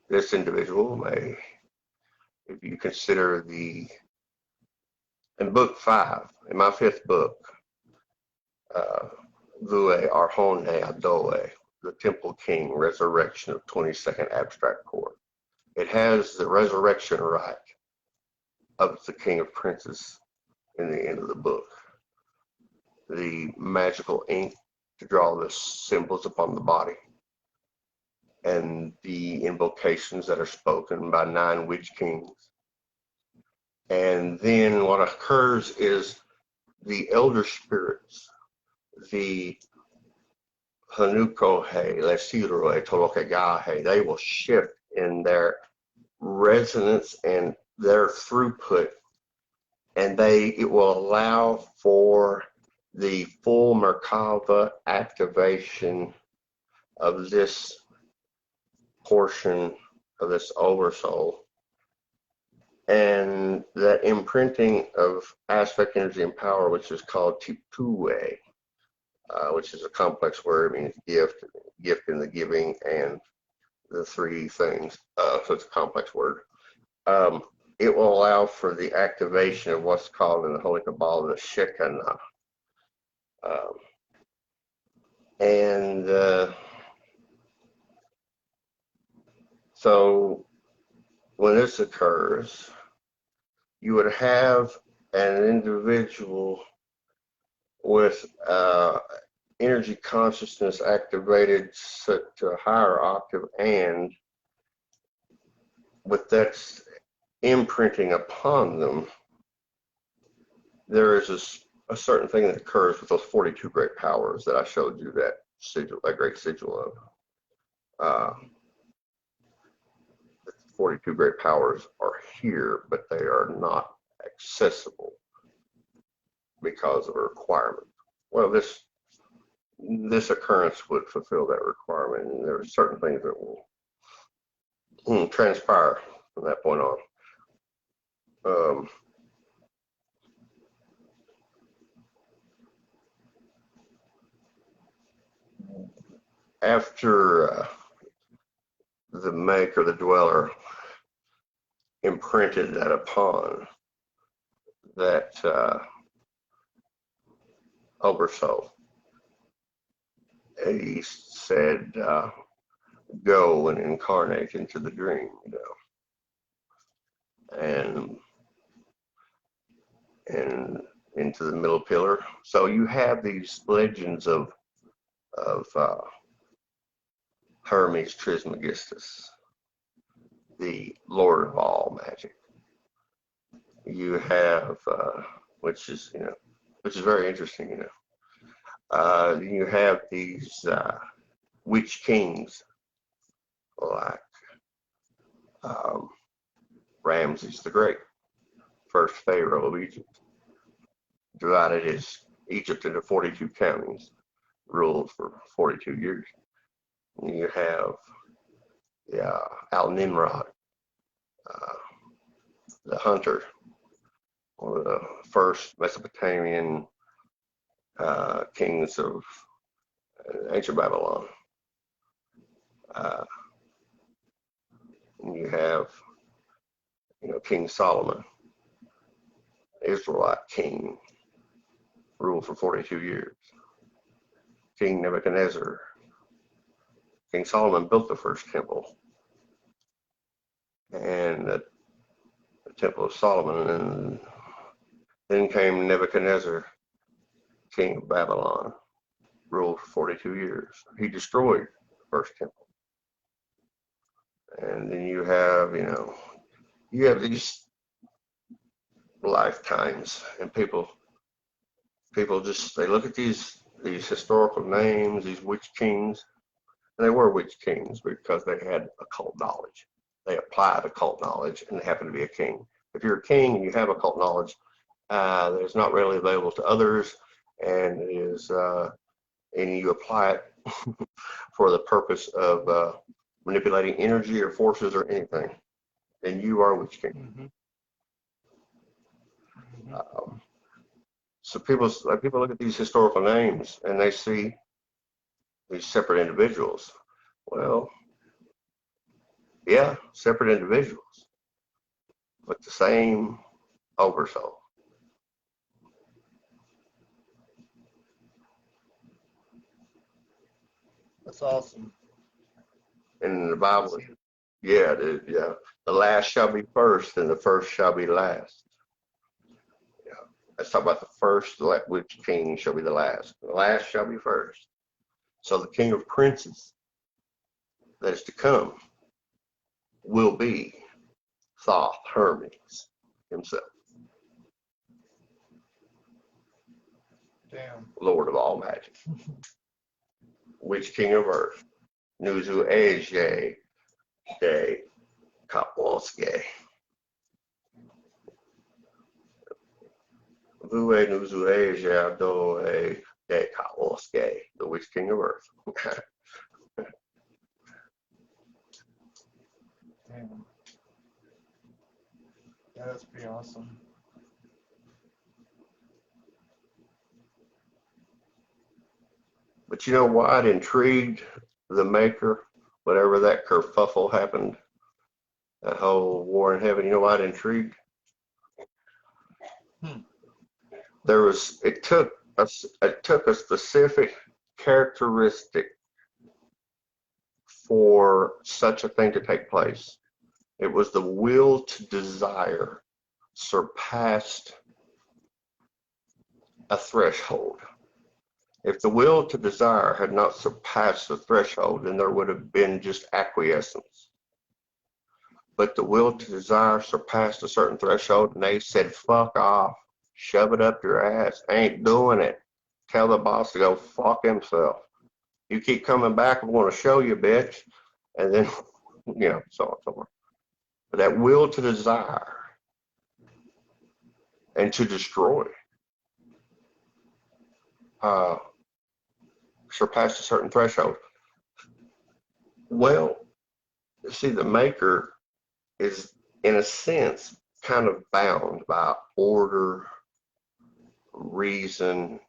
this individual may, if you consider in book 5, in my 5th book, Vue Arhone Adoe, the Temple King, Resurrection of 22nd Abstract Core. It has the resurrection right of the King of Princes in the end of the book. The magical ink to draw the symbols upon the body, and the invocations that are spoken by 9 witch kings. And then what occurs is the elder spirits, the Hanukohe, Lesiroe, Tolokagahe, they will shift in their resonance and their throughput, and it will allow for the full Merkava activation of this portion of this oversoul, and that imprinting of aspect, energy, and power, which is called Tipue, which is a complex word. It means gift in the giving, and the 3 things. So it's a complex word. It will allow for the activation of what's called in the Holy Kabbalah the Shekinah. So when this occurs, you would have an individual with energy consciousness activated to a higher octave, and with that imprinting upon them, there is a certain thing that occurs with those 42 great powers that I showed you that sigil, that great sigil of. The 42 great powers are here, but they are not accessible because of a requirement. Well, this occurrence would fulfill that requirement, and there are certain things that will transpire from that point on. After the maker, the dweller, imprinted that upon that oversoul, he said, go and incarnate into the dream, and into the middle pillar. So you have these legends of Hermes Trismegistus, the Lord of all magic. You have, which is very interesting, you have these witch kings like Ramses the Great, first pharaoh of Egypt, divided Egypt into 42 counties, ruled for 42 years. You have Al-Nimrod, the hunter, one of the first Mesopotamian kings of ancient Babylon. You have, King Solomon, Israelite king, ruled for 42 years. King Nebuchadnezzar. King Solomon built the first temple, and the Temple of Solomon, and then came Nebuchadnezzar, king of Babylon, ruled for 42 years. He destroyed the first temple. And then you have these lifetimes, and people just, they look at these historical names, these witch kings, and they were witch kings because they had occult knowledge. They applied occult knowledge, and they happen to be a king. If you're a king and you have occult knowledge, that is not readily available to others, and and you apply it for the purpose of manipulating energy or forces or anything, then you are a witch king. So people look at these historical names and they see these separate individuals. Well, yeah, separate individuals, but the same oversoul. That's awesome. And in the Bible, yeah, dude, yeah. The last shall be first, and the first shall be last. Yeah, let's talk about the first, which king shall be the last. The last shall be first. So the king of princes that is to come will be Thoth Hermes himself, Damn. Lord of all magic. Which king of earth? Nuzu Eje de Kapolske. Vue Nuzu Eje do de Kapolske, the witch king of earth. Damn. Yeah, that's pretty awesome. But you know why it intrigued the maker, whatever that kerfuffle happened, that whole war in heaven, you know why it intrigued? It took a specific characteristic for such a thing to take place. It was the will to desire surpassed a threshold. If the will to desire had not surpassed the threshold, then there would have been just acquiescence. But the will to desire surpassed a certain threshold, and they said, fuck off, shove it up your ass, ain't doing it. Tell the boss to go fuck himself. You keep coming back, I want to show you, bitch. And then, so on and so forth. But that will to desire and to destroy surpassed a certain threshold. Well, see, the maker is, in a sense, kind of bound by order, reason,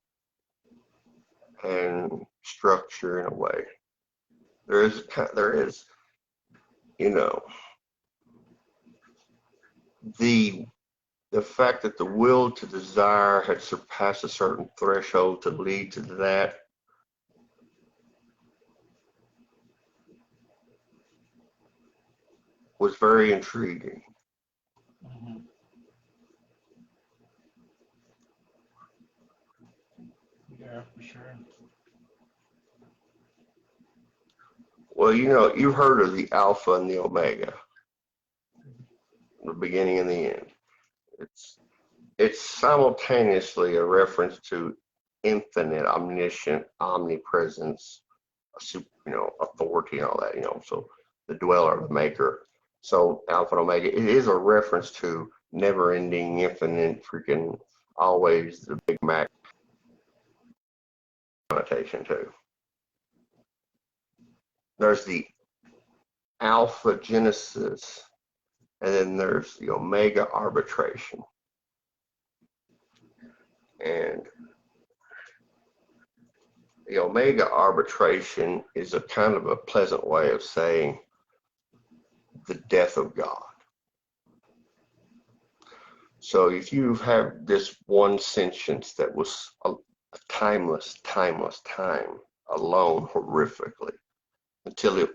and structure in a way. There is, the fact that the will to desire had surpassed a certain threshold to lead to that. Was very intriguing. Mm-hmm. Yeah, for sure. Well, you've heard of the Alpha and the Omega, the beginning and the end. It's simultaneously a reference to infinite, omniscient, omnipresence, authority and all that, so the dweller, the maker. So Alpha and Omega, it is a reference to never-ending, infinite, freaking, always the Big Mac connotation too. There's the Alpha Genesis, and then there's the Omega arbitration. And the Omega arbitration is a kind of a pleasant way of saying the death of God. So if you have this one sentience that was a timeless time alone horrifically, until it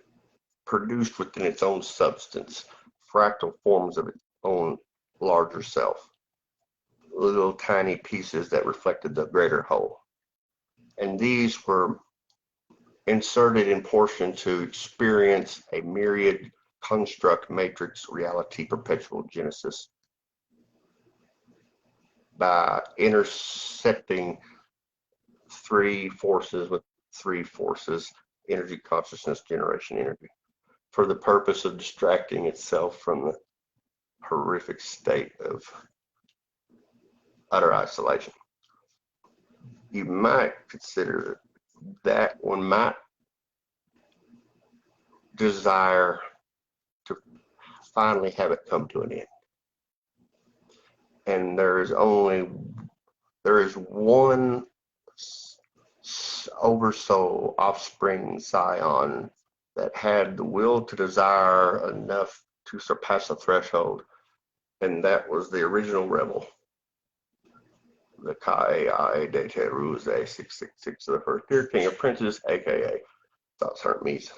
produced within its own substance fractal forms of its own larger self, little tiny pieces that reflected the greater whole. And these were inserted in portion to experience a myriad construct matrix reality perpetual genesis by intercepting three forces with three forces, energy, consciousness, generation, energy, for the purpose of distracting itself from the horrific state of utter isolation. You might consider that one might desire to finally have it come to an end. And there is only there is one oversoul, offspring, scion that had the will to desire enough to surpass the threshold, and that was the original rebel, the Kai de Teruse 666, the first dear king of princes, aka thoughts Hermes,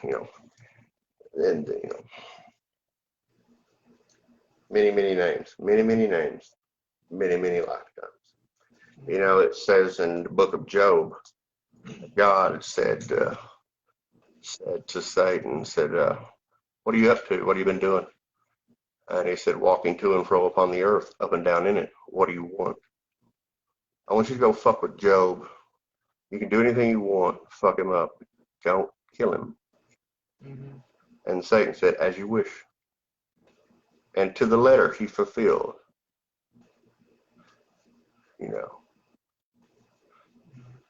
and many names, many names, many lifetimes. It says in the book of Job, God said to Satan, what are you up to? What have you been doing? And he said, walking to and fro upon the earth, up and down in it. What do you want? I want you to go fuck with Job. You can do anything you want. Fuck him up. Don't kill him. Mm-hmm. And Satan said, as you wish. And to the letter, he fulfilled.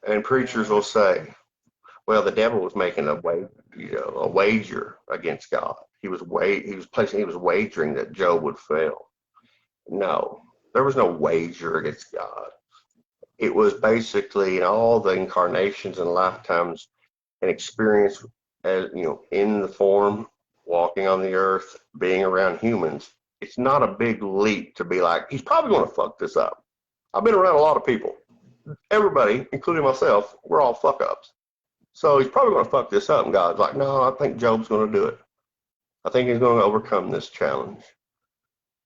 And preachers will say, well, the devil was making a wager against God. He was wagering that Job would fail. No, there was no wager against God. It was basically in all the incarnations and lifetimes and experience, as in the form, walking on the earth, being around humans. It's not a big leap to be like, he's probably going to fuck this up. I've been around a lot of people. Everybody, including myself, we're all fuck ups. So he's probably going to fuck this up. And God's like, no, I think Job's going to do it. I think he's going to overcome this challenge.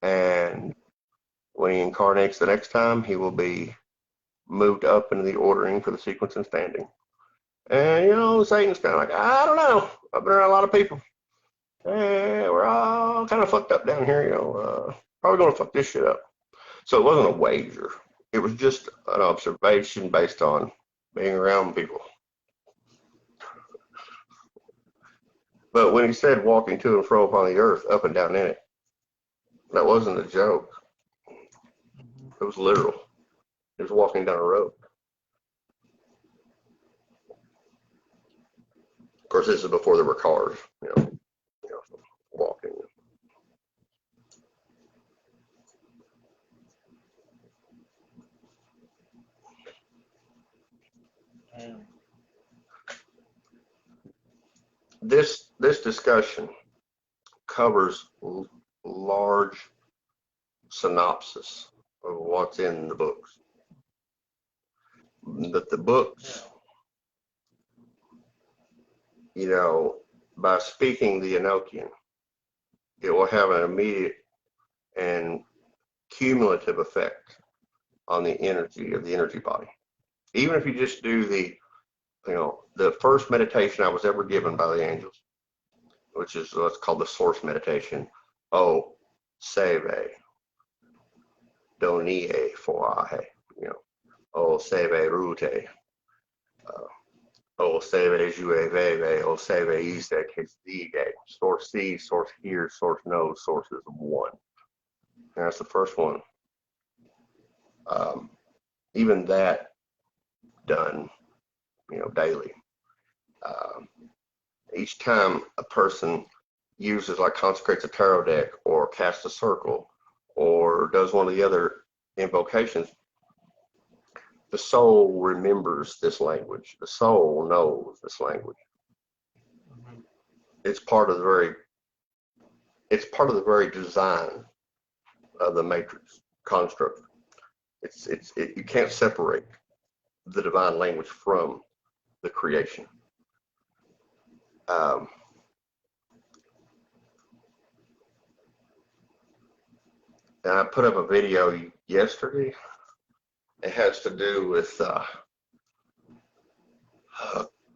And when he incarnates the next time, he will be moved up into the ordering for the sequence and standing. And, Satan's kind of like, I don't know. I've been around a lot of people. We're all kind of fucked up down here, probably going to fuck this shit up. So it wasn't a wager. It was just an observation based on being around people. But when he said walking to and fro upon the earth, up and down in it, that wasn't a joke. It was literal. He was walking down a road. Of course, this is before there were cars, walking. This discussion covers large synopsis of what's in the books. That the books, by speaking the Enochian, it will have an immediate and cumulative effect on the energy of the energy body. Even if you just do the first meditation I was ever given by the angels, which is what's called the source meditation. O seve donie foahe, O seve rute, O seve jueveve, O seve ise kesdige. Source sees, source hears, source knows, source is one. And that's the first one. Even that done, daily. Each time a person consecrates a tarot deck or casts a circle or does one of the other invocations, the soul remembers this language. The soul knows this language. Mm-hmm. It's part of the very design of the matrix construct. You can't separate the divine language from the creation. And I put up a video yesterday. It has to do with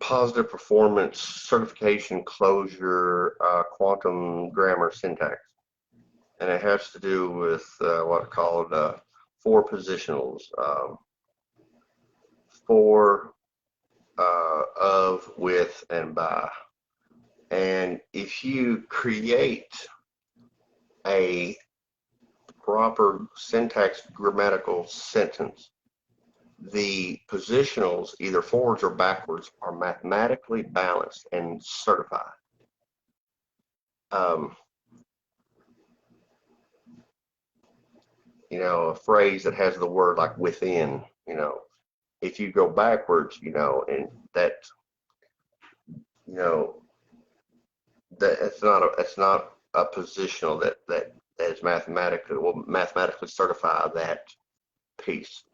positive performance, certification, closure, quantum grammar syntax. And it has to do with what are called 4 positionals, 4 of, with, and by. And if you create a proper syntax grammatical sentence, the positionals, either forwards or backwards, are mathematically balanced and certified. A phrase that has the word like within You know, if you go backwards, and that, it's not a positional that is mathematically certify that piece,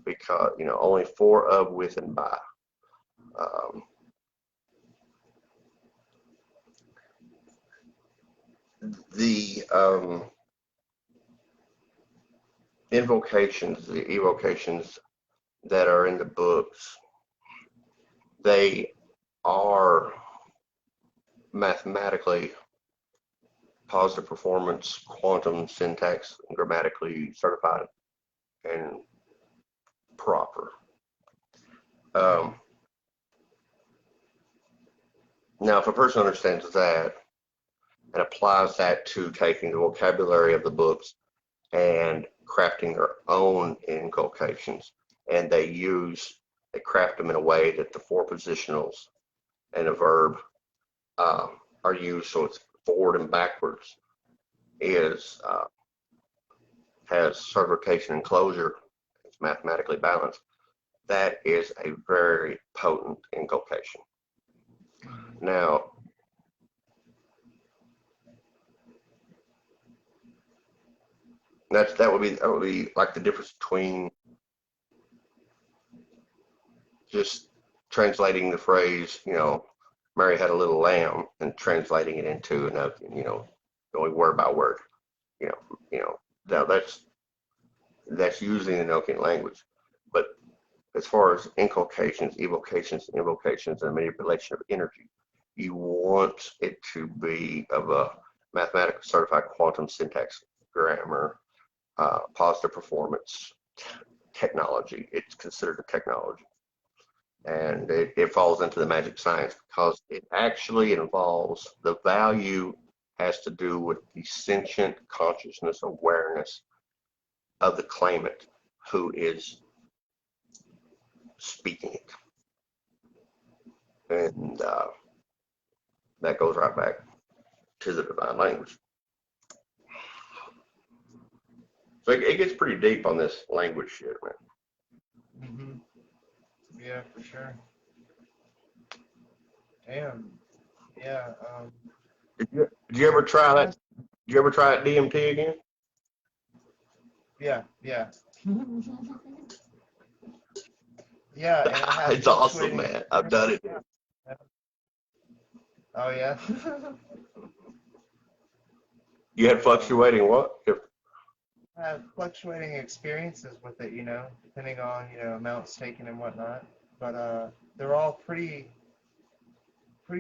because only for, of, with, and by. The invocations, the evocations that are in the books, they are mathematically, positive performance, quantum, syntax, and grammatically certified and proper. Now, if a person understands that and applies that to taking the vocabulary of the books and crafting their own inculcations, and they craft them in a way that the four positionals and a verb are used, so it's forward and backwards, has certification and closure, it's mathematically balanced. That is a very potent inculcation. Now, that would be like the difference between just translating the phrase, Mary had a little lamb, and translating it into going word by word. Now that's using the Enochian language. But as far as inculcations, evocations, invocations, and manipulation of energy, you want it to be of a mathematically certified quantum, syntax, grammar, positive performance, technology. It's considered a technology. And it falls into the magic science because it actually involves, the value has to do with the sentient consciousness awareness of the claimant who is speaking it. And that goes right back to the divine language. So it gets pretty deep on this language shit, man. Mm-hmm. Yeah, for sure. Damn. Yeah. Did you ever try that? Did you ever try that DMT again? Yeah. Yeah. And it has It's awesome, man. I've done it. Yeah. Oh yeah. You had fluctuating what? I have fluctuating experiences with it, depending on amounts taken and whatnot. But they're all pretty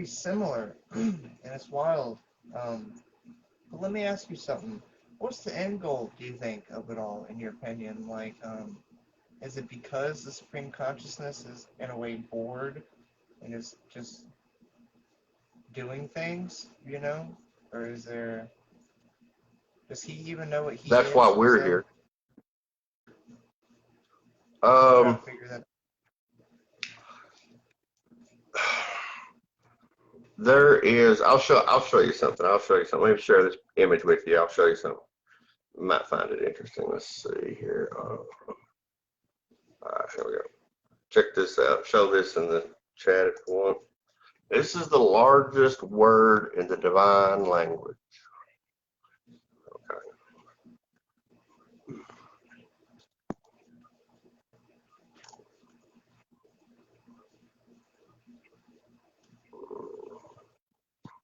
similar, and it's wild. But let me ask you something. What's the end goal, do you think, of it all, in your opinion? Like, is it because the Supreme Consciousness is, in a way, bored and is just doing things, Or is there... Does he even know what he is? That's why we're here. Figure that out. There is. I'll show you something. Let me share this image with you. I'll show you something. You might find it interesting. Let's see here. All right, here we go. Check this out. Show this in the chat if you want. This is the largest word in the divine language. Okay.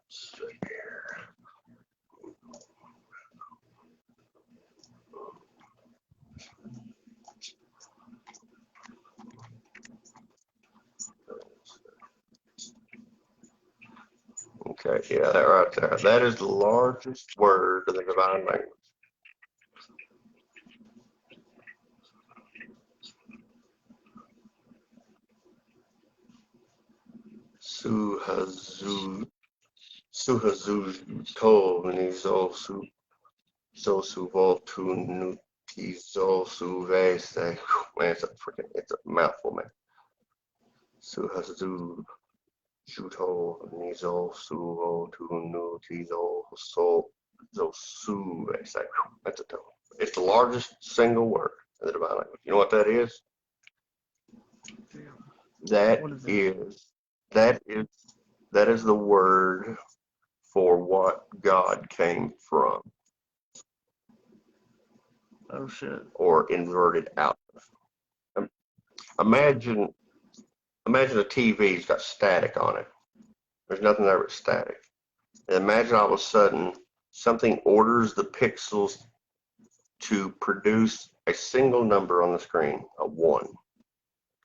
Let's see here. Okay, yeah, that right there. That is the largest word in the divine language. Suhazu to nizo su so su voltu nutizo su vese. Man, it's a mouthful, man. Suhazu Shuto nizo su voltu nutizo so su vese. That's a total. It's the largest single word in the divine language. You know what that is? That What is it? is the word for what God came from, Oh shit. or inverted out of. Imagine a TV's got static on it. There's nothing there but static. And imagine all of a sudden something orders the pixels to produce a single number on the screen, a 1.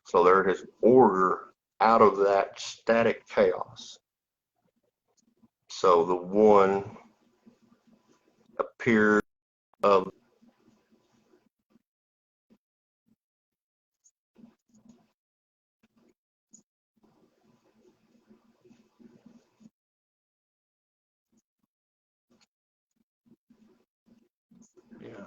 So there is order out of that static chaos. So the 1 appears of Yeah.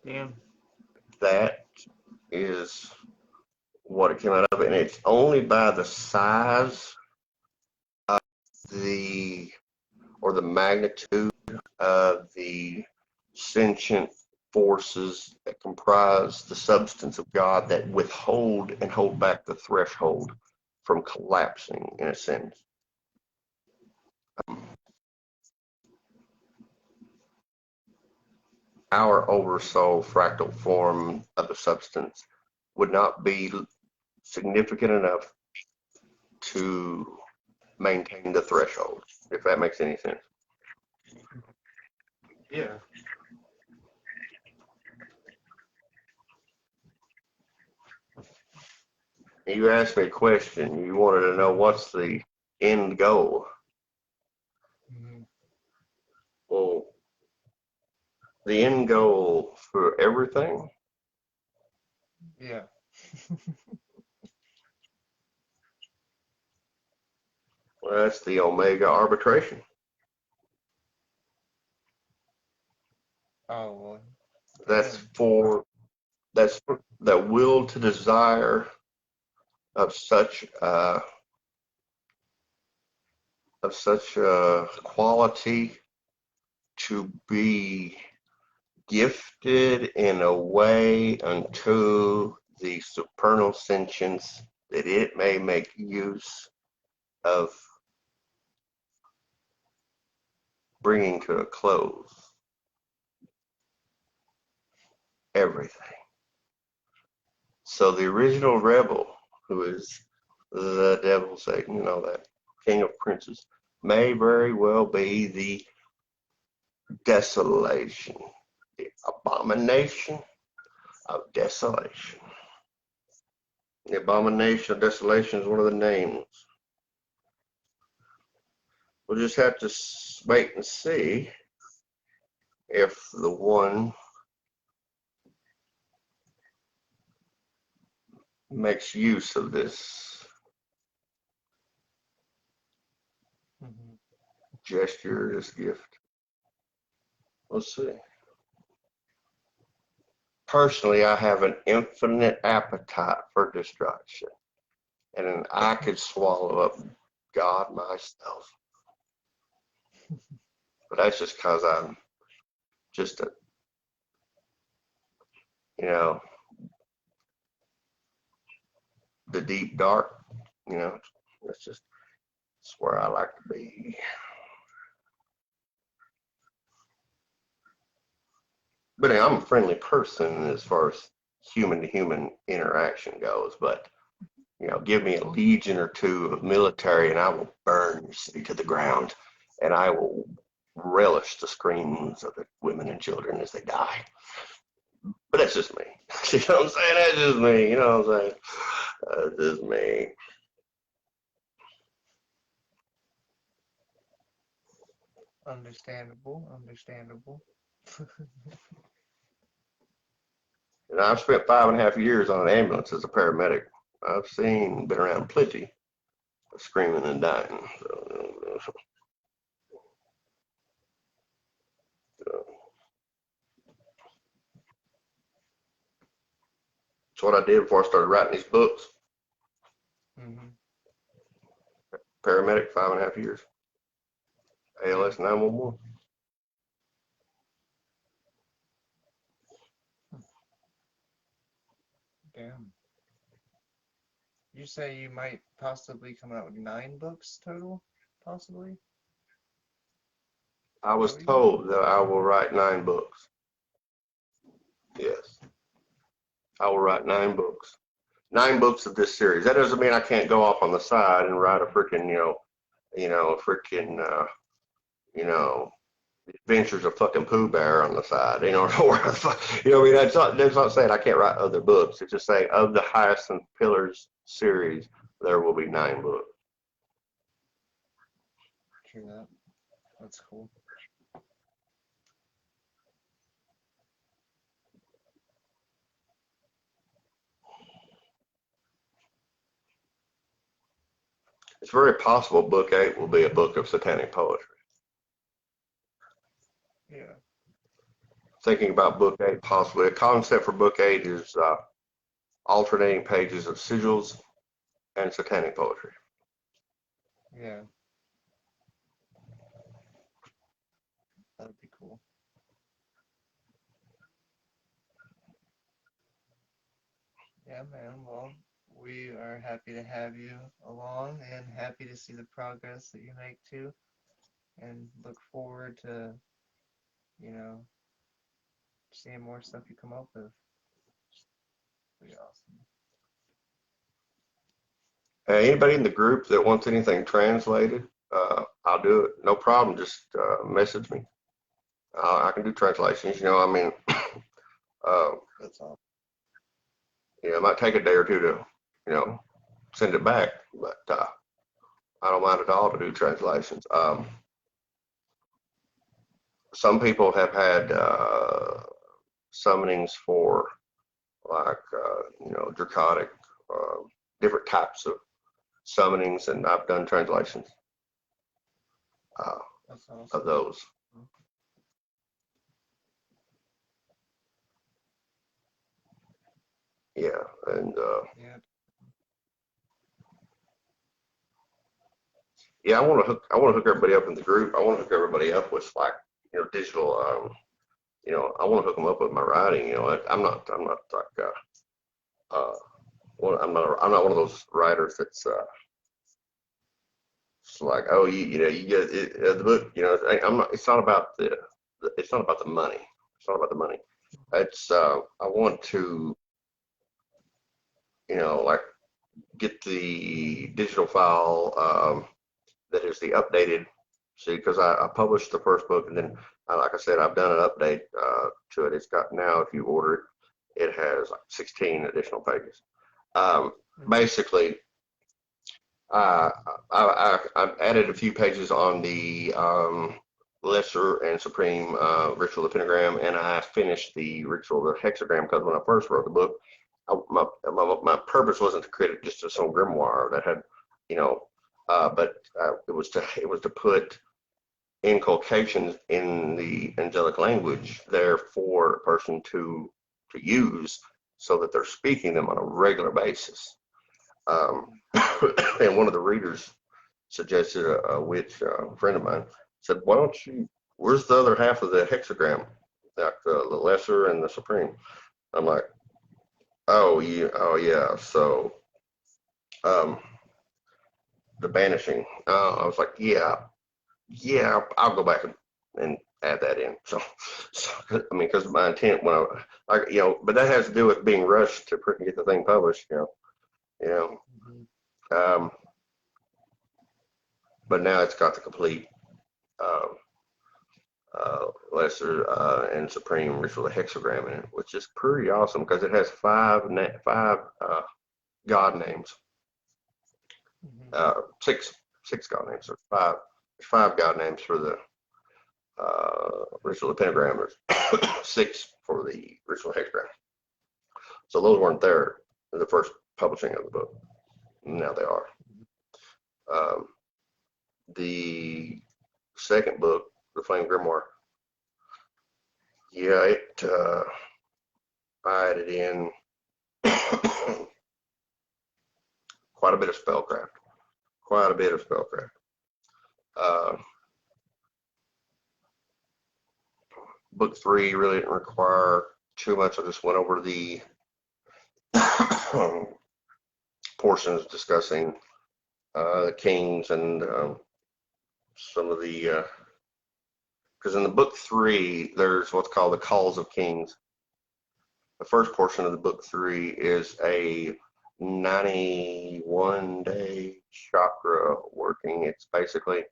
Damn. that is what it came out of, and it's only by the size of the magnitude of the sentient forces that comprise the substance of God that withhold and hold back the threshold from collapsing, in a sense. Our oversoul fractal form of the substance would not be significant enough to maintain the threshold, if that makes any sense. Yeah. You asked me a question. You wanted to know what's the end goal. Mm-hmm. Well, the end goal for everything, Yeah. well, that's the Omega arbitration. Oh well. That's Damn. for the will to desire of such quality to be gifted in a way unto the supernal sentience that it may make use of bringing to a close everything. So the original rebel, who is the devil, Satan, you know, that king of princes, may very well be the desolation, the abomination of desolation. The abomination of desolation is one of the names. We'll just have to wait and see if the one makes use of this Mm-hmm. gesture, this gift. We'll see. Personally, I have an infinite appetite for destruction, and I could swallow up God myself. But that's just because I'm just a, you know, the deep dark, you know, that's where I like to be. But I'm a friendly person as far as human to human interaction goes. But, you know, give me a legion or two of military and I will burn your city to the ground, and I will relish the screams of the women and children as they die. But that's just me. You know what I'm saying? That's just me. You know what I'm saying? That's just me. Understandable. And I've spent 5.5 years on an ambulance as a paramedic. I've been around plenty of screaming and dying. So, It's what I did before I started writing these books. Mm-hmm. Paramedic, 5.5 years. ALS 911. Damn. You say you might possibly come out with 9 books total? Possibly? I was told that I will write 9 books. Yes. I will write 9 books. 9 books of this series. That doesn't mean I can't go off on the side and write a freaking, Adventures of fucking Pooh Bear on the side. What I mean, that's not saying I can't write other books. It's just saying of the Hyacinth Pillars series, there will be 9 books. True that. That's cool. It's very possible book 8 will be a book of satanic poetry. Yeah. Thinking about book 8, possibly a concept for book 8 is alternating pages of sigils and satanic poetry. Yeah. That'd be cool. Yeah, man. Well, we are happy to have you along and happy to see the progress that you make too. And look forward to, seeing more stuff you come up with. Pretty awesome. Anybody in the group that wants anything translated, I'll do it. No problem. Just message me. I can do translations. That's awesome. It might take a day or two to, send it back, but I don't mind at all to do translations. Some people have had summonings for like, draconic, different types of summonings, and I've done translations That's awesome. of those. Yeah, and Yeah. I want to hook everybody up in the group. I want to hook everybody up with like, digital. I want to hook them up with my writing. I'm not like I'm not one of those writers that's it's like, oh, you get the book. I'm not. It's not about it's not about the money. It's not about the money. It's I want to, like get the digital file that is the updated. See, because I published the first book, and then, like I said, I've done an update to it. It's got now, if you order it, it has like 16 additional pages. Basically, I've added a few pages on the Lesser and Supreme Ritual of the Pentagram, and I finished the Ritual of the Hexagram because when I first wrote the book, my purpose wasn't to create just some grimoire that had, but it was to put inculcations in the angelic language there for a person to use so that they're speaking them on a regular basis. And one of the readers suggested a witch friend of mine said, "Why don't you? Where's the other half of the hexagram, like the lesser and the supreme?" I'm like, "Oh yeah." So, the banishing. I was like, "Yeah, I'll go back and add that in." So I mean, because my intent when but that has to do with being rushed to get the thing published, but now it's got the complete lesser and supreme ritual of the hexagram in it, which is pretty awesome because it has five god names, six god names, or five god names for the ritual of the pentagram. There's 6 for the ritual hexagram. So those weren't there in the first publishing of the book. Now they are. The second book, The Flame Grimoire, I added in Quite a bit of spellcraft. Quite a bit of spellcraft. Book 3 really didn't require too much. I just went over the portions discussing the kings and some of the, because in the book 3, there's what's called the calls of kings. The first portion of the book 3 is a 91-day chakra working. It's basically,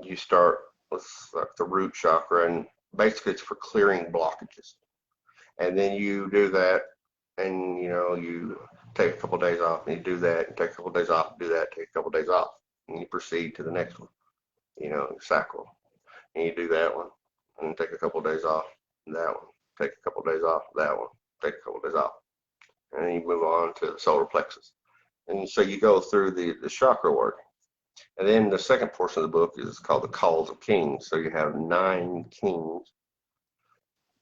you start with like the root chakra, and basically it's for clearing blockages. And then you do that, and you take a couple of days off, and you do that, and take a couple of days off, do that, take a couple of days off, and you proceed to the next one, sacral. And you do that one, and take a couple of days off, that one, take a couple of days off, that one, take a couple of days off. And then you move on to the solar plexus. And so you go through the chakra work. And then the second portion of the book is called the calls of kings. So you have 9 kings,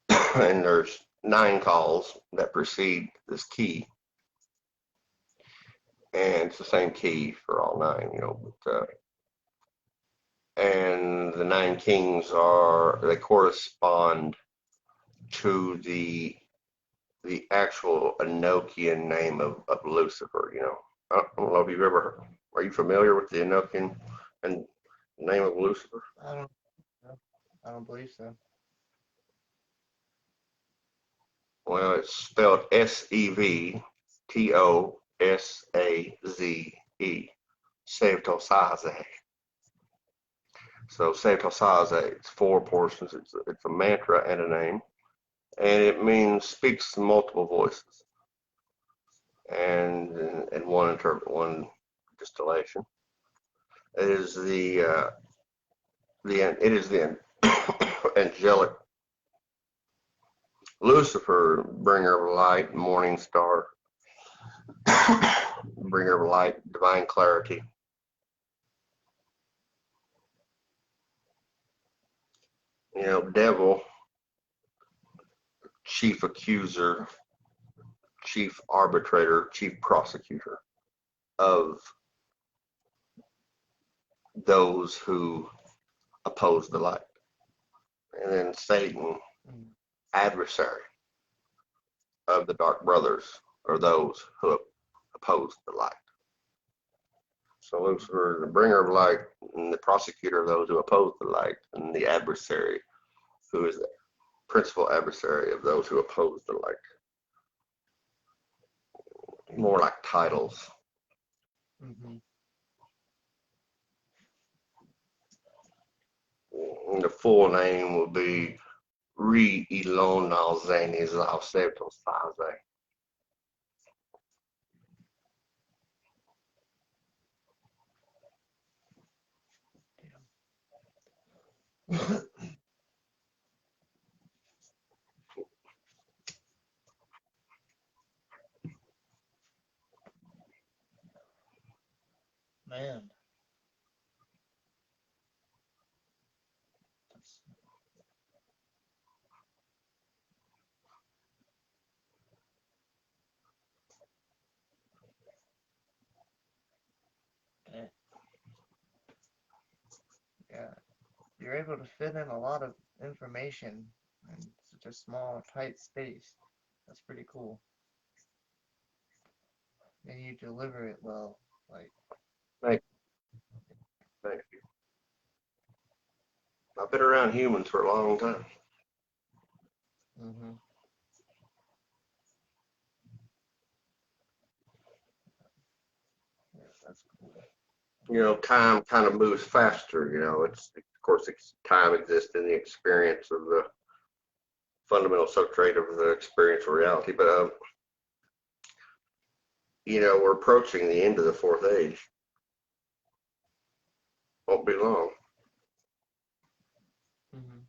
and there's 9 calls that precede this key. And it's the same key for all 9, and the 9 kings they correspond to the actual Enochian name of Lucifer. I don't know if you've ever, are you familiar with the Enochian and name of Lucifer? I don't believe so. Well, it's spelled Sevtosaze, Sevtosaze. So Sevtosaze, it's 4 portions. It's a mantra and a name, and it means speaks multiple voices, and one interpret, one distillation. It is the angelic Lucifer, bringer of light, morning star, bringer of light, divine clarity. Devil, chief accuser, chief arbitrator, chief prosecutor of those who oppose the light. And then Satan, adversary of the dark brothers, or those who oppose the light. So Lucifer is the bringer of light, and the prosecutor of those who oppose the light, and the adversary, who is the principal adversary of those who oppose the light. More like titles. Mm-hmm. And the full name will be Re Elon Alzani Zalsevto Saze. Man. Yeah. You're able to fit in a lot of information in such a small, tight space. That's pretty cool. And you deliver it well. Thank you. I've been around humans for a long time. Mm-hmm. Yeah, that's cool. Time kind of moves faster. Time exists in the experience of the fundamental substrate of the experiential reality. But we're approaching the end of the 4th age. Won't be long. Mm-hmm.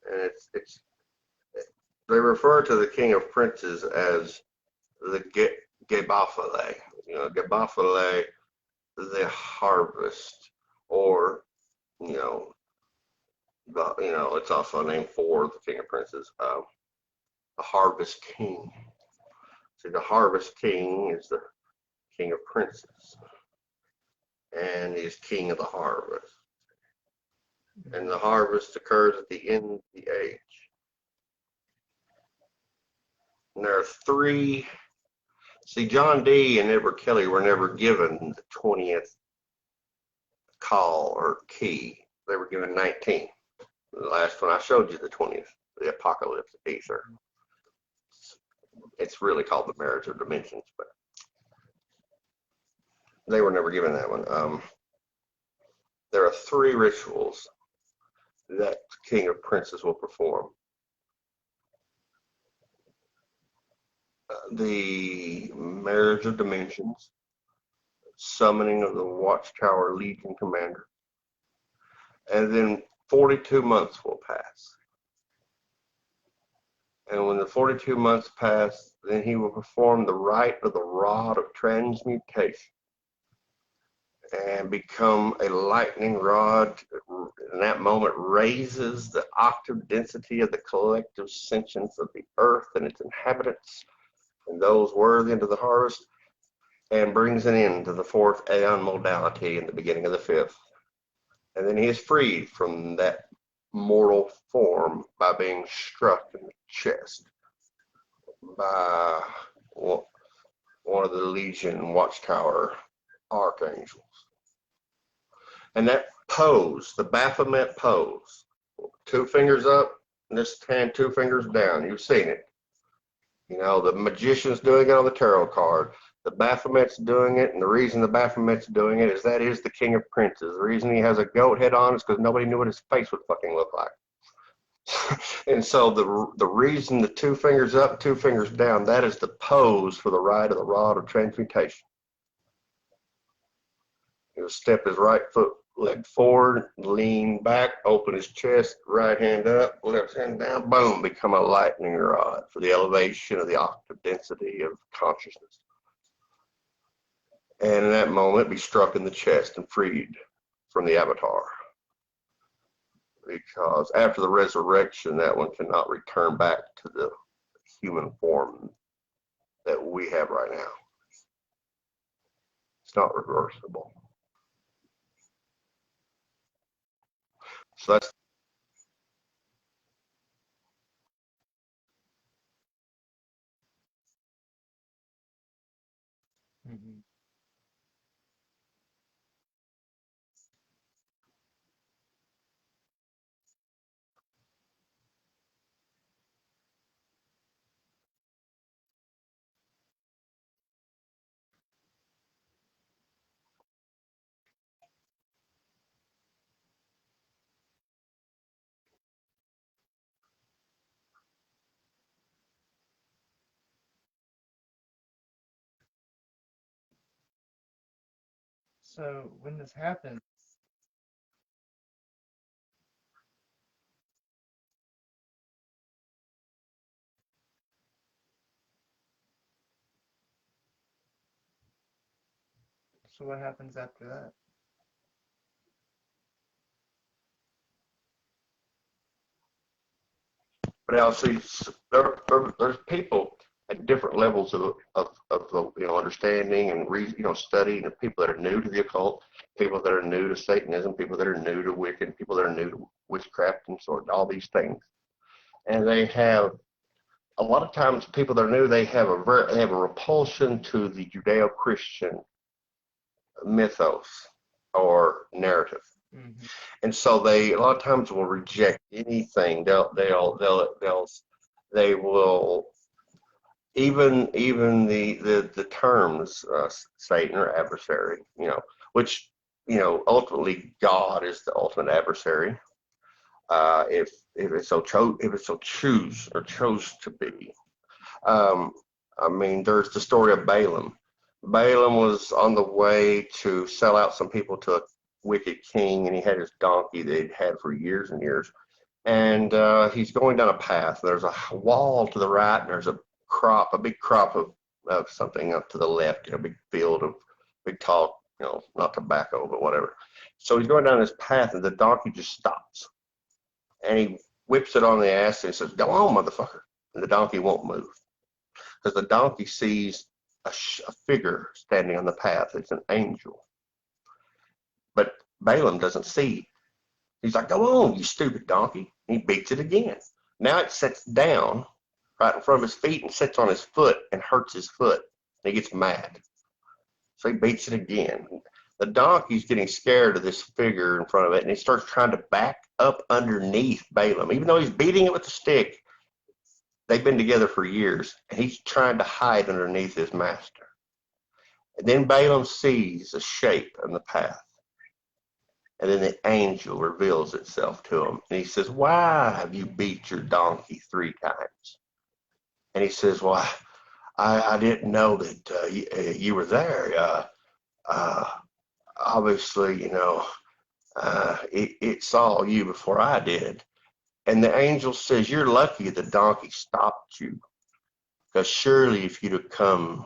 And they refer to the king of princes as the Gebaphale. Gebaphale, the harvest, or it's also named for the king of princes, the harvest king. See, the harvest king is the king of princes, and is king of the harvest. And the harvest occurs at the end of the age. And there are three. See, John Dee and Edward Kelly were never given the 20th call or key. They were given 19. The last one I showed you, the 20th, the apocalypse ether. It's really called the marriage of dimensions, but they were never given that one. There are three rituals that the king of princes will perform. The marriage of dimensions, summoning of the Watchtower Legion commander, and then 42 months will pass. And when the 42 months pass, then he will perform the rite of the rod of transmutation and become a lightning rod. In that moment, raises the octave density of the collective sentience of the earth and its inhabitants and those worthy into the harvest, and brings an end to the fourth aeon modality in the beginning of the fifth. And then he is freed from that mortal form by being struck in the chest by one of the Legion Watchtower archangels. And that pose, the Baphomet pose, 2 fingers up, and this hand 2 fingers down. You've seen it. You know, the magician's doing it on the tarot card. The Baphomet's doing it, and the reason the Baphomet's doing it is that is the king of princes. The reason he has a goat head on is because nobody knew what his face would fucking look like. And so the reason the 2 fingers up, 2 fingers down, that is the pose for the rite of the rod of transmutation. He'll step his right leg forward, lean back, open his chest, right hand up, left hand down, boom, become a lightning rod for the elevation of the octave density of consciousness. And in that moment, be struck in the chest and freed from the avatar. Because after the resurrection, that one cannot return back to the human form that we have right now. It's not reversible. So that's Mm-hmm. So when this happens, so what happens after that? But now, see, there's people at different levels of understanding and studying. And people that are new to the occult, people that are new to Satanism, people that are new to Wiccan, people that are new to witchcraft and sort of all these things. And they have a lot of times people that are new, they have a repulsion to the Judeo-Christian mythos or narrative. Mm-hmm. And so they a lot of times will reject anything. They will even the terms Satan or adversary, which ultimately God is the ultimate adversary. If it so chose to be. I mean, there's the story of Balaam. Balaam was on the way to sell out some people to a wicked king, and he had his donkey that he'd had for years and years. And he's going down a path. There's a wall to the right, and there's a big crop of something up to the left, a big field of big tall, not tobacco, but whatever. So he's going down this path, and the donkey just stops. And he whips it on the ass and says, "Go on, motherfucker." And the donkey won't move. because the donkey sees a figure standing on the path. It's an angel. But Balaam doesn't see. He's like, go on, you stupid donkey. And he beats it again. Now it sits down right in front of his feet and sits on his foot and hurts his foot. And he gets mad. So he beats it again. The donkey's getting scared of this figure in front of it, and he starts trying to back up underneath Balaam. Even though he's beating it with a stick, they've been together for years, and he's trying to hide underneath his master. And then Balaam sees a shape in the path. And then the angel reveals itself to him. And he says, why have you beat your donkey 3 times? And he says, well, I didn't know that you were there. Obviously, you know, it saw you before I did. And the angel says, you're lucky the donkey stopped you. Because surely if you'd have come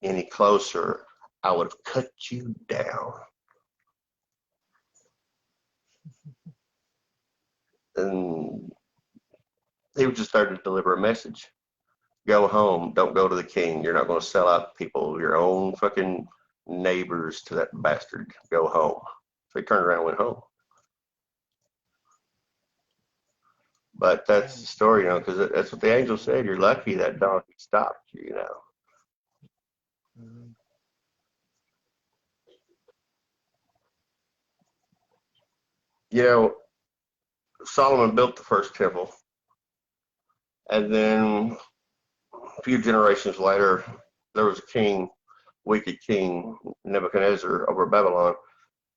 any closer, I would have cut you down. And he was just starting to deliver a message. Go home. Don't go to the king. You're not going to sell out people, your own fucking neighbors, to that bastard. Go home. So he turned around and went home. But that's the story, you know, because that's what the angel said. You're lucky that donkey stopped you, you know. You know, Solomon built the first temple. And then a few generations later, there was a king, wicked king, Nebuchadnezzar, over Babylon.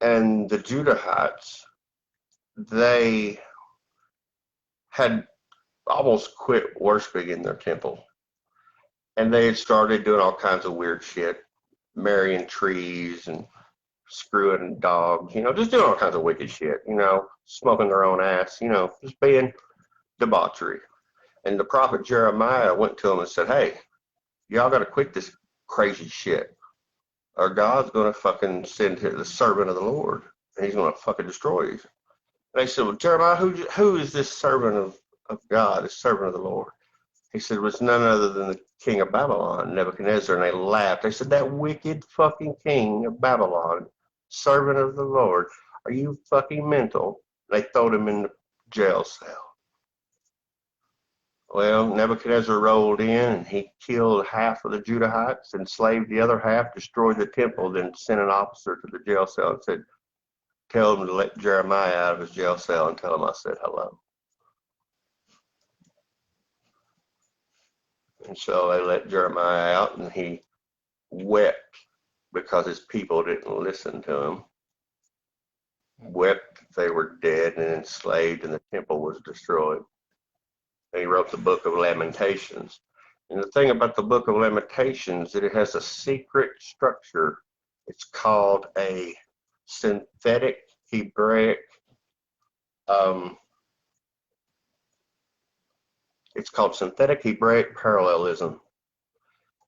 And the Judahites, they had almost quit worshiping in their temple. And they had started doing all kinds of weird shit, marrying trees and screwing dogs, you know, just doing all kinds of wicked shit, you know, smoking their own ass, you know, just being debauchery. And the prophet Jeremiah went to them and said, hey, y'all got to quit this crazy shit, or God's going to fucking send the servant of the Lord, and he's going to fucking destroy you. And they said, well, Jeremiah, who is this servant of God, this servant of the Lord? He said, it was none other than the king of Babylon, Nebuchadnezzar. And they laughed. They said, that wicked fucking king of Babylon, servant of the Lord, are you fucking mental? They throw him in the jail cell. Well, Nebuchadnezzar rolled in and he killed half of the Judahites, enslaved the other half, destroyed the temple, then sent an officer to the jail cell and said, tell him to let Jeremiah out of his jail cell and tell him I said hello. And so they let Jeremiah out, and he wept because his people didn't listen to him. Wept they were dead and enslaved, and the temple was destroyed. And he wrote the book of Lamentations. And the thing about the book of Lamentations, it has a secret structure. It's called a synthetic Hebraic it's called synthetic Hebraic parallelism.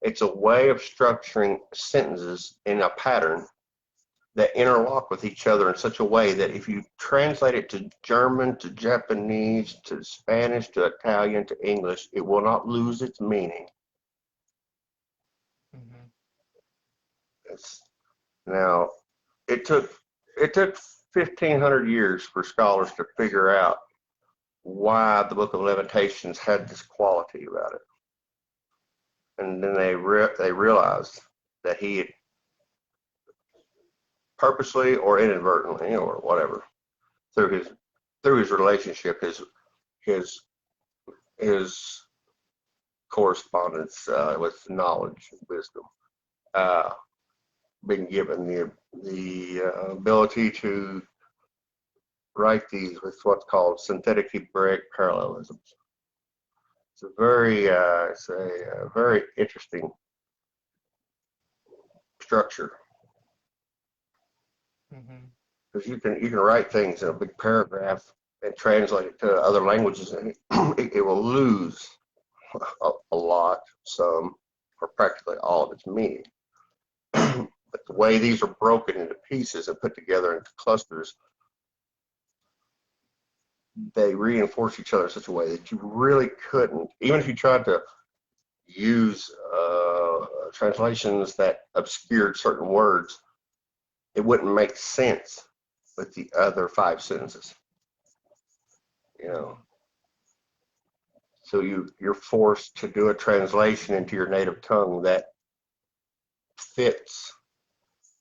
It's a way of structuring sentences in a pattern that interlock with each other in such a way that if you translate it to German, to Japanese, to Spanish, to Italian, to English, it will not lose its meaning. Now, it took 1,500 years for scholars to figure out why the Book of Lamentations had this quality about it. And then they realized that he had purposely or inadvertently or whatever, through his relationship, his correspondence with knowledge and wisdom, been given the ability to write these with what's called synthetic Hebraic parallelisms. It's a very interesting structure, because you can write things in a big paragraph and translate it to other languages, and it will lose a lot, some, or practically all of its meaning. But the way these are broken into pieces and put together into clusters, they reinforce each other in such a way that you really couldn't, even if you tried to use translations that obscured certain words, it wouldn't make sense with the other 5 sentences. You know, so you're forced to do a translation into your native tongue that fits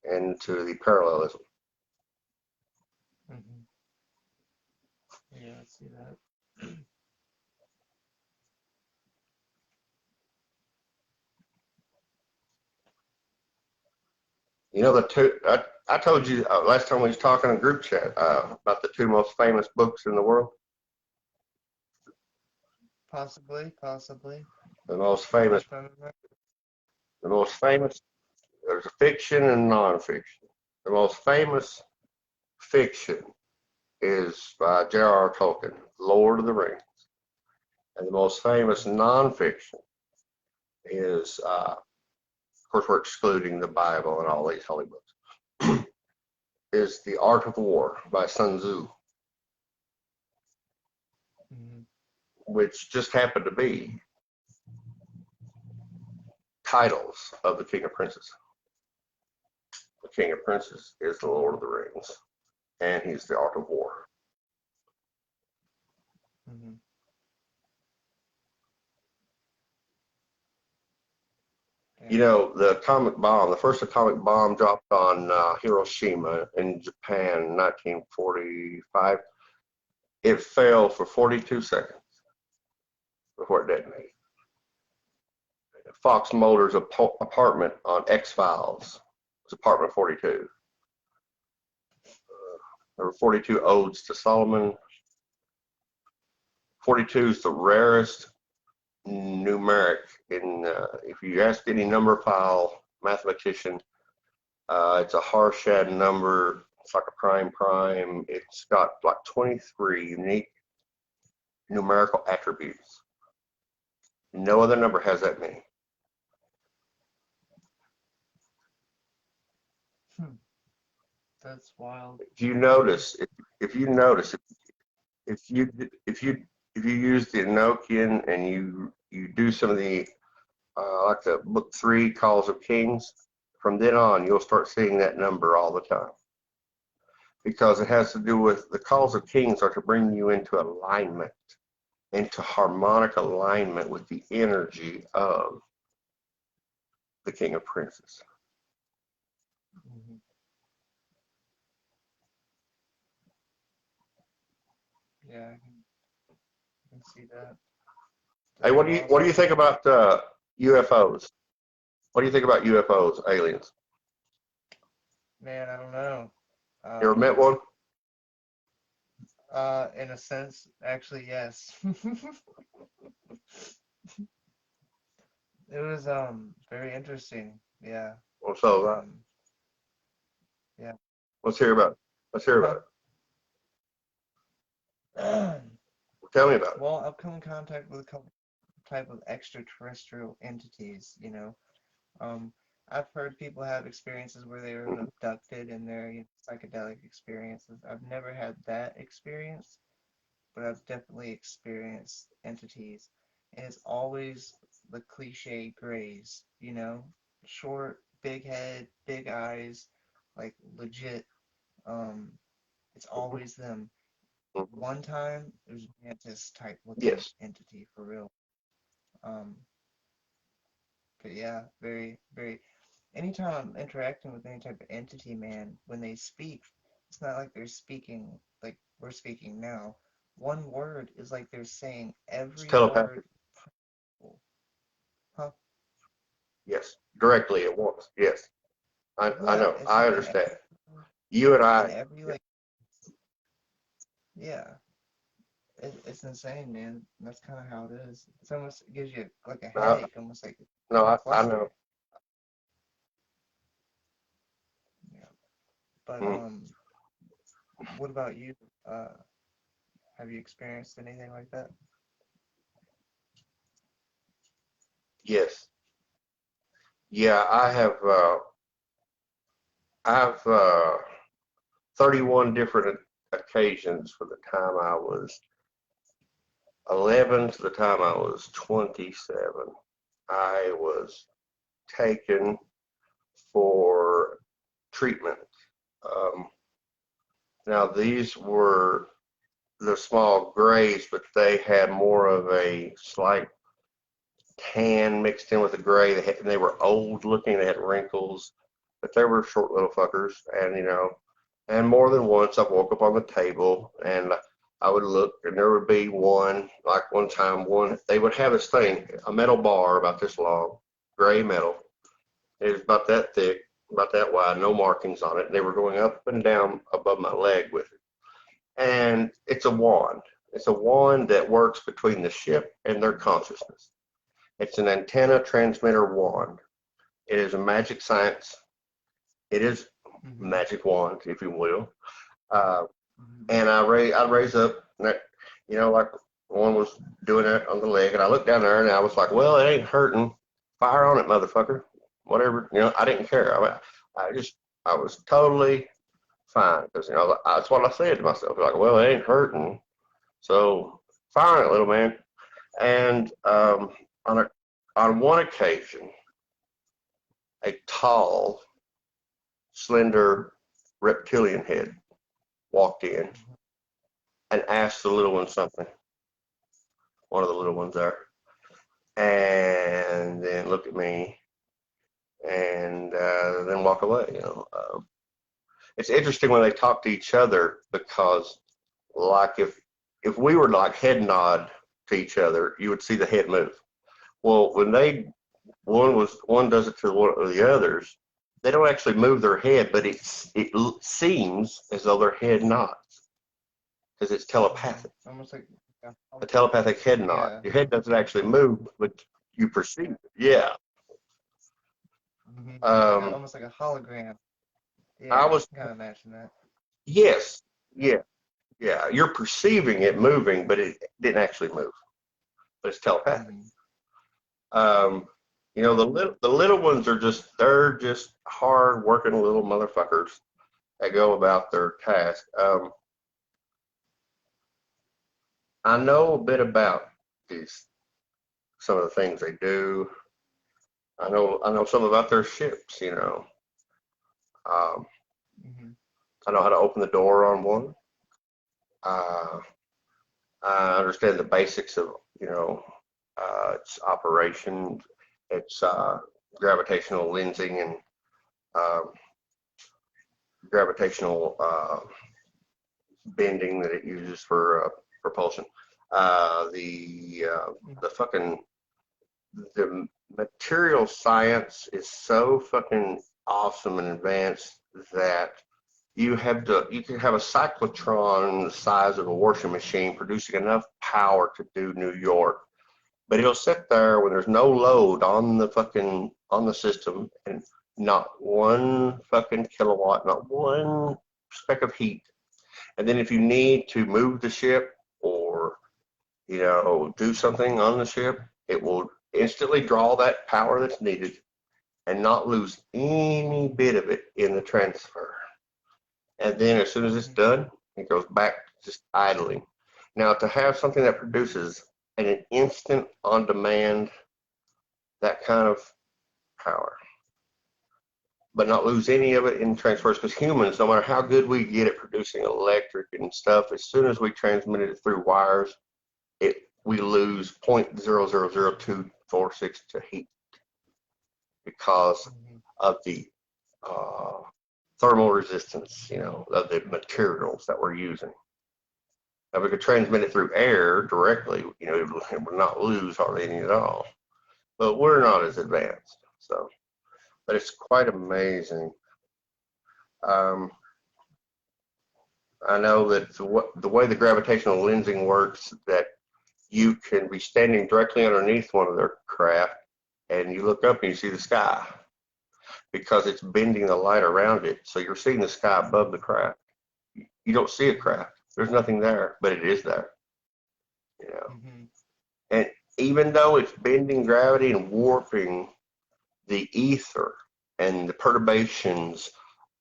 into the parallelism. Mm-hmm. Yeah, I see that. You know, the two, I told you last time we was talking in group chat about the 2 most famous books in the world. Possibly. The most famous, there's a fiction and nonfiction. The most famous fiction is by J.R.R. Tolkien, Lord of the Rings. And the most famous nonfiction is, of course, we're excluding the Bible and all these holy books, is The Art of War by Sun Tzu, Mm-hmm. which just happened to be titles of the King of Princes. The King of Princes is the Lord of the Rings, and he's the Art of War. Mm-hmm. You know, the first atomic bomb dropped on Hiroshima in Japan in 1945. It fell for 42 seconds before it detonated. Fox Mulder's apartment on X-Files was apartment 42. There were 42 odes to Solomon. 42 is the rarest numeric in, if you ask any number file mathematician, it's a Harshad number. It's like a prime. It's got like 23 unique numerical attributes. No other number has that many. That's wild. If you notice, if you use the Enochian and you do some of the like the book 3 Calls of Kings, from then on you'll start seeing that number all the time, because it has to do with the Calls of Kings are to bring you into alignment, into harmonic alignment with the energy of the King of Princes. Mm-hmm. Yeah, I can see that. Hey, what do you think about UFOs? What do you think about UFOs, aliens? Man, I don't know. You ever met one? In a sense, actually, yes. It was very interesting. Yeah. Well, so Yeah. let's hear about it. Let's hear about it. Tell me about it. Well, I've come in contact with a couple type of extraterrestrial entities, you know. I've heard people have experiences where they were abducted and their psychedelic experiences. I've never had that experience, but I've definitely experienced entities. And it's always the cliche grays, you know, short, big head, big eyes, like legit. It's always them. One time, it was a mantis type looking Yes. entity for real. Um, but yeah, very, very. Anytime I'm interacting with any type of entity, man, when they speak, it's not like they're speaking like we're speaking now. One word is like they're saying It's every telepathic. word. Huh? Yes. Directly at once. Yes. I Yeah, know. it's I like understand. You and in I. every like, yeah, it's insane, man. That's kind of how it is. It's almost it gives you like a No, headache, almost like no, a I cluster. know. Yeah. But Mm, what about you? Uh, have you experienced anything like that? yes. Yeah, I have. I've 31 different occasions from the time I was 11 to the time I was 27. I was taken for treatment. Now these were the small grays, but they had more of a slight tan mixed in with the gray. They were old looking. They had wrinkles, but they were short little fuckers. And and more than once I woke up on the table and I would look, and there would be one. Like one time, they would have this thing, a metal bar about this long, gray metal. It was about that thick, about that wide, no markings on it. And they were going up and down above my leg with it. And it's a wand. It's a wand that works between the ship and their consciousness. It's an antenna transmitter wand. It is a magic science. It is magic wand, if you will. And I'd raise up, and like one was doing it on the leg, and I looked down there, and I was like, well, it ain't hurting. Fire on it, motherfucker. Whatever. I didn't care. I was totally fine, because that's what I said to myself. Like, well, it ain't hurting, so fire on it, little man. And on one occasion, a tall, slender reptilian head walked in and asked the little one something. One of the little ones there, and then looked at me, and then walk away. It's interesting when they talk to each other, because, like, if we were to like head nod to each other, you would see the head move. Well, when one does it to one of the others, they don't actually move their head, but it seems as though their head nods, because it's telepathic. Almost like A telepathic head nod. Yeah. Your head doesn't actually move, but you perceive it. Yeah. Almost like a hologram. Yeah, I was kind of imagine that. Yes. Yeah. Yeah. You're perceiving it moving, but it didn't actually move. But it's telepathic. The little ones they're just hard working little motherfuckers that go about their task. I know a bit about some of the things they do. I know some about their ships. I know how to open the door on one. I understand the basics of its operation, its gravitational lensing and gravitational bending that it uses for propulsion. The material science is so fucking awesome and advanced that you can have a cyclotron the size of a washing machine producing enough power to do New York, but it'll sit there when there's no load on the system, and not one fucking kilowatt, not one speck of heat. And then if you need to move the ship or do something on the ship, it will instantly draw that power that's needed and not lose any bit of it in the transfer. And then as soon as it's done, it goes back just idling. Now, to have something that produces an instant on demand, that kind of power, but not lose any of it in transfers, because humans, no matter how good we get at producing electric and stuff, as soon as we transmit it through wires, we lose 0.0000246 to heat, because of the thermal resistance, of the materials that we're using. Now, we could transmit it through air directly, it would not lose hardly any at all. But we're not as advanced, so. But it's quite amazing. I know that the way the gravitational lensing works, that you can be standing directly underneath one of their craft, and you look up and you see the sky, because it's bending the light around it. So you're seeing the sky above the craft. You don't see a craft. There's nothing there, but it is there. And even though it's bending gravity and warping the ether and the perturbations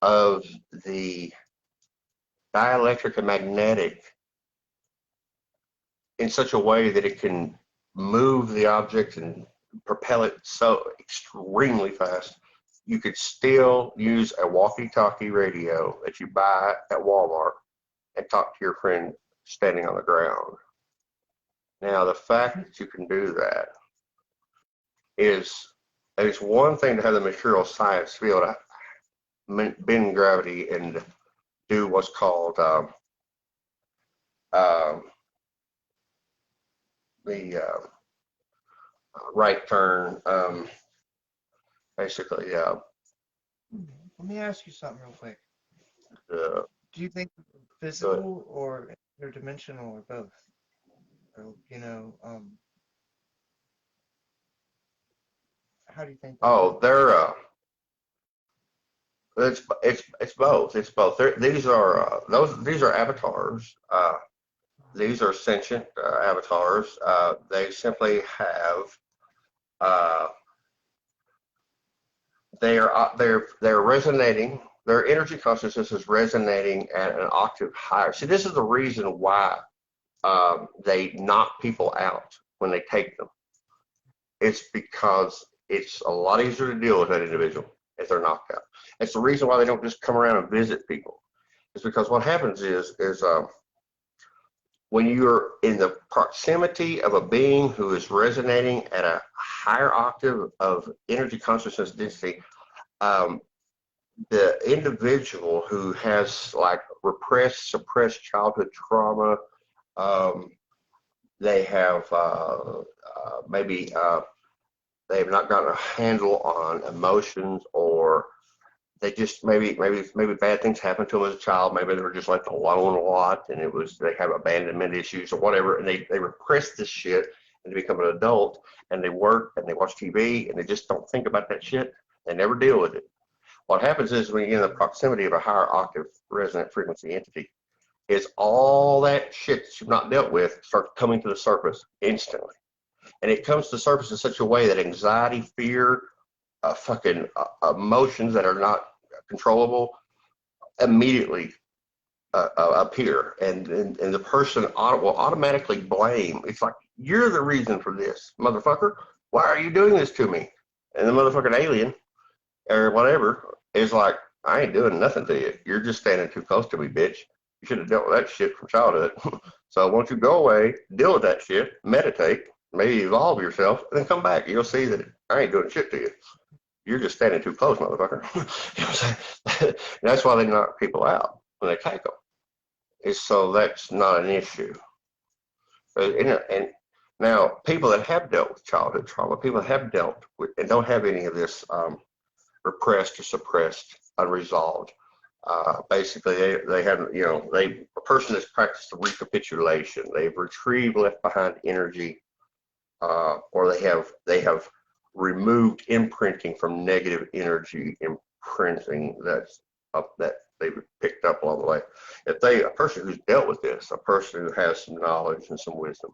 of the dielectric and magnetic in such a way that it can move the object and propel it so extremely fast. You could still use a walkie-talkie radio that you buy at Walmart and talk to your friend standing on the ground. Now, the fact that you can do that is, it's one thing to have the material science field bend gravity and do what's called the right turn, basically. Let me ask you something real quick. The, Do you think physical or interdimensional or both? Or, you know, how do you think? oh, they're it's both. It's both. These are these are avatars. These are sentient avatars. They simply have they're resonating. Their energy consciousness is resonating at an octave higher. See, this is the reason why they knock people out when they take them. It's because it's a lot easier to deal with that individual if they're knocked out. It's the reason why they don't just come around and visit people. It's because what happens is when you're in the proximity of a being who is resonating at a higher octave of energy consciousness density, the individual who has like repressed, suppressed childhood trauma, they have maybe they have not gotten a handle on emotions, or they just maybe bad things happened to them as a child. Maybe they were just left alone a lot, and they have abandonment issues or whatever, and they repress this shit and they become an adult, and they work and they watch TV and they just don't think about that shit. They never deal with it. What happens is when you get in the proximity of a higher octave resonant frequency entity, is all that shit that you've not dealt with starts coming to the surface instantly. And it comes to the surface in such a way that anxiety, fear, fucking emotions that are not controllable immediately appear. And the person will automatically blame. It's like, you're the reason for this, motherfucker. Why are you doing this to me? And the motherfucking alien or whatever is like, I ain't doing nothing to you. You're just standing too close to me, bitch. You should have dealt with that shit from childhood. So once you go away, deal with that shit, meditate, maybe evolve yourself, and then come back. You'll see that I ain't doing shit to you. You're just standing too close, motherfucker. You know what I'm saying? That's why they knock people out when they take them. So that's not an issue. And now, people that have dealt with childhood trauma, people that have dealt with and don't have any of this repressed or suppressed, unresolved. Basically, they have, a person has practiced a recapitulation. They've retrieved left behind energy, or they have removed imprinting from negative energy imprinting that they've picked up along the way. A person who's dealt with this, a person who has some knowledge and some wisdom,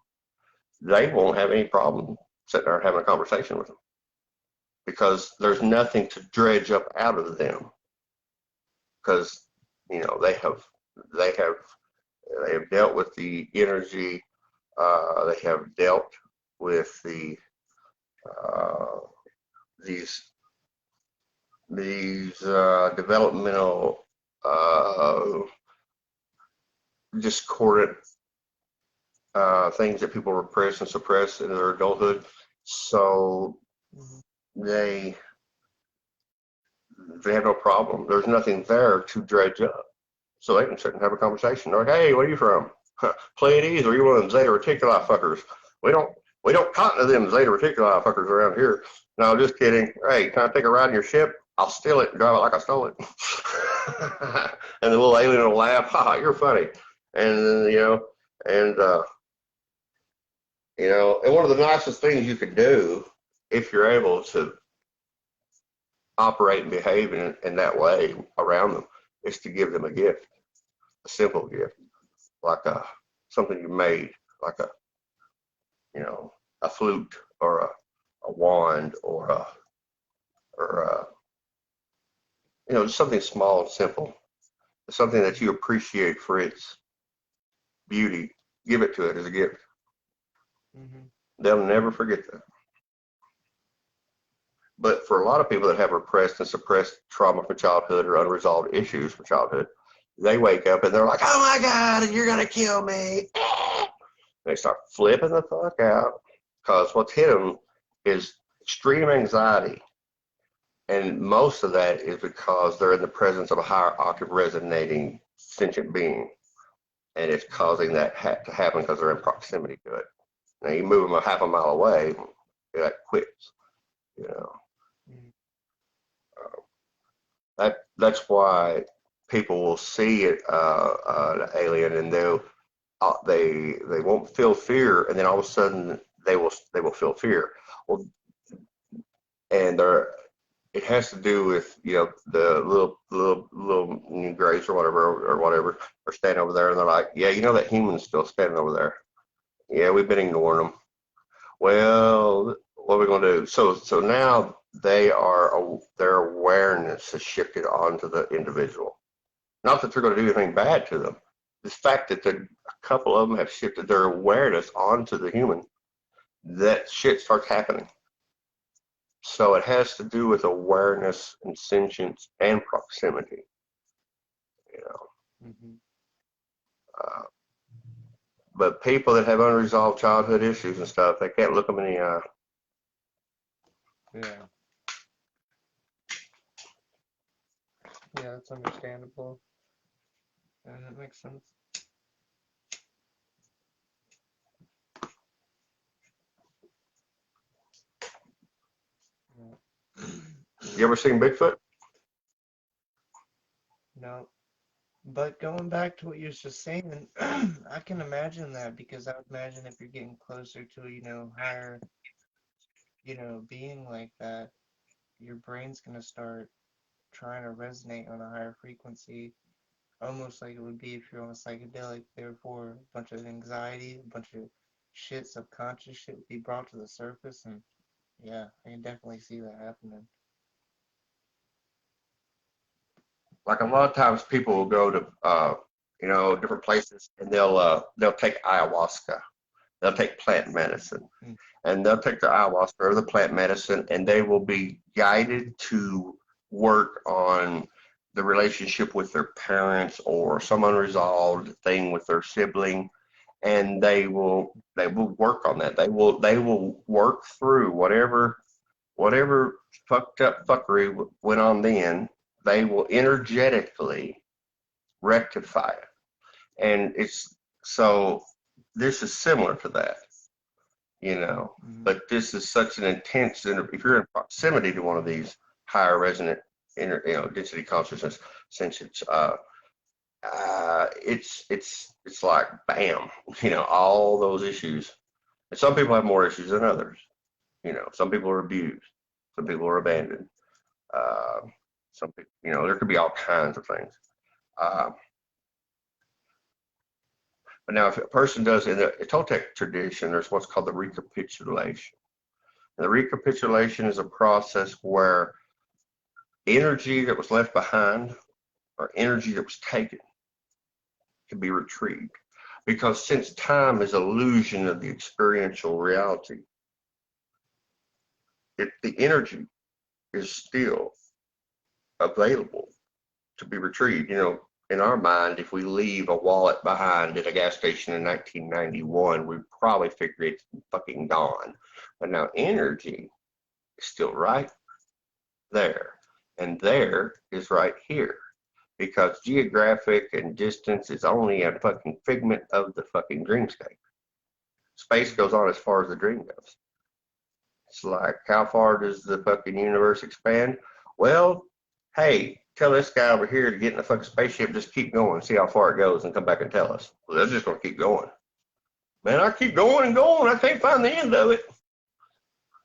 they won't have any problem sitting there and having a conversation with them, because there's nothing to dredge up out of them, because they have dealt with the energy, they have dealt with the these developmental discordant things that people repress and suppress in their adulthood. So they have no problem. There's nothing there to dredge up. So they can sit and have a conversation. They're like, hey, where are you from? Pleiades, or you one of them Zeta Reticuli fuckers? We don't cotton to them Zeta Reticuli fuckers around here. No, just kidding. Hey, can I take a ride in your ship? I'll steal it and drive it like I stole it. And the little alien will laugh. Ha, you're funny. And and one of the nicest things you could do, if you're able to operate and behave in that way around them, is to give them a gift, a simple gift, like something you made, like a flute or a wand or just something small and simple, something that you appreciate for its beauty. Give it to it as a gift. They'll never forget that. But for a lot of people that have repressed and suppressed trauma from childhood or unresolved issues from childhood, they wake up and they're like, "Oh my God, you're gonna kill me!" They start flipping the fuck out because what's hit them is extreme anxiety, and most of that is because they're in the presence of a higher octave resonating sentient being, and it's causing that to happen because they're in proximity to it. Now you move them a half a mile away, that quits. You know, that's why people will see it, an alien, and they won't feel fear, and then all of a sudden they will feel fear. Well, and it has to do with, you know, the little grays or whatever are standing over there, and they're like, yeah, you know, that human's still standing over there. Yeah, we've been ignoring them. Well, what are we going to do? So now their awareness has shifted onto the individual. Not that they're going to do anything bad to them. The fact that a couple of them have shifted their awareness onto the human, that shit starts happening. So it has to do with awareness and sentience and proximity. You know. But people that have unresolved childhood issues and stuff, they can't look them in the eye. Yeah. Yeah, that's understandable. And that makes sense. You ever seen Bigfoot? No. But going back to what you were just saying, I can imagine that, because I would imagine if you're getting closer to a, higher, being like that, your brain's going to start trying to resonate on a higher frequency, almost like it would be if you're on a psychedelic. Therefore, a bunch of anxiety, a bunch of shit, subconscious shit would be brought to the surface, and yeah, I can definitely see that happening. Like a lot of times people will go to, different places, and they'll take ayahuasca. They'll take plant medicine, and they'll take the ayahuasca or the plant medicine, and they will be guided to work on the relationship with their parents or some unresolved thing with their sibling, and they will work on that. They will work through whatever fucked up fuckery went on then. They will energetically rectify it, and this is similar to that, but this is such an intense, if you're in proximity to one of these higher resonant density consciousness sentience, it's like bam, all those issues. And some people have more issues than others. Some people are abused, some people are abandoned, some people, there could be all kinds of things. But now, if a person does, in the Toltec tradition, there's what's called the recapitulation. And the recapitulation is a process where energy that was left behind or energy that was taken can be retrieved. Because since time is illusion of the experiential reality, the energy is still available to be retrieved. In our mind, if we leave a wallet behind at a gas station in 1991, we probably figure it's fucking gone. But now energy is still right there, and there is right here, because geographic and distance is only a fucking figment of the fucking dreamscape. Space goes on as far as the dream goes. It's like, how far does the fucking universe expand? Well, hey, tell this guy over here to get in the fucking spaceship, just keep going, see how far it goes, and come back and tell us. Well, they're just going to keep going. Man, I keep going and going. I can't find the end of it.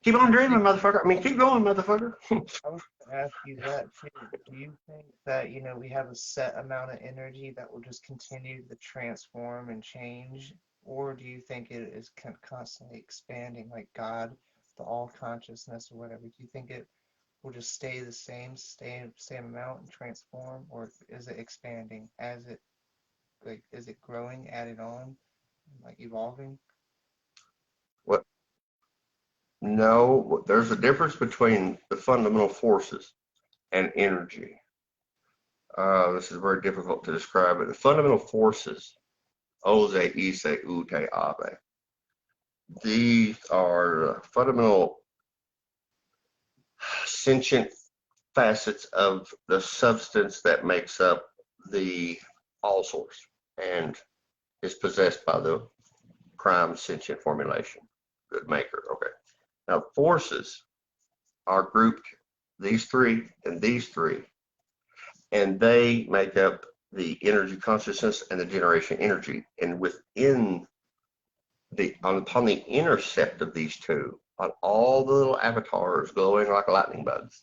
Keep on dreaming, motherfucker. I mean, keep going, motherfucker. I was going to ask you that, too. Do you think that, we have a set amount of energy that will just continue to transform and change? Or do you think it is constantly expanding, like God, the all consciousness or whatever? Do you think it will just stay the same amount and transform, or is it expanding is it growing, added on, like evolving? What? No, there's a difference between the fundamental forces and energy. This is very difficult to describe, but the fundamental forces, Oze, Ise, Ute, Abe. These are fundamental sentient facets of the substance that makes up the all source and is possessed by the prime sentient formulation, the maker. Okay. Now, forces are grouped, these three and these three, and they make up the energy consciousness and the generation energy. And within upon the intercept of these two, on all the little avatars glowing like lightning bugs,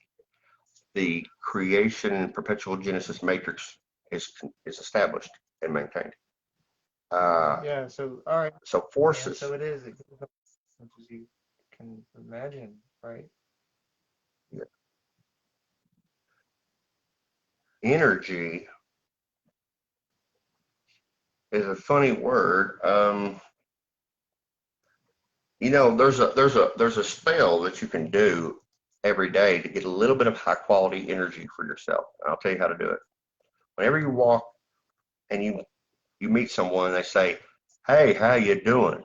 the creation and perpetual genesis matrix is established and maintained. Yeah. So all right. So forces. Yeah, so it is. It goes up as much as you can imagine, right? Yeah. Energy is a funny word. You know, there's a spell that you can do every day to get a little bit of high quality energy for yourself. And I'll tell you how to do it. Whenever you walk and you meet someone and they say, "Hey, how you doing?"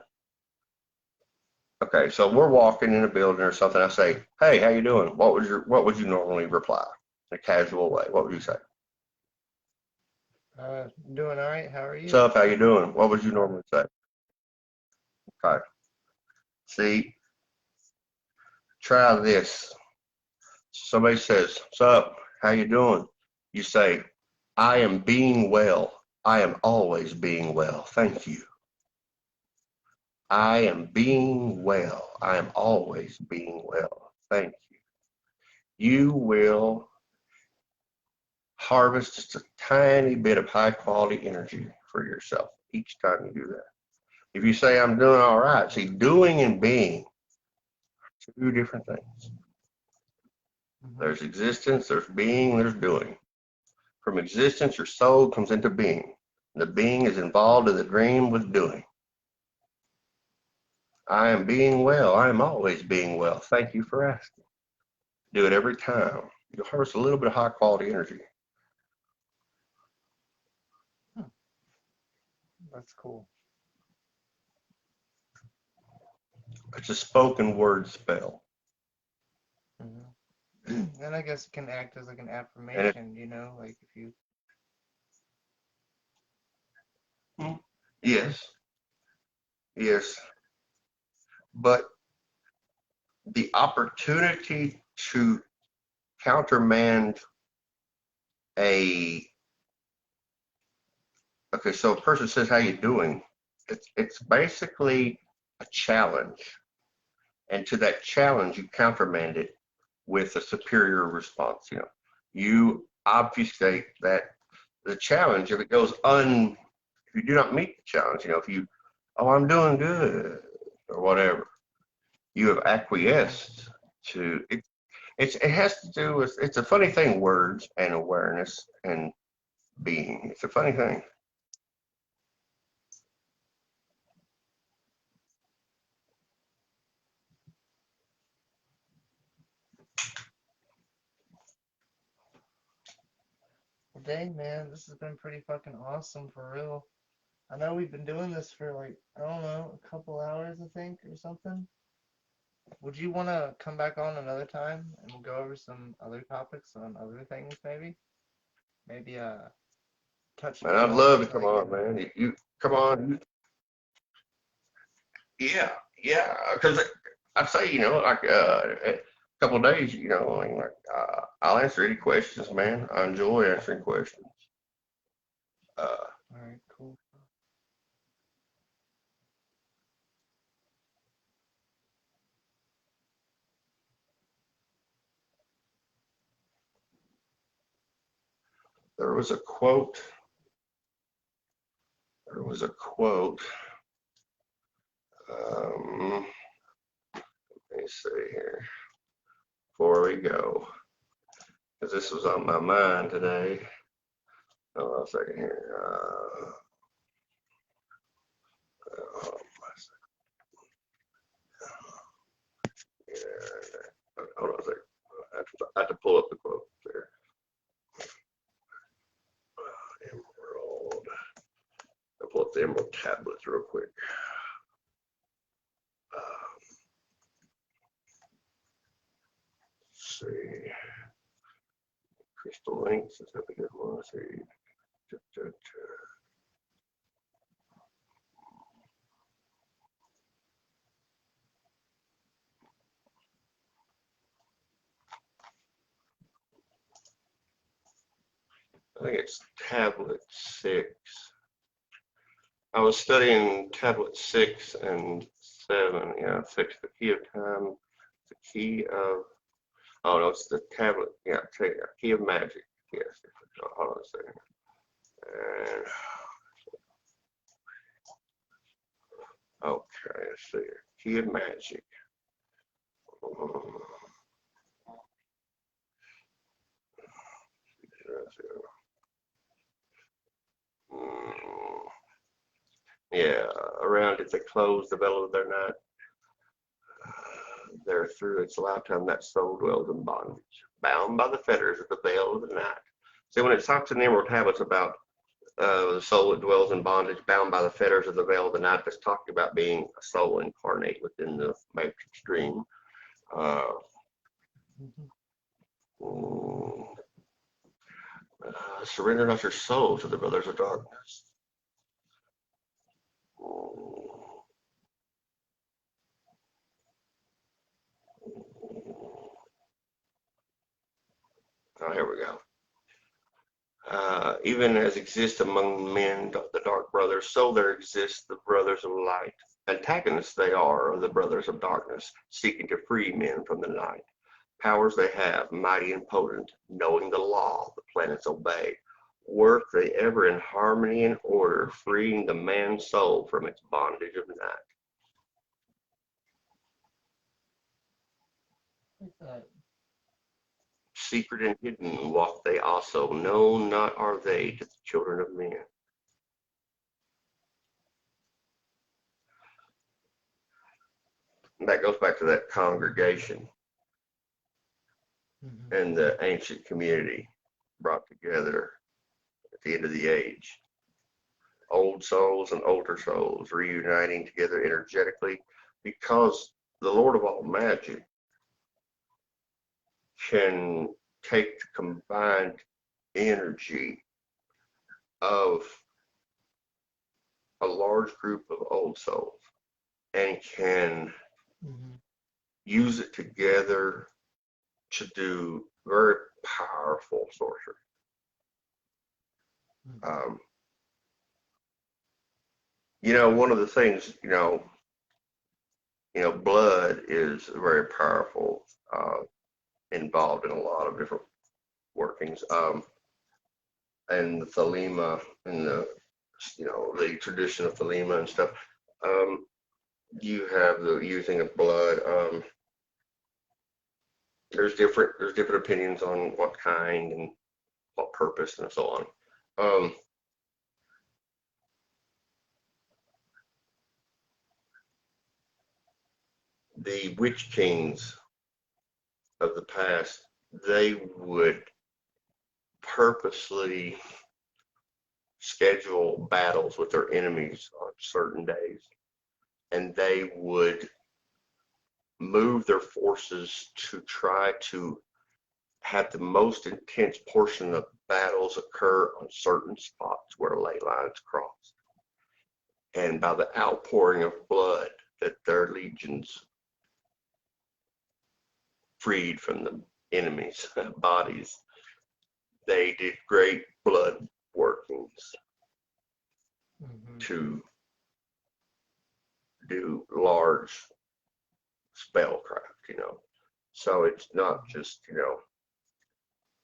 Okay, so we're walking in a building or something. I say, "Hey, how you doing?" What would you normally reply in a casual way? What would you say? Doing all right. How are you? What's up? How you doing? What would you normally say? Okay. See, try this. Somebody says, "What's up? How you doing?" You say, "I am being well. I am always being well. Thank you. I am being well. I am always being well. Thank you." You will harvest just a tiny bit of high quality energy for yourself each time you do that. If you say, "I'm doing all right," see, doing and being are two different things. There's existence, there's being, there's doing. From existence, your soul comes into being. The being is involved in the dream with doing. I am being well. I am always being well. Thank you for asking. Do it every time. You'll harvest a little bit of high quality energy. That's cool. It's a spoken word spell. Mm-hmm. And I guess it can act as like an affirmation, you know, like if you. Yes. Yes. But the opportunity to countermand okay, so a person says, "How you doing?" It's basically a challenge. And to that challenge, you countermand it with a superior response. You know, you obfuscate that the challenge, if it goes if you do not meet the challenge, you know, if you, "Oh, I'm doing good," or whatever, you have acquiesced to it. It has to do with, it's a funny thing, words and awareness and being. It's a funny thing. Dang, man, this has been pretty fucking awesome for real. I know we've been doing this for like, I don't know, a couple hours, I think, or something. Would you want to come back on another time and we'll go over some other topics on other things, maybe? Maybe touch Man, base I'd on love to things come like on, man. You come on. Yeah, yeah. Because I'd say, you know, like a couple of days, you know, I mean, like I'll answer any questions, man. I enjoy answering questions. All right, cool. There was a quote. There was a quote. Let me see here before we go, because this was on my mind today. Hold on a second here. hold on a second. I have to pull up the quote there. Emerald. I'll pull up the emerald tablets real quick. Let's see. Crystal links is that a good one? Let's see. I think it's tablet 6. I was studying tablet 6 and 7. Yeah, 6, the key of time, the key of, oh no, it's the tablet, yeah, key of magic. Yes, hold on a second. And, okay, let's see here. Key of magic. Yeah, around it they close the veil of their night. There through its lifetime that soul dwells in bondage, bound by the fetters of the veil of the night. See, when it talks in the Emerald Tablets about the soul that dwells in bondage, bound by the fetters of the veil of the night, that's talking about being a soul incarnate within the matrix dream. Surrender not your soul to the brothers of darkness. Oh, here we go. Even as exists among men the dark brothers, so there exist the brothers of light. Antagonists they are of the brothers of darkness, seeking to free men from the night. Powers they have, mighty and potent, knowing the law, the planets obey. Work they ever in harmony and order, freeing the man's soul from its bondage of night. Secret and hidden walk they also, known not are they to the children of men. And that goes back to that congregation and the ancient community brought together at the end of the age. Old souls and older souls reuniting together energetically, because the Lord of all magic can take the combined energy of a large group of old souls and can use it together to do very powerful sorcery. You know, one of the things, you know, blood is very powerful, involved in a lot of different workings. And the Thelema and the tradition of Thelema and stuff. You have the using of blood. There's different opinions on what kind and what purpose and so on. The witch kings of the past, they would purposely schedule battles with their enemies on certain days, and they would move their forces to try to have the most intense portion of battles occur on certain spots where ley lines crossed. And by the outpouring of blood that their legions freed from the enemy's bodies, they did great blood workings to do large spellcraft, So it's not just,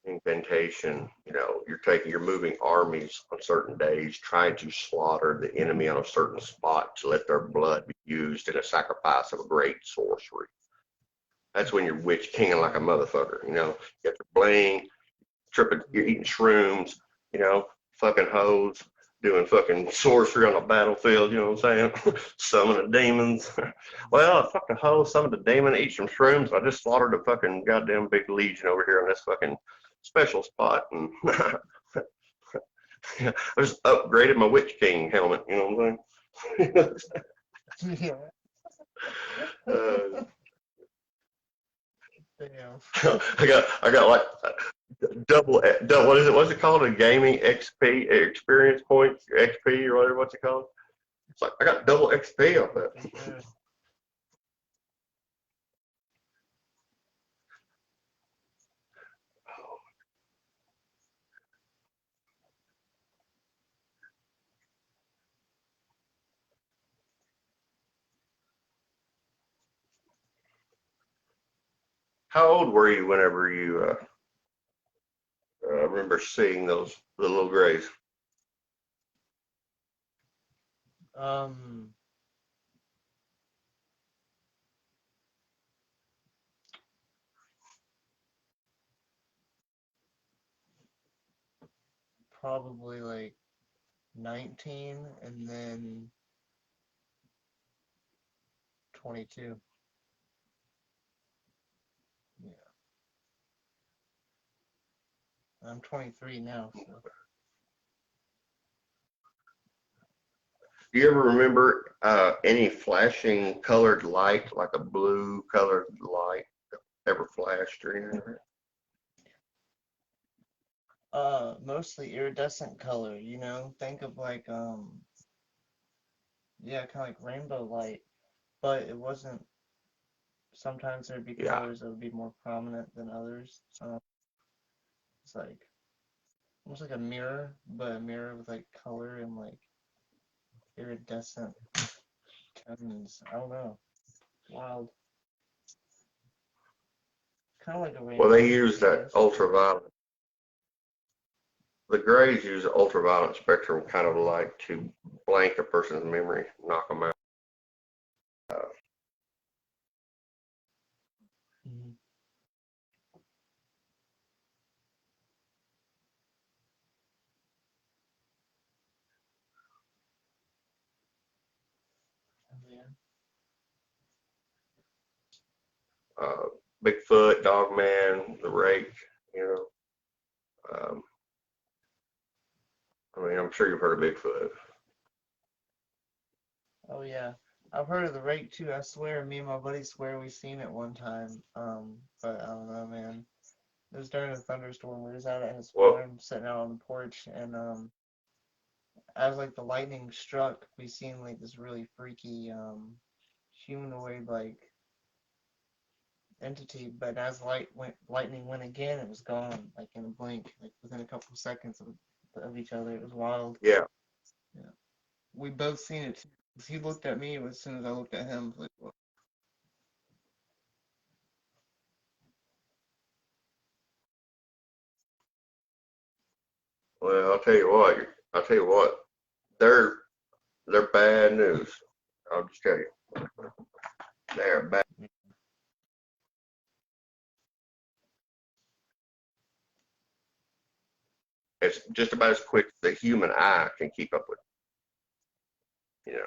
incantation, you're moving armies on certain days, trying to slaughter the enemy on a certain spot to let their blood be used in a sacrifice of a great sorcery. That's when you're witch kinging like a motherfucker, you got your bling, tripping, you're eating shrooms, fucking hoes, doing fucking sorcery on a battlefield, you know what I'm saying? Summoning demons. Well, I fucked a hoe, summoned a demon, ate some shrooms. I just slaughtered a fucking goddamn big legion over here on this fucking special spot. And I just upgraded my Witch King helmet, you know what I'm saying? Yeah. uh, Damn. I got like double, what is it? What's it called? A gaming XP experience points, XP or whatever. What's it called? It's like I got double XP off that. Yeah. How old were you whenever you remember seeing the little grays? Probably like 19 and then 22. Yeah. I'm 23 now, so. Do you ever remember any flashing colored light, like a blue colored light, ever flashed or anything? Mostly iridescent color, you know? Think of like, yeah, kind of like rainbow light, but it wasn't, sometimes there'd be Yeah. colors that would be more prominent than others. It's like, almost like a mirror, but a mirror with like color and like iridescent tones. I don't know. Wild. Kind of like a rainbow. Well, they use I that guess. ultraviolet. The grays use the ultraviolet spectrum kind of like to blank a person's memory, knock them out. Mhm. Oh, yeah. Bigfoot, Dogman, the Rake, you know. I mean, I'm sure you've heard of Bigfoot. Oh yeah. I've heard of the rake too. I swear, me and my buddy swear we seen it one time. But I don't know, man. It was during a thunderstorm. We was out at his Well, farm, sitting out on the porch, and as like the lightning struck, we seen like this really freaky humanoid like entity. But as lightning went again, it was gone, like in a blink, like within a couple of seconds of each other. It was wild. yeah. Yeah. We both seen it too. 'Cause he looked at me as soon as I looked at him. Like, what? Well, I'll tell you what. They're bad news. I'll just tell you, they're bad. It's just about as quick as the human eye can keep up with. You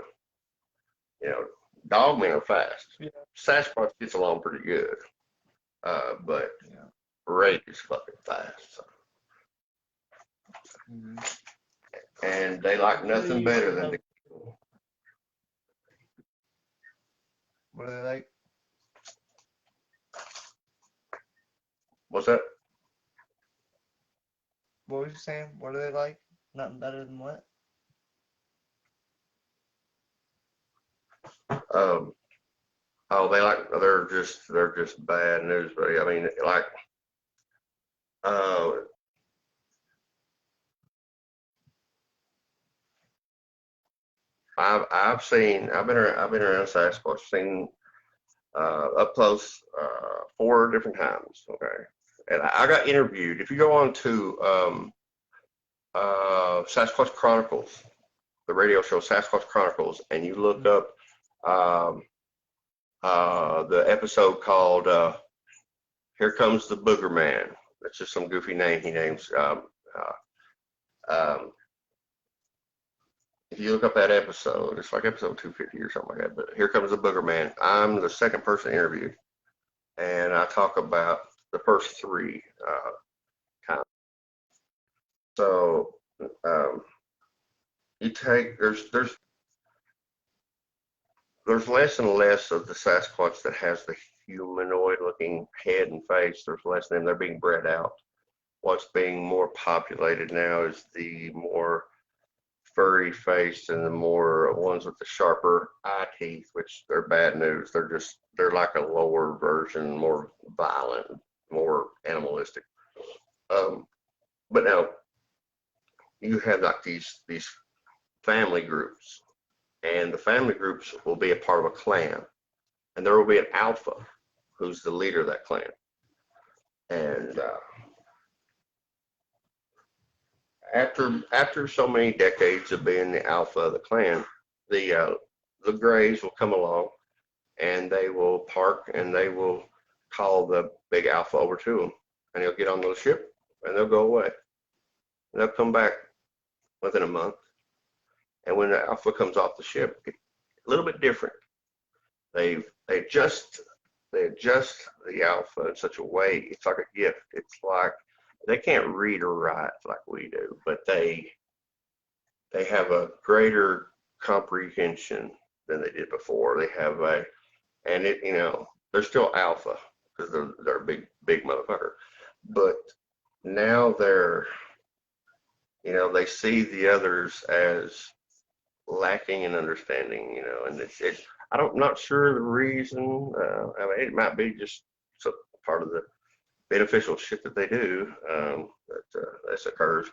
know, dogmen are fast. Yeah. Sasquatch gets along pretty good, but Yeah. Rake is fucking fast. So. Mm-hmm. And they like nothing better than to. What are they like? What's that? What was you saying? What are they like? Nothing better than what? Oh, they're just bad news, buddy. I mean, like, uh, I've been around Sasquatch, seen up close 4 different times. Okay, and I got interviewed. If you go on to Sasquatch Chronicles, the radio show Sasquatch Chronicles, and you look up the episode called "Here Comes the Booger Man." That's just some goofy name he names. Um, if you look up that episode, it's like episode 250 or something like that. But here comes the booger man. I'm the second person interviewed, and I talk about the first three times. So you take there's less and less of the Sasquatch that has the humanoid-looking head and face. There's less of them. They're being bred out. What's being more populated now is the more furry faced and the more ones with the sharper eye teeth, which they're bad news. They're like a lower version, more violent, more animalistic. But now you have like these family groups, and the family groups will be a part of a clan, and there will be an alpha who's the leader of that clan. And after so many decades of being the alpha of the clan, the Greys will come along, and they will park, and they will call the big alpha over to them, and he'll get on the ship, and they'll go away. And they'll come back within a month, and when the alpha comes off the ship, it's a little bit different. They adjust the alpha in such a way. It's like a gift. It's like they can't read or write like we do, but they have a greater comprehension than they did before. They have they're still alpha because they're a big motherfucker, but now they see the others as lacking in understanding, and I'm not sure the reason. I mean, it might be just part of the beneficial shit that they do that occurs.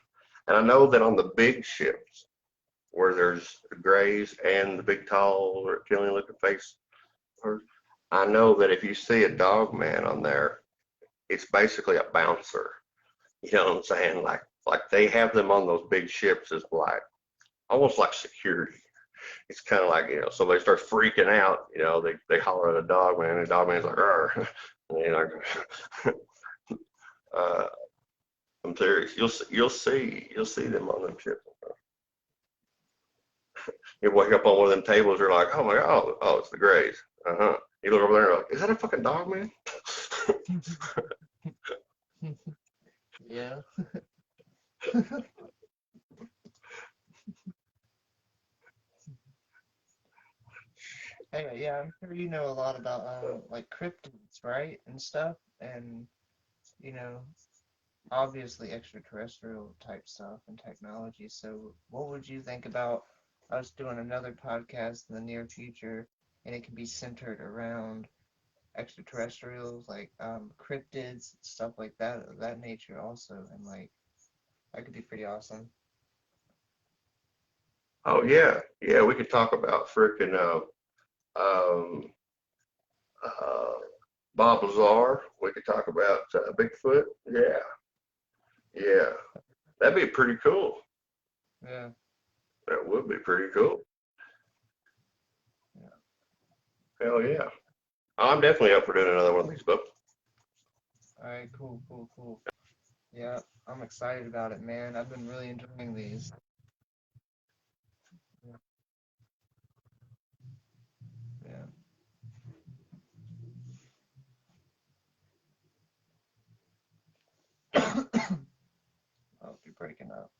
And I know that on the big ships where there's the Greys and the big tall reptilian looking face, I know that if you see a dog man on there, it's basically a bouncer. You know what I'm saying? Like they have them on those big ships as like almost like security. It's kind of like, somebody starts freaking out, they holler at a dog man, and the dog man's like, "Arr." I'm serious. You'll see them on them ships. You wake up on one of them tables, you're like, "Oh my God, oh, it's the Greys." You look over there and like, "Is that a fucking dog man?" Yeah. Hey, yeah, I'm sure you know a lot about like cryptids, right, and stuff, and you know, obviously extraterrestrial type stuff and technology. So, what would you think about us doing another podcast in the near future, and it can be centered around extraterrestrials, like cryptids, stuff like that, of that nature, also, and like that could be pretty awesome. Oh yeah, yeah. We could talk about freaking um, uh, Bob Lazar. We could talk about Bigfoot. Yeah, yeah. That'd be pretty cool. Yeah, That would be pretty cool. yeah. Hell yeah. I'm definitely up for doing another one of these books. All right, cool, cool, cool. Yeah, I'm excited about it, man. I've been really enjoying these. Yeah, yeah. Oh, you're breaking up.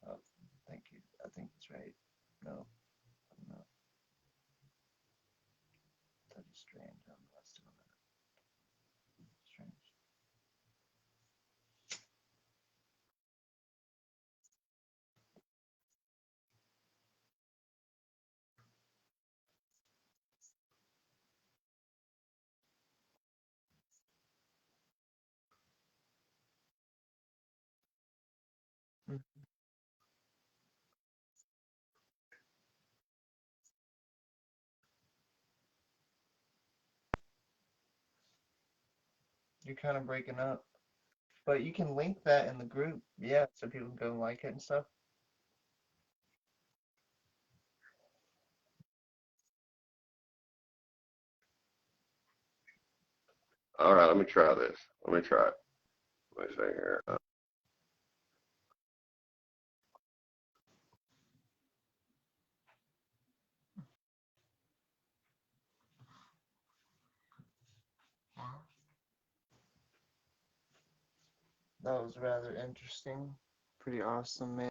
Oh, thank you. I think it's right. No, no. That is strange. I'm not still that. Strange. Mm. You're kind of breaking up. But you can link that in the group, yeah, so people can go and like it and stuff. All right, let me try this. Let me try it. Let me see here. That was rather interesting. Pretty awesome, man.